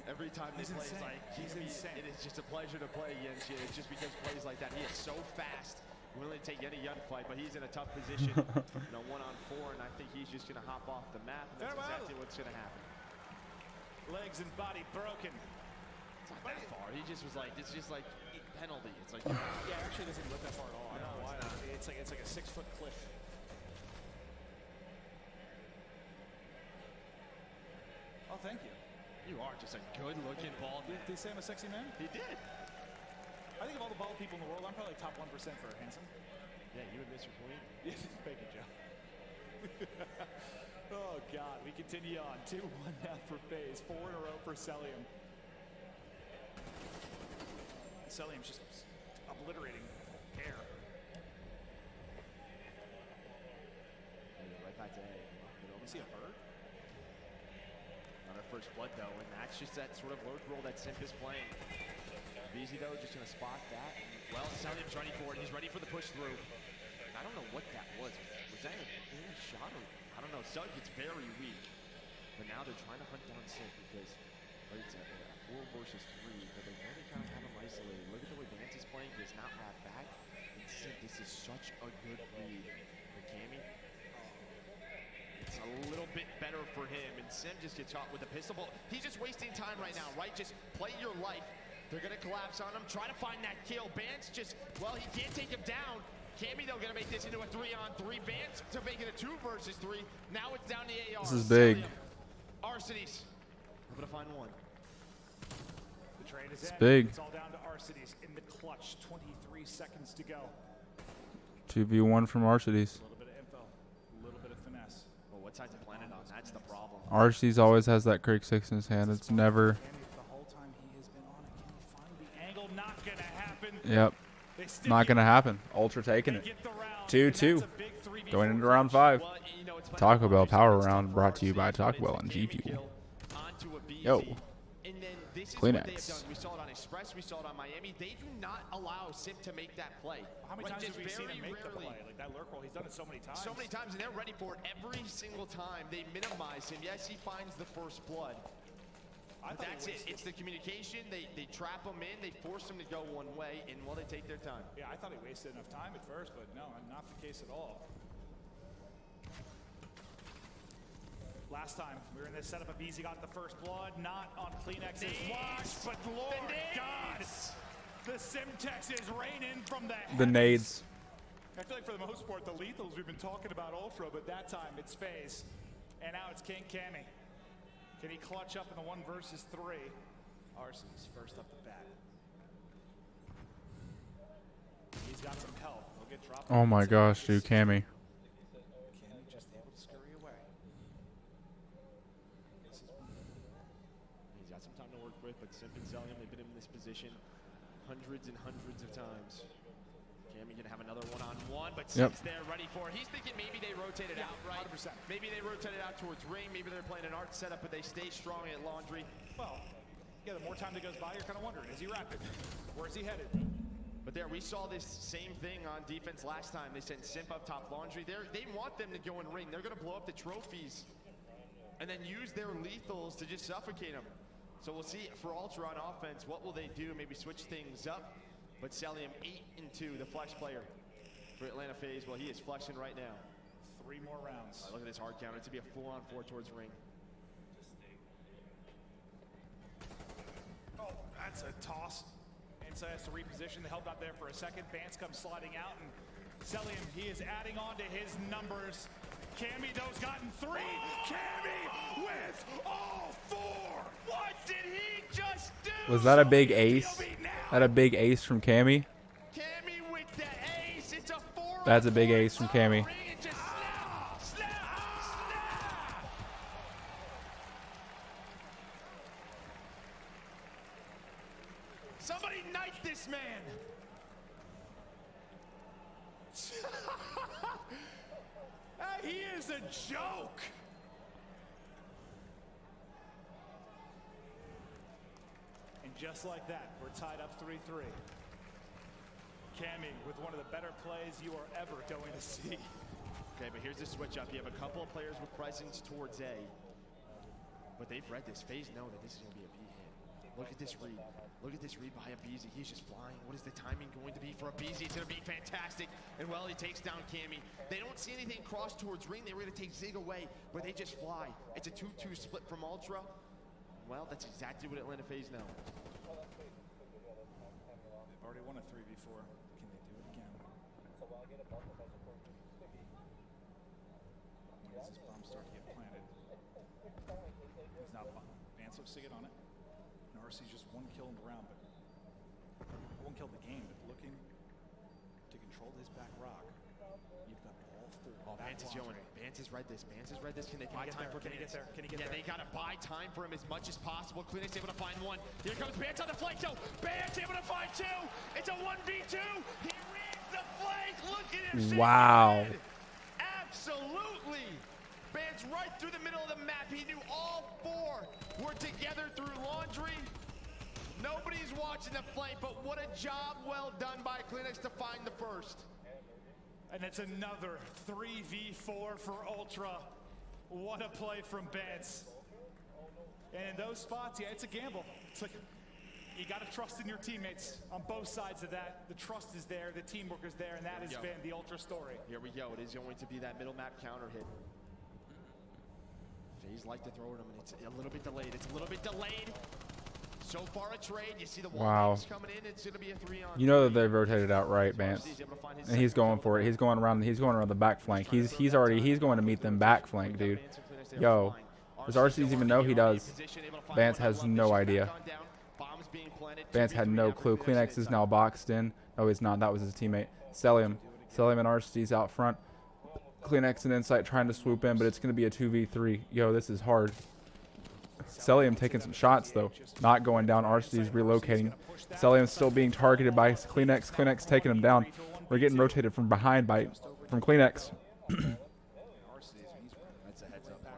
Every time they play, He's insane. It is just a pleasure to play against you. It's just because plays like that. He is so fast, willing to take any gunfight, but he's in a tough position. 1-on-4, and I think he's just going to hop off the map, and that's exactly what's going to happen. Legs and body broken. It's not that far. He just was like, it's just like penalty. It's like, Yeah, it actually doesn't look that far at all. I don't know why. It's like a 6-foot cliff. Oh, thank you. you are just a good-looking bald man. Did he say I'm a sexy man? He did. I think of all the bald people in the world, I'm probably top 1% for handsome. Yeah, you and Mr. Queen. Thank you, Joe. Oh, God. We continue on. 2-1 now for FaZe. 4 in a row for Celium. Celium's just obliterating air. Right back to A. You see a bird? Another first blood, though, and that's just that sort of lurk role that Simp is playing. VZ, though, just going to spot that. Well, Celium's ready for it. He's ready for the push through. And I don't know what that was. Was that a shot or... I don't know. Sug gets very weak. But now they're trying to hunt down Simp because it's a 4 versus 3. But they really kind of have him isolated. Look at the way Vance is playing. He does not wrap back. And Simp, this is such a good read for Cammy. It's a little bit better for him. And Sim just gets caught with a pistol ball. He's just wasting time right now, right? Just play your life. They're going to collapse on him. Try to find that kill. Vance just, well, he can't take him down. Cammy, though, going to make this into a 3-on-3. Vance to make it a 2 versus 3. Now it's down to AR. This is big. Arcitys. Able to find one. The trade is It's in. big. It's all down to Arcitys in the clutch. 23 seconds to go. 2v1 from Arcitys. A little bit of info. A little bit of finesse. Well, what side's it planted on? That's the problem. Arcitys always has that Creek 6 in his hand. It's never... The whole time he has been on it. Can he find the angle? Not going to happen. Yep. Not going to happen. Ultra taking it. 2-2. Going into round 5. Taco Bell Power Round brought to you by Taco Bell and G Fuel. Yo. Kleenex. We saw it on Express. We saw it on Miami. They do not allow Simp to make that play. How many times have we seen him make the play? Like that lurk roll, he's done it so many times. So many times, and they're ready for it every single time. They minimize him. Yes, he finds the first blood. But that's it. It's the communication. They trap him in. They force him to go one way, and well, they take their time. Yeah, I thought he wasted enough time at first, but no, not the case at all. Last time we were in this setup of Easy got the first blood, not on Kleenex's watch, but Lord God, the Simtex is raining from the nades. I feel like for the most part, the lethals we've been talking about Ultra, but that time it's FaZe, and now it's King Cammy. Can he clutch up in the 1 versus 3? Arcitys first up the bat. He's got some help. He'll get dropped. Oh my gosh, dude, Cammy. Cammy just able to scurry away. He's got some time to work with, but Simp and Celium, they've been in this position hundreds and hundreds of times. Cammy gonna have another one-on-one, but Simp's there ready for it. He's thinking maybe they rotate it out, right? 100%. Maybe they rotate it out towards ring. Maybe they're playing an art setup, but they stay strong at Laundry. Well, yeah, the more time that goes by, you're kind of wondering, is he rapid? Where's he headed? But there, we saw this same thing on defense last time. They sent Simp up top Laundry. They want them to go in ring. They're going to blow up the trophies and then use their lethals to just suffocate them. So we'll see for Ultra on offense, what will they do? Maybe switch things up. But Celium 8-2, the flex player for Atlanta FaZe. Well, he is flexing right now. 3 more rounds. Look at this hard counter. It's to be a 4-on-4 towards ring. Oh, that's a toss. Inside has to reposition. The help out there for a second. Vance comes sliding out, and Celium, he is adding on to his numbers. Cammy, those gotten 3. Cammy with all 4. What did he just do? Was that a big ace? That a big ace from Cammy? Cammy That's a big ace from Cammy. Somebody knight this man. He is a joke. And just like that, we're tied up 3-3. Cammy with one of the better plays you are ever going to see. Okay, but here's the switch up. You have a couple of players with presence towards A. But they've read this. FaZe know that this is going to be a B hit. Look at this read. Look at this read by Abizi. He's just flying. What is the timing going to be for Abizi? It's going to be fantastic. And well, he takes down Cammy. They don't see anything cross towards ring. They were going to take Zig away, but they just fly. It's a 2-2 split from Ultra. Well, that's exactly what Atlanta FaZe know. They've already won a 3v4. Can they do it again? When does this bomb start to get planted? He's not Vance looks to get on it. And RC's just one kill in the round, but one kill in the game, but looking to control his back rock. You've got all four. Oh, Vance is going. Vance has read this. Vance has read this. Can they buy time for Vance? Can he get there? Yeah, they gotta buy time for him as much as possible. Clinic's able to find one. Here comes Vance on the flank, though. Vance able to find two. It's a 1v2. He reads the flank. Look at him. Wow. Absolutely. Vance right through the middle of the map. He knew all four were together through laundry. Nobody's watching the flank, but what a job well done by Clinics to find the first. And it's another 3v4 for Ultra. What a play from Vance. And in those spots, yeah, it's a gamble. It's like, you got to trust in your teammates on both sides of that. The trust is there, the teamwork is there, and that has been the Ultra story. Here we go. It is going to be that middle map counter hit. FaZe like to throw it him, and it's a little bit delayed. It's a little bit delayed. So far a trade. You see the wall coming in. It's going to be a 3-on. You know that they've rotated out right, Vance. And he's going for it. He's going around the back flank. He's going to meet them back flank, dude. Yo. Does RCs even know he does? Vance has no idea. Vance had no clue. Kleenex is now boxed in. No, he's not. That was his teammate. Celium and RC's out front. Kleenex and Insight trying to swoop in, but it's going to be a 2v3. Yo, this is hard. Celium taking some shots, though. Not going down. RC's relocating. Celium's still being targeted by Kleenex. Kleenex taking him down. We're getting rotated from behind from Kleenex. That's a heads up play.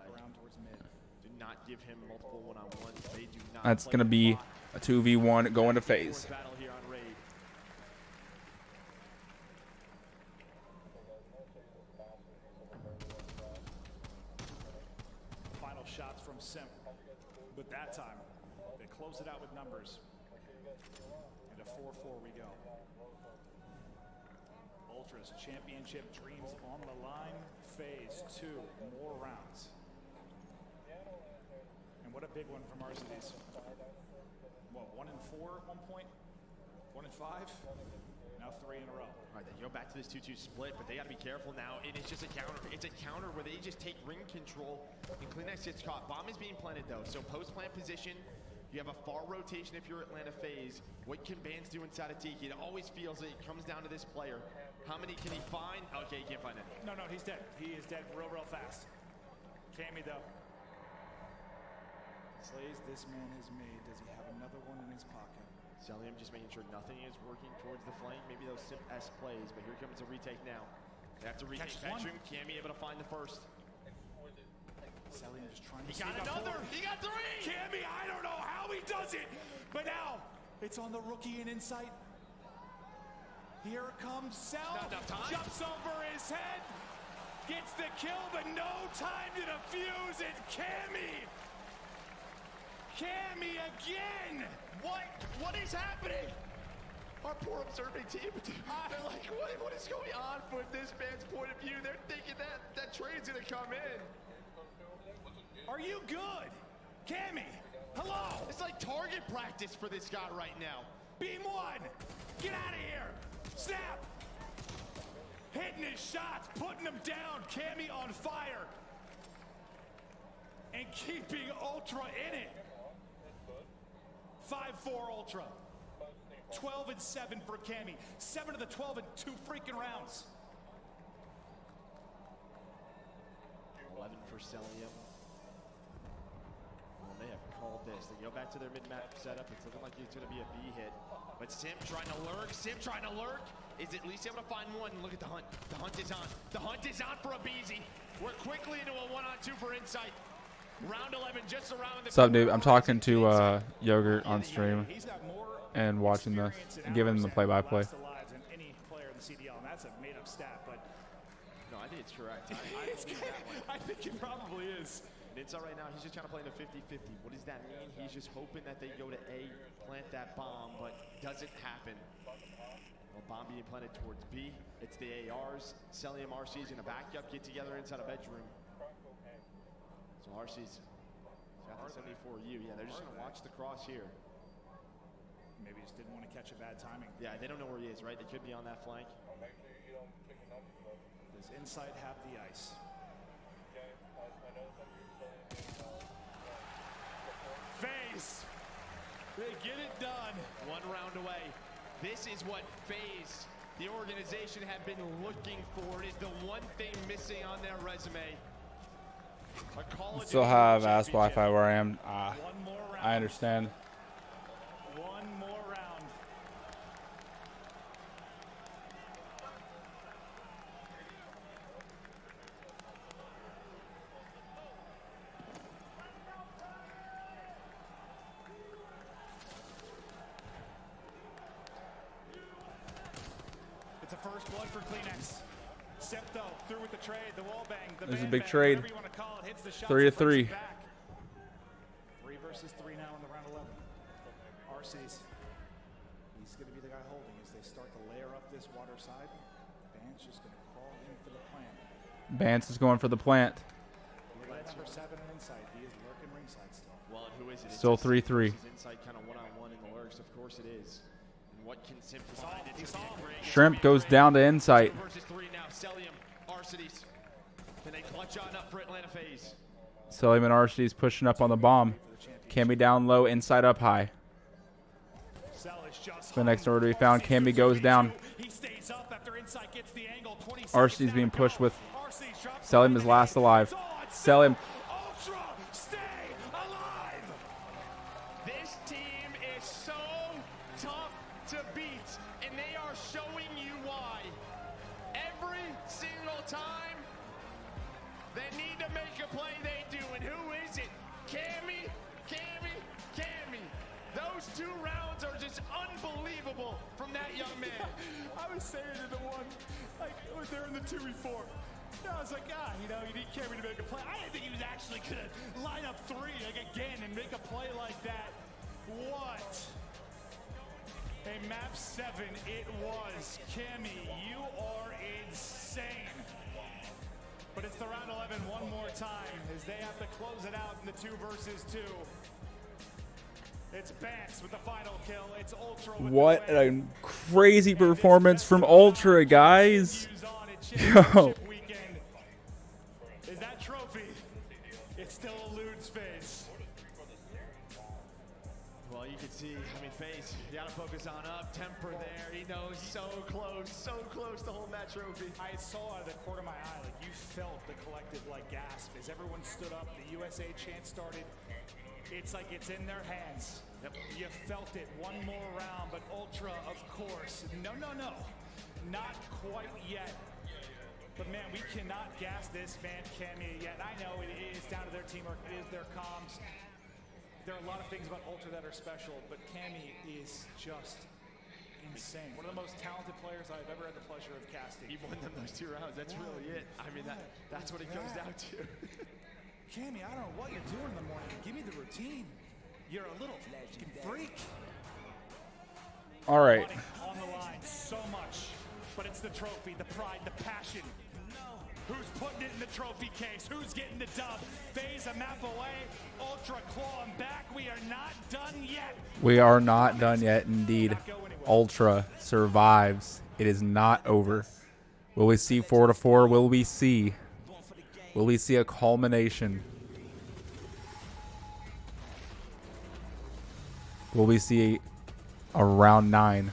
Do not give him multiple one-on-ones. They do not. That's going to be a 2v1 going to FaZe. Final shots from Simp. But that time, they close it out with numbers. And a 4-4 we go. Ultra's championship dreams on the line. FaZe 2 more rounds. And what a big one from RCDs. What, 1-4 at one point? 1-5? Now 3 in a row. All right, they go back to this 2-2 split, but they got to be careful now. It is just a counter. It's a counter where they just take ring control, and Kleenex gets caught. Bomb is being planted, though, so post-plant position. You have a far rotation if you're Atlanta FaZe. What can Vance do inside of Tiki? It always feels that it comes down to this player. How many can he find? Okay, he can't find any. No, he's dead. He is dead real fast. Cammy, though. Slays this man has made. Does he have another one in his pocket? Celium just making sure nothing is working towards the flank. Maybe those Simp S plays, but here comes a retake now. They have to retake Spectrum. Cammy able to find the first. Celium just trying to He got another! He got 3! Cammy, I don't know how he does it! But now, it's on the rookie in Insight. Here comes Cell. Jumps over his head. Gets the kill, but no time to defuse it. Cammy! Cammy again! What is happening? Our poor observing team, they're like, what is going on from this man's point of view? They're thinking that trade's gonna come in. Are you good? Cammy, hello! It's like target practice for this guy right now. Beam 1, get out of here! Snap! Hitting his shots, putting them down. Cammy on fire. And keeping Ultra in it. 5-4 Ultra. 12-7 for Cammy. 7 of the 12 in 2 freaking rounds. for Celium. Well, they have called this. They go back to their mid-map setup. It's looking like it's going to be a B hit. But Sim trying to lurk. Sim trying to lurk. Is at least able to find one. Look at the hunt. The hunt is on. The hunt is on for a BZ. We're quickly into a 1-on-2 for Insight. Round 11 just around the What's up, dude? I'm talking to Yogurt on stream and watching this, and giving him the play-by-play. Any player in the CDL, and that's a made-up stat, but No, I think it's correct. I believe that one. I think it probably is. And Insight right now, he's just trying to play in a 50-50. What does that mean? He's just hoping that they go to A, plant that bomb, but doesn't happen. Well, bomb being planted towards B. It's the ARs. Celium, RC's in a backup, get together inside a bedroom. So RC's got the 74U. Yeah, they're just going to watch the cross here. Maybe just didn't want to catch a bad timing. Yeah, they don't know where he is, right? They could be on that flank. Make sure you don't pick enough of them. Does Insight have the ice? Okay, I know some of you still FaZe! They get it done. 1 round away. This is what FaZe, the organization, have been looking for. It is the one thing missing on their resume. Still have ass Wi-Fi where I am. One more round. I understand. One more round. It's a first blood for Kleenex. Septo through with the trade, the wall bang, the There's a bang big bang, trade. whatever you want to call it, hits the shots 3 to and brings 3. it back. 3 versus 3 now in the round 11. RC's. He's going to be the guy holding as they start to layer up this water side. Band's just going to crawl in for the plant. Bance is going for the plant. Number 7 in Insight. He is lurking ringside still. Well, and who is it? Still It's 3-3. Insight kind of one-on-one in the lurks. Of course it is. And what can Sim find? It's gonna be a great- Shrimp goes down to Insight. 2 versus 3 now. Celium, Arcides. Can they clutch on up for Atlanta FaZe? Celium and RC's pushing up on the bomb. Cammy down low, Insight up high. The next order we found. Cammy goes down. He stays up after Insight gets the angle. 20 RC's being pushed with Celium is last alive. Celium. Ultra, stay alive. This team is so tough to beat, and they are showing you why. Every single time they need to make a play, they do. And who is it? Cammy, Cammy, Cammy. Those 2 rounds are just unbelievable from that young man. I was saying to the one, like, they're in the 2v4. I was like, you know, you need Cammy to make a play. I didn't think he was actually going to line up 3 like again and make a play like that. What? A map 7 it was. Cammy, you are insane. But it's the round 11 one more time as they have to close it out in the 2 versus 2. It's Bance with the final kill. It's Ultra with What the win. a crazy performance from Ultra, guys. Yo. Weekend. Is that trophy? It still eludes FaZe. Well, you can see, I mean, FaZe, you gotta focus on up, temper there. He knows so close to holding that trophy. I saw out of the corner of my eye, like you felt the collective like gasp as everyone stood up. The USA chant started. It's like it's in their hands. Yep. You felt it. One more round, but Ultra, of course. No, not quite yet. But man, we cannot gas this man Cammy yet. I know it is down to their teamwork. It is their comms. There are a lot of things about Ultra that are special, but Cammy is just insane. One of the most talented players I've ever had the pleasure of casting. He won them those 2 rounds. That's really it. I mean, that's what it comes down to. Cammy, I don't know what you're doing in the morning. Give me the routine. You're a little freak. All right. On the line, so much. But it's the trophy, the pride, the passion. Who's putting it in the trophy case? Who's getting the dub? FaZe a map away. Ultra clawing back. We are not done yet. We are not done yet, indeed. Ultra survives. It is not over. Will we see 4-4? Will we see? Will we see a culmination? Will we see a round 9?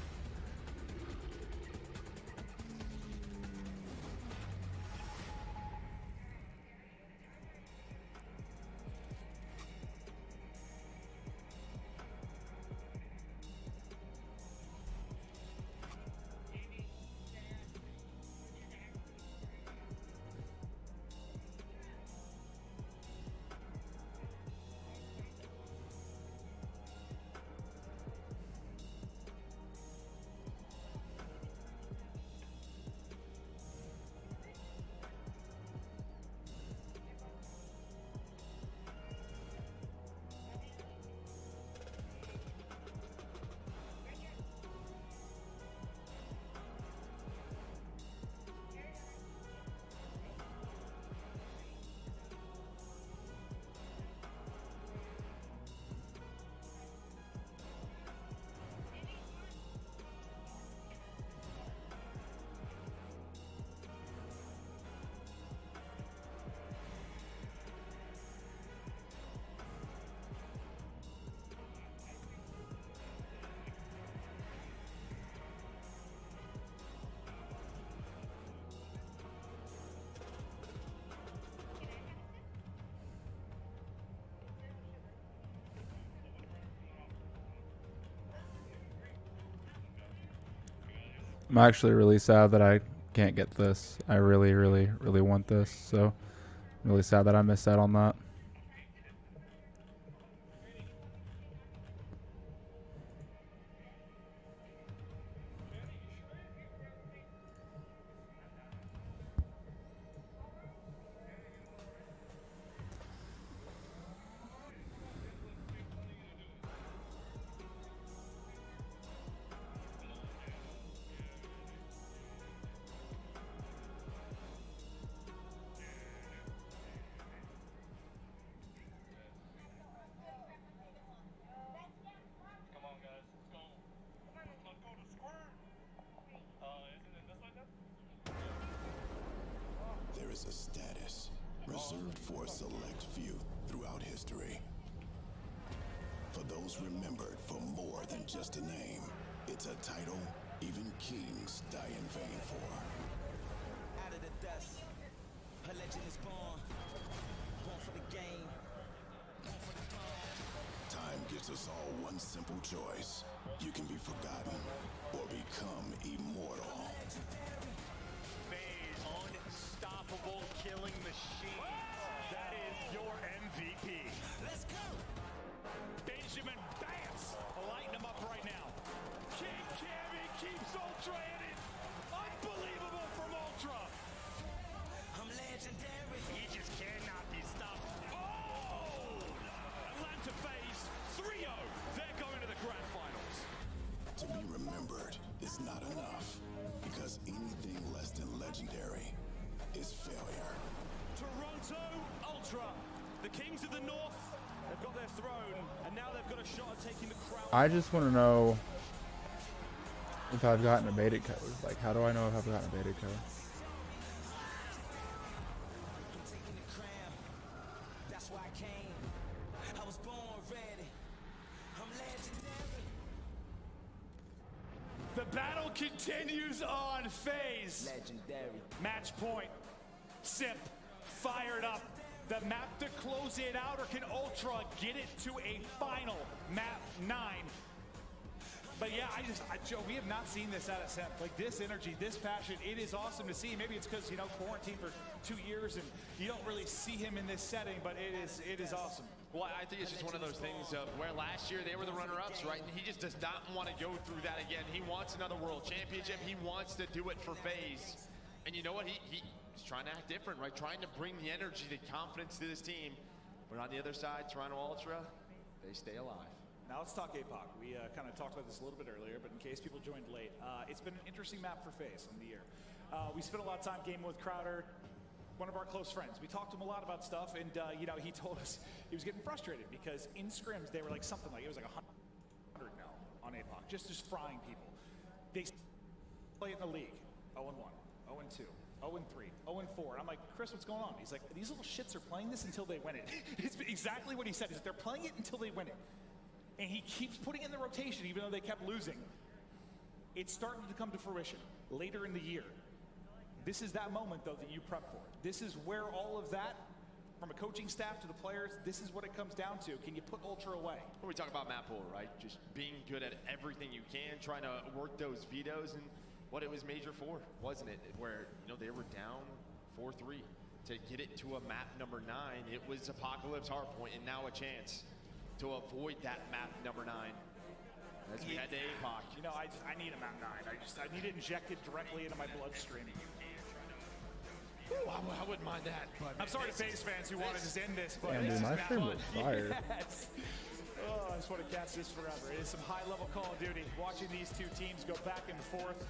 I'm actually really sad that I can't get this. I really, really, really want this. So I'm really sad that I missed out on that. Come on, guys. Let's go. Let's go to square. Isn't it this way then? There is a status reserved for a select few throughout history. For those remembered for more than just a name, it's a title even kings die in vain for. Out of the dust, a legend is born. Born for the game, born for the throne. Time gives us all one simple choice. You can be forgotten or become immortal. FaZe, unstoppable killing machine. That is your MVP. Let's go. Benjamin Bass lighting him up right now. King Cammy keeps Ultra in it. Unbelievable from Ultra. I'm legendary. He just cannot be stopped. Oh! Atlanta FaZe 3-0. They're going to the grand finals. To be remembered is not enough, because anything less than legendary is failure. Toronto Ultra, the Kings of the North, they've got their throne, and now they've got a shot at taking the crown. I just want to know if I've gotten a beta code. Like, how do I know if I've gotten a beta code? I'm taking the crown. That's why I came. I was born ready. I'm legendary. The battle continues on FaZe. Legendary. Match point. Sip fired up. The map to close it out, or can Ultra get it to a final map 9? But yeah, Joe, we have not seen this out of Sep. Like, this energy, this passion, it is awesome to see. Maybe it's because, you know, quarantine for 2 years and you don't really see him in this setting, but it is awesome. Well, I think it's just one of those things of where last year they were the runner-ups, right? And he just does not want to go through that again. He wants another world championship. He wants to do it for FaZe. And you know what? He's trying to act different, right? Trying to bring the energy, the confidence to this team. But on the other side, Toronto Ultra, they stay alive. Now let's talk APOC. We kind of talked about this a little bit earlier, but in case people joined late, it's been an interesting map for FaZe in the year. We spent a lot of time gaming with Crowder, one of our close friends. We talked to him a lot about stuff, and you know, he told us he was getting frustrated because in scrims they were like something like, it was like 100 now on APOC, just frying people. They play in the league, 0-1, 0-2. 0-3, 0-4. And I'm like, Chris, what's going on? He's like, these little shits are playing this until they win it. It's exactly what he said. Is that they're playing it until they win it. And he keeps putting in the rotation even though they kept losing. It's starting to come to fruition later in the year. This is that moment, though, that you prep for. This is where all of that, from a coaching staff to the players, this is what it comes down to. Can you put Ultra away? When we talk about map pool, right? Just being good at everything you can, trying to work those vetoes, and what it was major for, wasn't it? Where, you know, they were down 4-3. To get it to a map number 9, it was Apocalypse Hardpoint, and now a chance to avoid that map number 9. As we head to APOC. You know, I need a map 9. I need it injected directly into my bloodstream. Ooh, I wouldn't mind that. But I'm sorry to FaZe fans who wanted to end this, but Damn, this dude, my is stream was fire. Yes. Oh, I just want to catch this forever. It is some high-level Call of Duty. Watching these two teams go back and forth,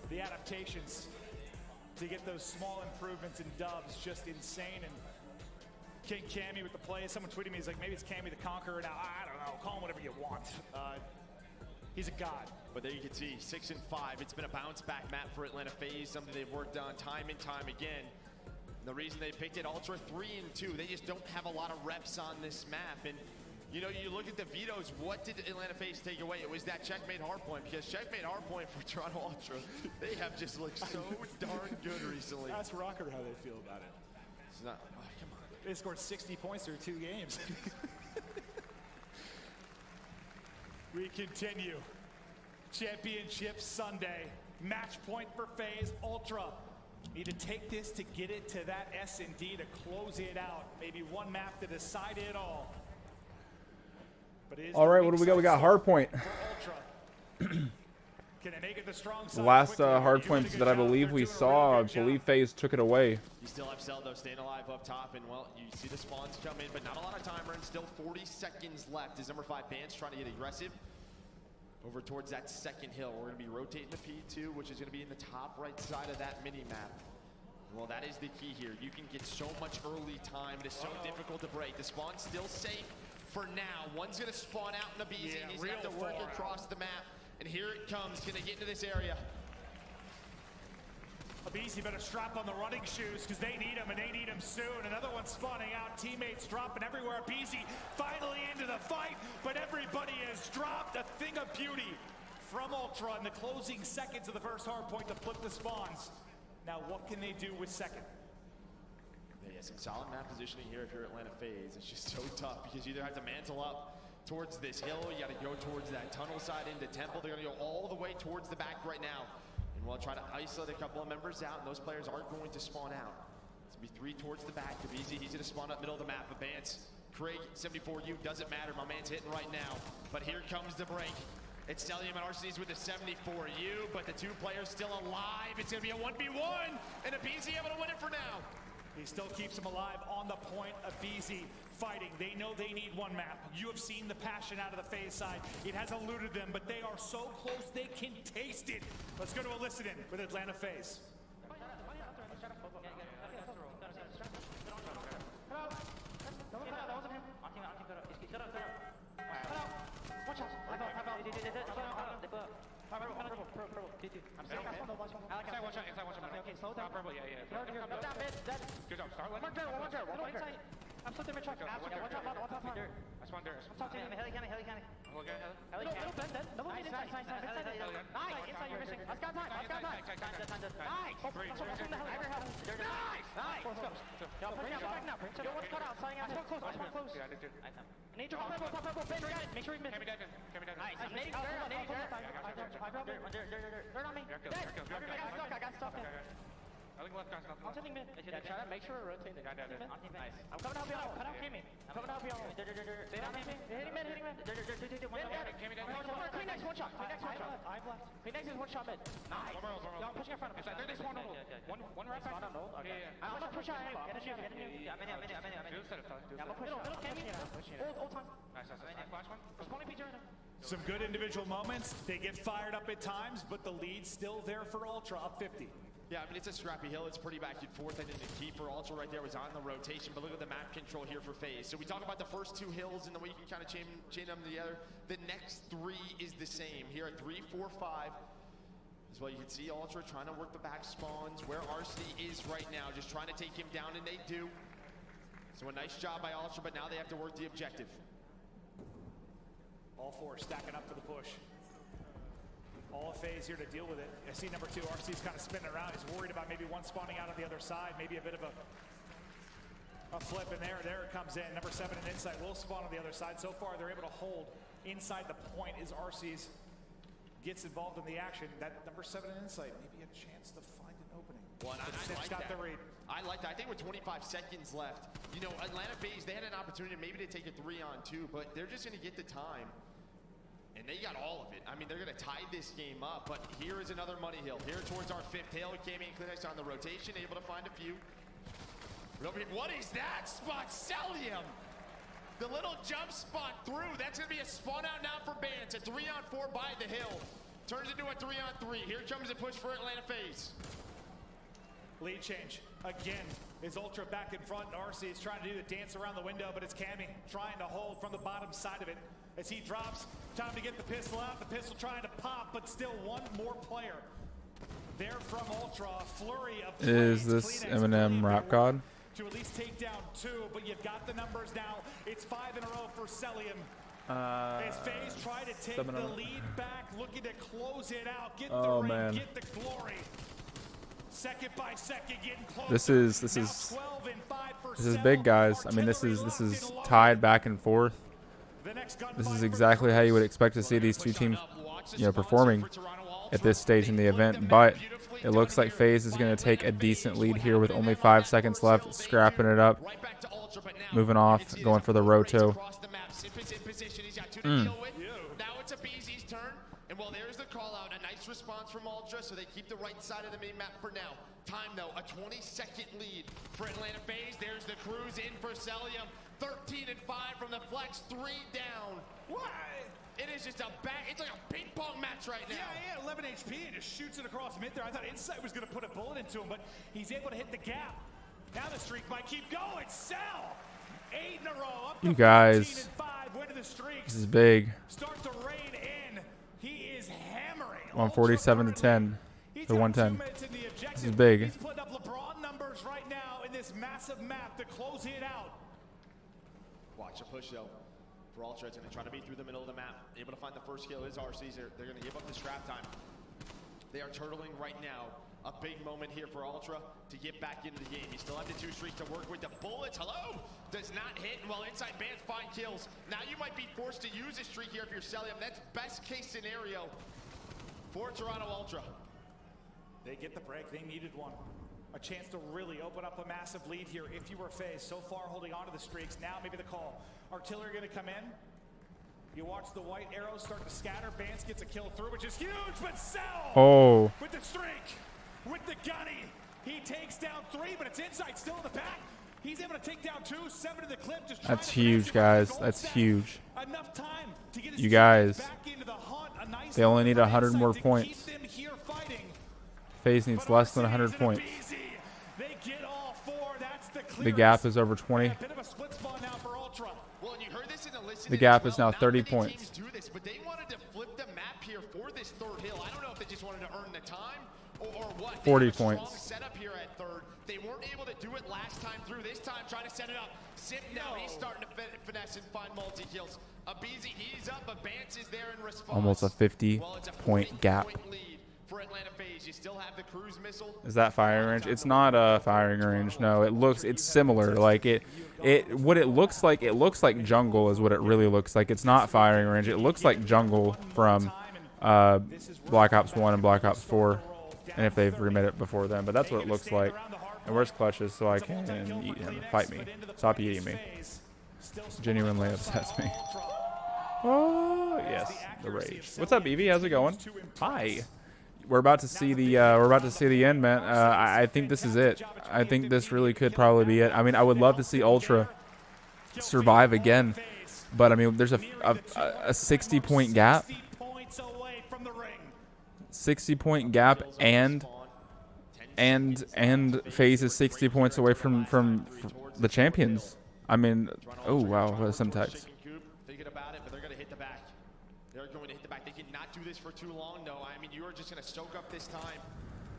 the adaptations to get those small improvements and dubs, just insane. And King Cammy with the play. Someone tweeted me, he's like, maybe it's Cammy the Conqueror. Now, I don't know. Call him whatever you want. He's a god. But there you can see 6 and 5. It's been a bounce back map for Atlanta FaZe, something they've worked on time and time again. And the reason they picked it, Ultra 3 and 2. They just don't have a lot of reps on this map. And you know, you look at the vetoes, what did Atlanta FaZe take away? It was that checkmate hardpoint, because checkmate hardpoint for Toronto Ultra, they have just looked so darn good recently. Ask Rocker how they feel about it. It's not, oh, come on. They scored 60 points through 2 games. We continue. Championship Sunday. Match point for FaZe. Ultra need to take this to get it to that S&D to close it out. Maybe one map to decide it all. But it is All right, what do we got? We got hard point. Can they make it the strong The side last quickly? hard You did a points good that I job. believe They're we doing a saw, I really good job. believe FaZe took it away. You still have Seldo staying alive up top, and well, you see the spawns come in, but not a lot of timer, and still 40 seconds left. Is number 5 Bance trying to get aggressive over towards that second hill. We're going to be rotating the P2, which is going to be in the top right side of that mini map. Well, that is the key here. You can get so much early time. It is so difficult to break. The spawn's still safe for now. One's going to spawn out in the BZ. Yeah, He's going to have to work real far across the map. And here it comes. Going to get into this area. Abizi better strap on the running shoes because they need him and they need him soon. Another one spawning out. Teammates dropping everywhere. Abizi finally into the fight, but everybody has dropped. A thing of beauty from Ultra in the closing seconds of the first hard point to flip the spawns. Now, what can they do with second? Yeah, some solid map positioning here if you're Atlanta FaZe. It's just so tough because you either have to mantle up towards this hill, you got to go towards that tunnel side into Temple. They're going to go all the way towards the back right now. And we'll try to isolate a couple of members out, and those players are going to spawn out. It's going to be 3 towards the back. Kabizi, he's going to spawn up middle of the map. Advance. Craig, 74U, doesn't matter. My man's hitting right now. But here comes the break. It's Stellium and Arsenal's with the 74U, but the 2 players still alive. It's going to be a 1v1, and Abizi able to win it for now. He still keeps him alive on the point. Abizi fighting. They know they need one map. You have seen the passion out of the FaZe side. It has eluded them, but they are so close they can taste it. Let's go to Elicited with Atlanta FaZe. I'm still different track. Watch out. I spawned there. Heli cannon. Okay. Heli cannon. Nice. Inside, you're missing. I've got time. Nice. Nice. Let's go. Yo, bring it back now. Yo, what's cut out? Signing out. Close. Yeah, I did too. Need your top level. Ben, make sure we miss. Nice. I'm nading dirt. Dirt on me. I got stuff in. I think left guy's nothing. I'm sitting mid. Yeah, try to make sure we're rotating. Nice. I'm coming out beyond. Cut out Kimmy. I'm coming out beyond. Stay down, hitting mid. Clean next one shot. I've left. Clean next is one shot mid. Nice. Yo, I'm pushing in front of him. They're just one right back. Yeah. I'm gonna push out. Get in. I'm in. Do set it. I'm gonna push out. Middle Kimmy. Old time. Nice. Flash one. Responding PJ right now. Some good individual moments. They get fired up at times, but the lead's still there for Ultra, up 50. Yeah, I mean, it's a scrappy hill. It's pretty back and forth. I think the key for Ultra right there was on the rotation, but look at the map control here for FaZe. So we talk about the first 2 hills and the way you can kind of chain them together. The next 3 is the same. Here at 3, 4, 5. As well, you can see Ultra trying to work the back spawns where RC is right now, just trying to take him down, and they do. So a nice job by Ultra, but now they have to work the objective. All 4 stacking up for the push. All FaZe here to deal with it. I see number 2, RC's kind of spinning around. He's worried about maybe one spawning out on the other side. Maybe a bit of a flip in there. There it comes in. Number 7 and Insight will spawn on the other side. So far, they're able to hold inside the point as RC's gets involved in the action. That number 7 and Insight, maybe a chance to find an opening. Well, I like got that. the read. I like that. I think with 25 seconds left, you know, Atlanta FaZe, they had an opportunity maybe to take a 3-on-2, but they're just going to get the time. And they got all of it. I mean, they're going to tie this game up, but here is another money hill. Here towards our 5th hill. Came in Kleenex on the rotation, able to find a few. What is that? Spot Stellium. The little jump spot through. That's going to be a spawn out now for Bance. A 3-on-4 by the hill. Turns into a 3-on-3. Here comes the push for Atlanta FaZe. Lead change again. Is Ultra back in front? RC is trying to do the dance around the window, but it's Cammy trying to hold from the bottom side of it. As he drops, time to get the pistol out. The pistol trying to pop, but still one more player. There from Ultra, flurry of plays. Is this Eminem Rap God? To at least take down 2, but you've got the numbers now. It's 5 in a row for Stellium. As FaZe try to take the lead back, looking to close it out, get the ring, get the glory. Second by second, getting close. This is big, guys. I mean, this is tied back and forth. This is exactly how you would expect to see these 2 teams, you know, performing. at this stage in the event, but it looks like FaZe is going to take a decent lead here with only 5 seconds left, scrapping it up, moving off, going for the roto. Now it's a BZ's turn, and well, there's the call out. A nice response from Ultra, so they keep the right side of the mini map for now. Time though, a 20-second lead for Atlanta FaZe. There's the cruise in for Celium. 13 and 5 from the flex, 3 down. What? It is just it's like a ping pong match right now. Yeah, 11 HP and just shoots it across mid there. I thought Insight was going to put a bullet into him, but he's able to hit the gap. Now the streak might keep going. Cell, 8 in a row. Up to You guys, 14 and 5. Win of the streaks. this is big. Start to rein in. He is hammering. 147 to 10 to 110. This is big. He's putting up LeBron numbers right now in this massive map to close it out. Watch a push though. For Ultra, it's going to try to beat through the middle of the map. Able to find the first kill is RC's. They're going to give up the scrap time. They are turtling right now. A big moment here for Ultra to get back into the game. You still have the 2 streaks to work with. The bullets, hello, does not hit. And while Inside Bands find kills, now you might be forced to use a streak here if you're Celium. That's best case scenario for Toronto Ultra. They get the break. They needed one. A chance to really open up a massive lead here if you were FaZe. So far holding on to the streaks. Now maybe the call. Artillery going to come in. You watch the white arrows start to scatter. Bance gets a kill through, which is huge, but Cell with the streak, with the gunny. He takes down 3, but it's Inside still in the back. He's able to take down 2, 7 to the clip. Just That's huge, guys. That's huge. Enough time to get his You guys, back into the hunt. A nice they only need from 100 Inside more to points. keep them here fighting. FaZe needs less than 100 points. They get all 4. That's the The gap is over 20. bit of a split spot now for Ultra. Well, and you heard this in the listen The gap is now 30 points. Do this, but they wanted to flip the map here for this third hill. I don't know if they just wanted to earn the time or what. 40 They points. Strong setup here at third. They weren't able to do it last time through. This time, trying to set it up. Sip now, he's starting to finesse and find multi-kills. Abizi, he's up, but Bance is there in response. Almost a 50-point gap. Lead for Atlanta FaZe. You still have the cruise missile. Is that firing range? It's not a firing range. No, it's similar. Like what it looks like jungle is what it really looks like. It's not firing range. It looks like jungle from Black Ops 1 and Black Ops 4, and if they've remade it before then. But that's what it looks like. And where's Clutches so I can eat him? Fight me. Stop eating me. Genuinely upsets me. Oh yes, the rage. What's up, Evie? How's it going? Hi. We're about to see the end, man. I think this is it. I think this really could probably be it. I mean, I would love to see Ultra survive again, but I mean, there's a 60-point gap. 60-point gap, and FaZe is 60 points away from the champions. I mean, oh wow, what some types. Thinking about it, but they're going to hit the back. They're going to hit the back. They cannot do this for too long, though. I mean, you are just going to soak up this time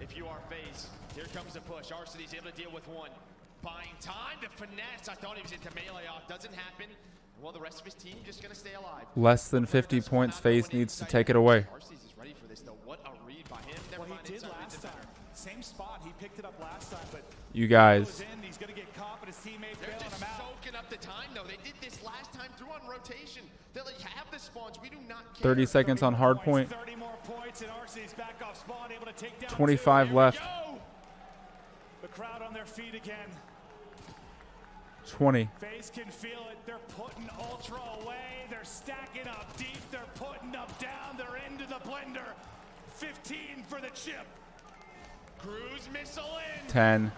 if you are FaZe. Here comes the push. Arcity's able to deal with one. Buying time to finesse. I thought he was into melee off. Doesn't happen. Well, the rest of his team just going to stay alive. Less than 50 points. FaZe needs to take it away. Arcity's is ready for this, though. What a read by him. Well, he did last time. Same spot. He picked it up last time, but you guys. He's going to get caught, but his teammate They're bailing just him out. soaking up the time, though. They did this last time through on rotation. They like have the spawns. We do not care. 30 seconds on hard point. 30 more points, and RC's back off spawn, able to take down 25 2. left. The crowd on their feet again. 20. FaZe can feel it. They're putting Ultra away. They're stacking up deep. They're putting up down. They're into the blender. 15 for the chip. Cruise missile in. 10.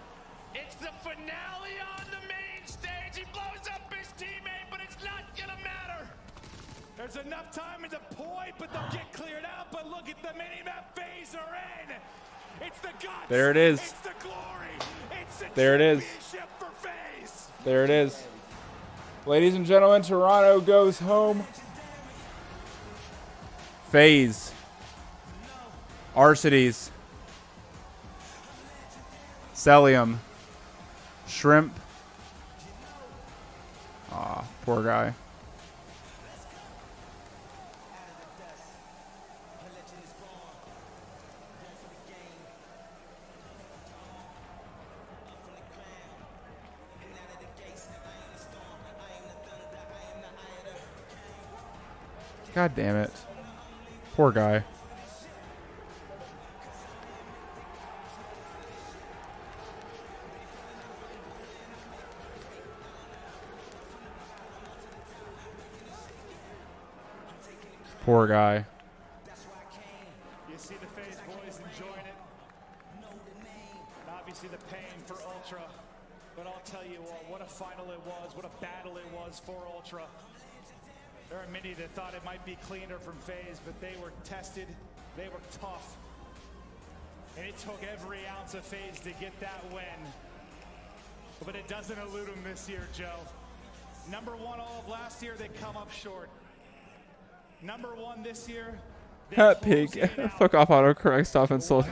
It's the finale on the main stage. He blows up his teammate, but it's not gonna matter. There's enough time to deploy, but they'll get cleared out. But look at the minimap FaZe are in. It's the guts. There it is. It's the glory. It's the there it is. championship for FaZe. There it is. Ladies and gentlemen, Toronto goes home. FaZe. Arcities. Celium. Shrimp. Aw, poor guy. God damn it. Poor guy. Poor guy. You see the FaZe boys enjoying it. And obviously the pain for Ultra. But I'll tell you what a final it was, what a battle it was for Ultra. There are many that thought it might be cleaner from FaZe, but they were tested, they were tough. And it took every ounce of FaZe to get that win. But it doesn't elude them this year, Joe. Number one all of last year, they come up short. Number one this year, Hat pig. Fuck off, autocorrect stuff insult.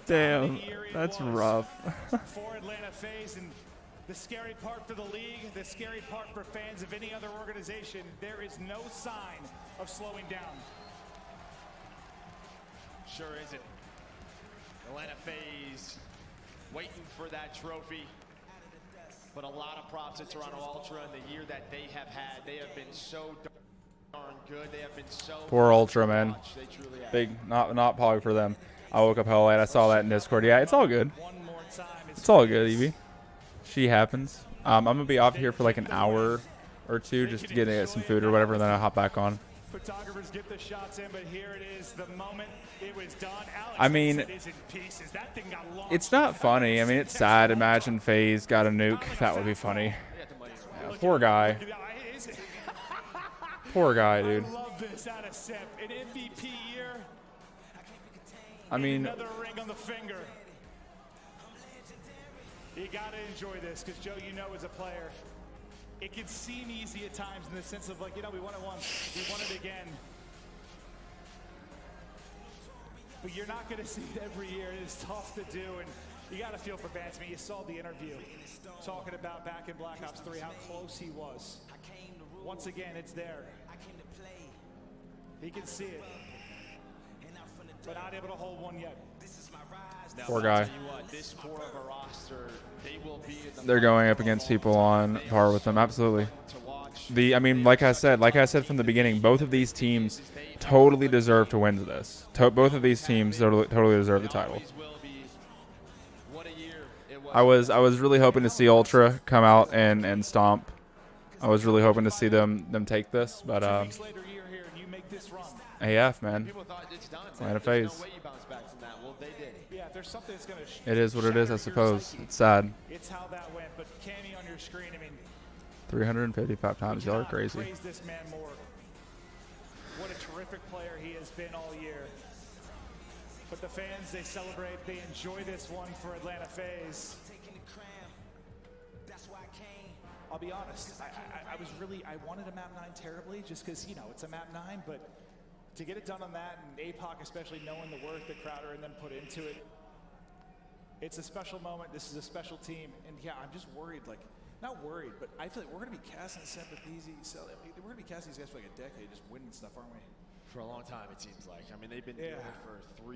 Damn, that's rough. For Atlanta FaZe, and the scary part for the league, the scary part for fans of any other organization, there is no sign of slowing down. Sure isn't. Atlanta FaZe waiting for that trophy. But a lot of props to Toronto Ultra in the year that they have had. They have been so darn good. They have been so Poor Ultra, man. They truly have. Big, not probably for them. I woke up hell late. I saw that in Discord. Yeah, it's all good. It's all good, Evie. She happens. I'm gonna be off here for like an hour or two just to get some food or whatever, and then I'll hop back on. Photographers get the shots in, but here it is, the moment it was done. Alex, I mean, it is in pieces. That thing got launched. it's not funny. I mean, it's sad. Imagine FaZe got a nuke. That would be funny. Yeah, poor guy. Poor guy, dude. I love this out of Sep. An MVP year. I mean, Another ring on the finger. You got to enjoy this because, Joe, you know as a player, it can seem easy at times in the sense of like, you know, we won it once, we won it again. But you're not going to see it every year. It is tough to do, and you got to feel for Vance. I mean, you saw the interview talking about back in Black Ops 3 how close he was. Once again, it's there. He can see it, but not able to hold one yet. poor guy. I'll tell you what, this core of a roster, they will be in the They're going up against people on par with them. Absolutely. I mean, like I said from the beginning, both of these teams totally deserve to win this. Both of these teams totally deserve the title. I was really hoping to see Ultra come out and stomp. I was really hoping to see them take this, but AF, man. Atlanta FaZe. It is what it is, I suppose. It's sad. It's how that went, but Cammy on your screen, I mean, 355 times. Y'all are crazy. praise this man more. What a terrific player he has been all year. But the fans, they celebrate, they enjoy this one for Atlanta FaZe. I'll be honest, I wanted a map 9 terribly just because, you know, it's a map 9, but to get it done on that, and APOC especially knowing the work that Crowder and them put into it, it's a special moment. This is a special team, and yeah, I'm just worried, like, not worried, but I feel like we're going to be casting Sympathy, so we're going to be casting these guys for like a decade, just winning stuff, aren't we? For a long time, it seems like. I mean, they've been doing it for 3+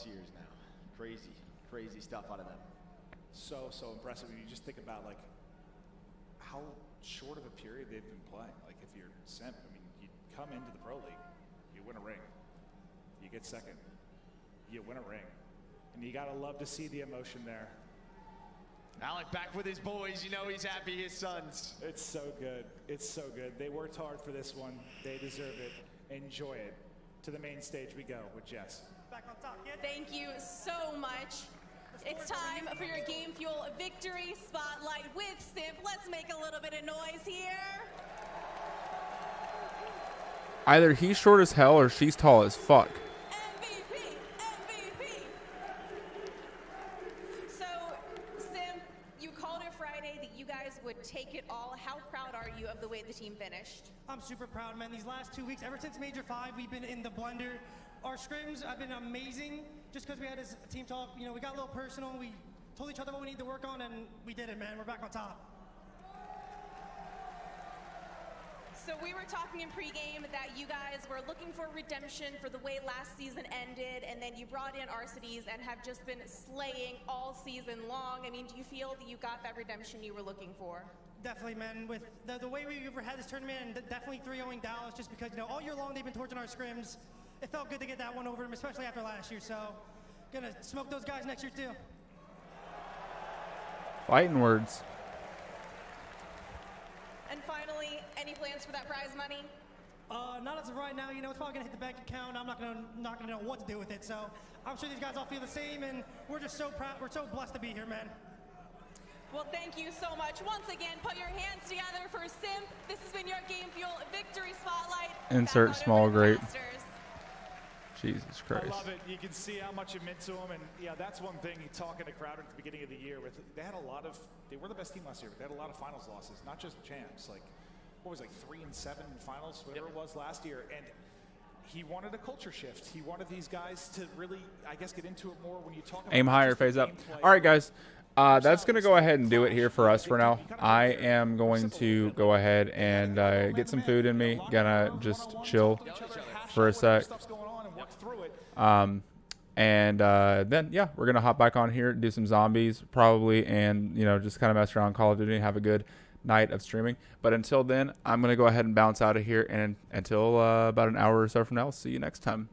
years now. Crazy stuff out of them. So impressive. When you just think about like how short of a period they've been playing. Like if you're Simp, I mean, you come into the Pro League, you win a ring, you get second, you win a ring, and you gotta love to see the emotion there. Alec back with his boys. You know he's happy, his sons. It's so good. It's so good. They worked hard for this one. They deserve it. Enjoy it. To the main stage we go with Jess. Thank you so much. It's time for your Game Fuel Victory Spotlight with Simp. Let's make a little bit of noise here. Either he's short as hell or she's tall as fuck. MVP. So, Simp, you called it Friday that you guys would take it all. How proud are you of the way the team finished? I'm super proud, man. These last 2 weeks, ever since Major 5, we've been in the blender. Our scrims have been amazing just because we had this team talk. You know, we got a little personal. We told each other what we need to work on, and we did it, man. We're back on top. So we were talking in pregame that you guys were looking for redemption for the way last season ended, and then you brought in Arcides and have just been slaying all season long. I mean, do you feel that you got that redemption you were looking for? Definitely, man. With the way we've had this tournament, and definitely 3-0ing Dallas, just because, you know, all year long they've been torching our scrims. It felt good to get that one over them, especially after last year. So, gonna smoke those guys next year too. Fighting words. And finally, any plans for that prize money? Not as of right now. You know, it's probably gonna hit the bank account. I'm not gonna know what to do with it. So I'm sure these guys all feel the same, and we're just so proud. We're so blessed to be here, man. Well, thank you so much. Once again, put your hands together for Simp. This has been your Game Fuel Victory Spotlight. Insert small grape. Jesus I Christ. love it. You can see how much it meant to him, and yeah, that's one thing. Talking to Crowder at the beginning of the year, they were the best team last year, but they had a lot of finals losses, not just champs. Like, what was it, like 3-7 in finals, whatever it was last year, and he wanted a culture shift. He wanted these guys to really, I guess, get into it more. When you talk about Aim higher, phase up. All right, guys. That's going to go ahead and do it here for us for now. I am going to go ahead and get some food in me. Gonna just chill for a sec. And then, yeah, we're going to hop back on here, do some zombies probably, and, you know, just kind of mess around Call of Duty and have a good night of streaming. But until then, I'm going to go ahead and bounce out of here. And until about an hour or so from now, I'll see you next time.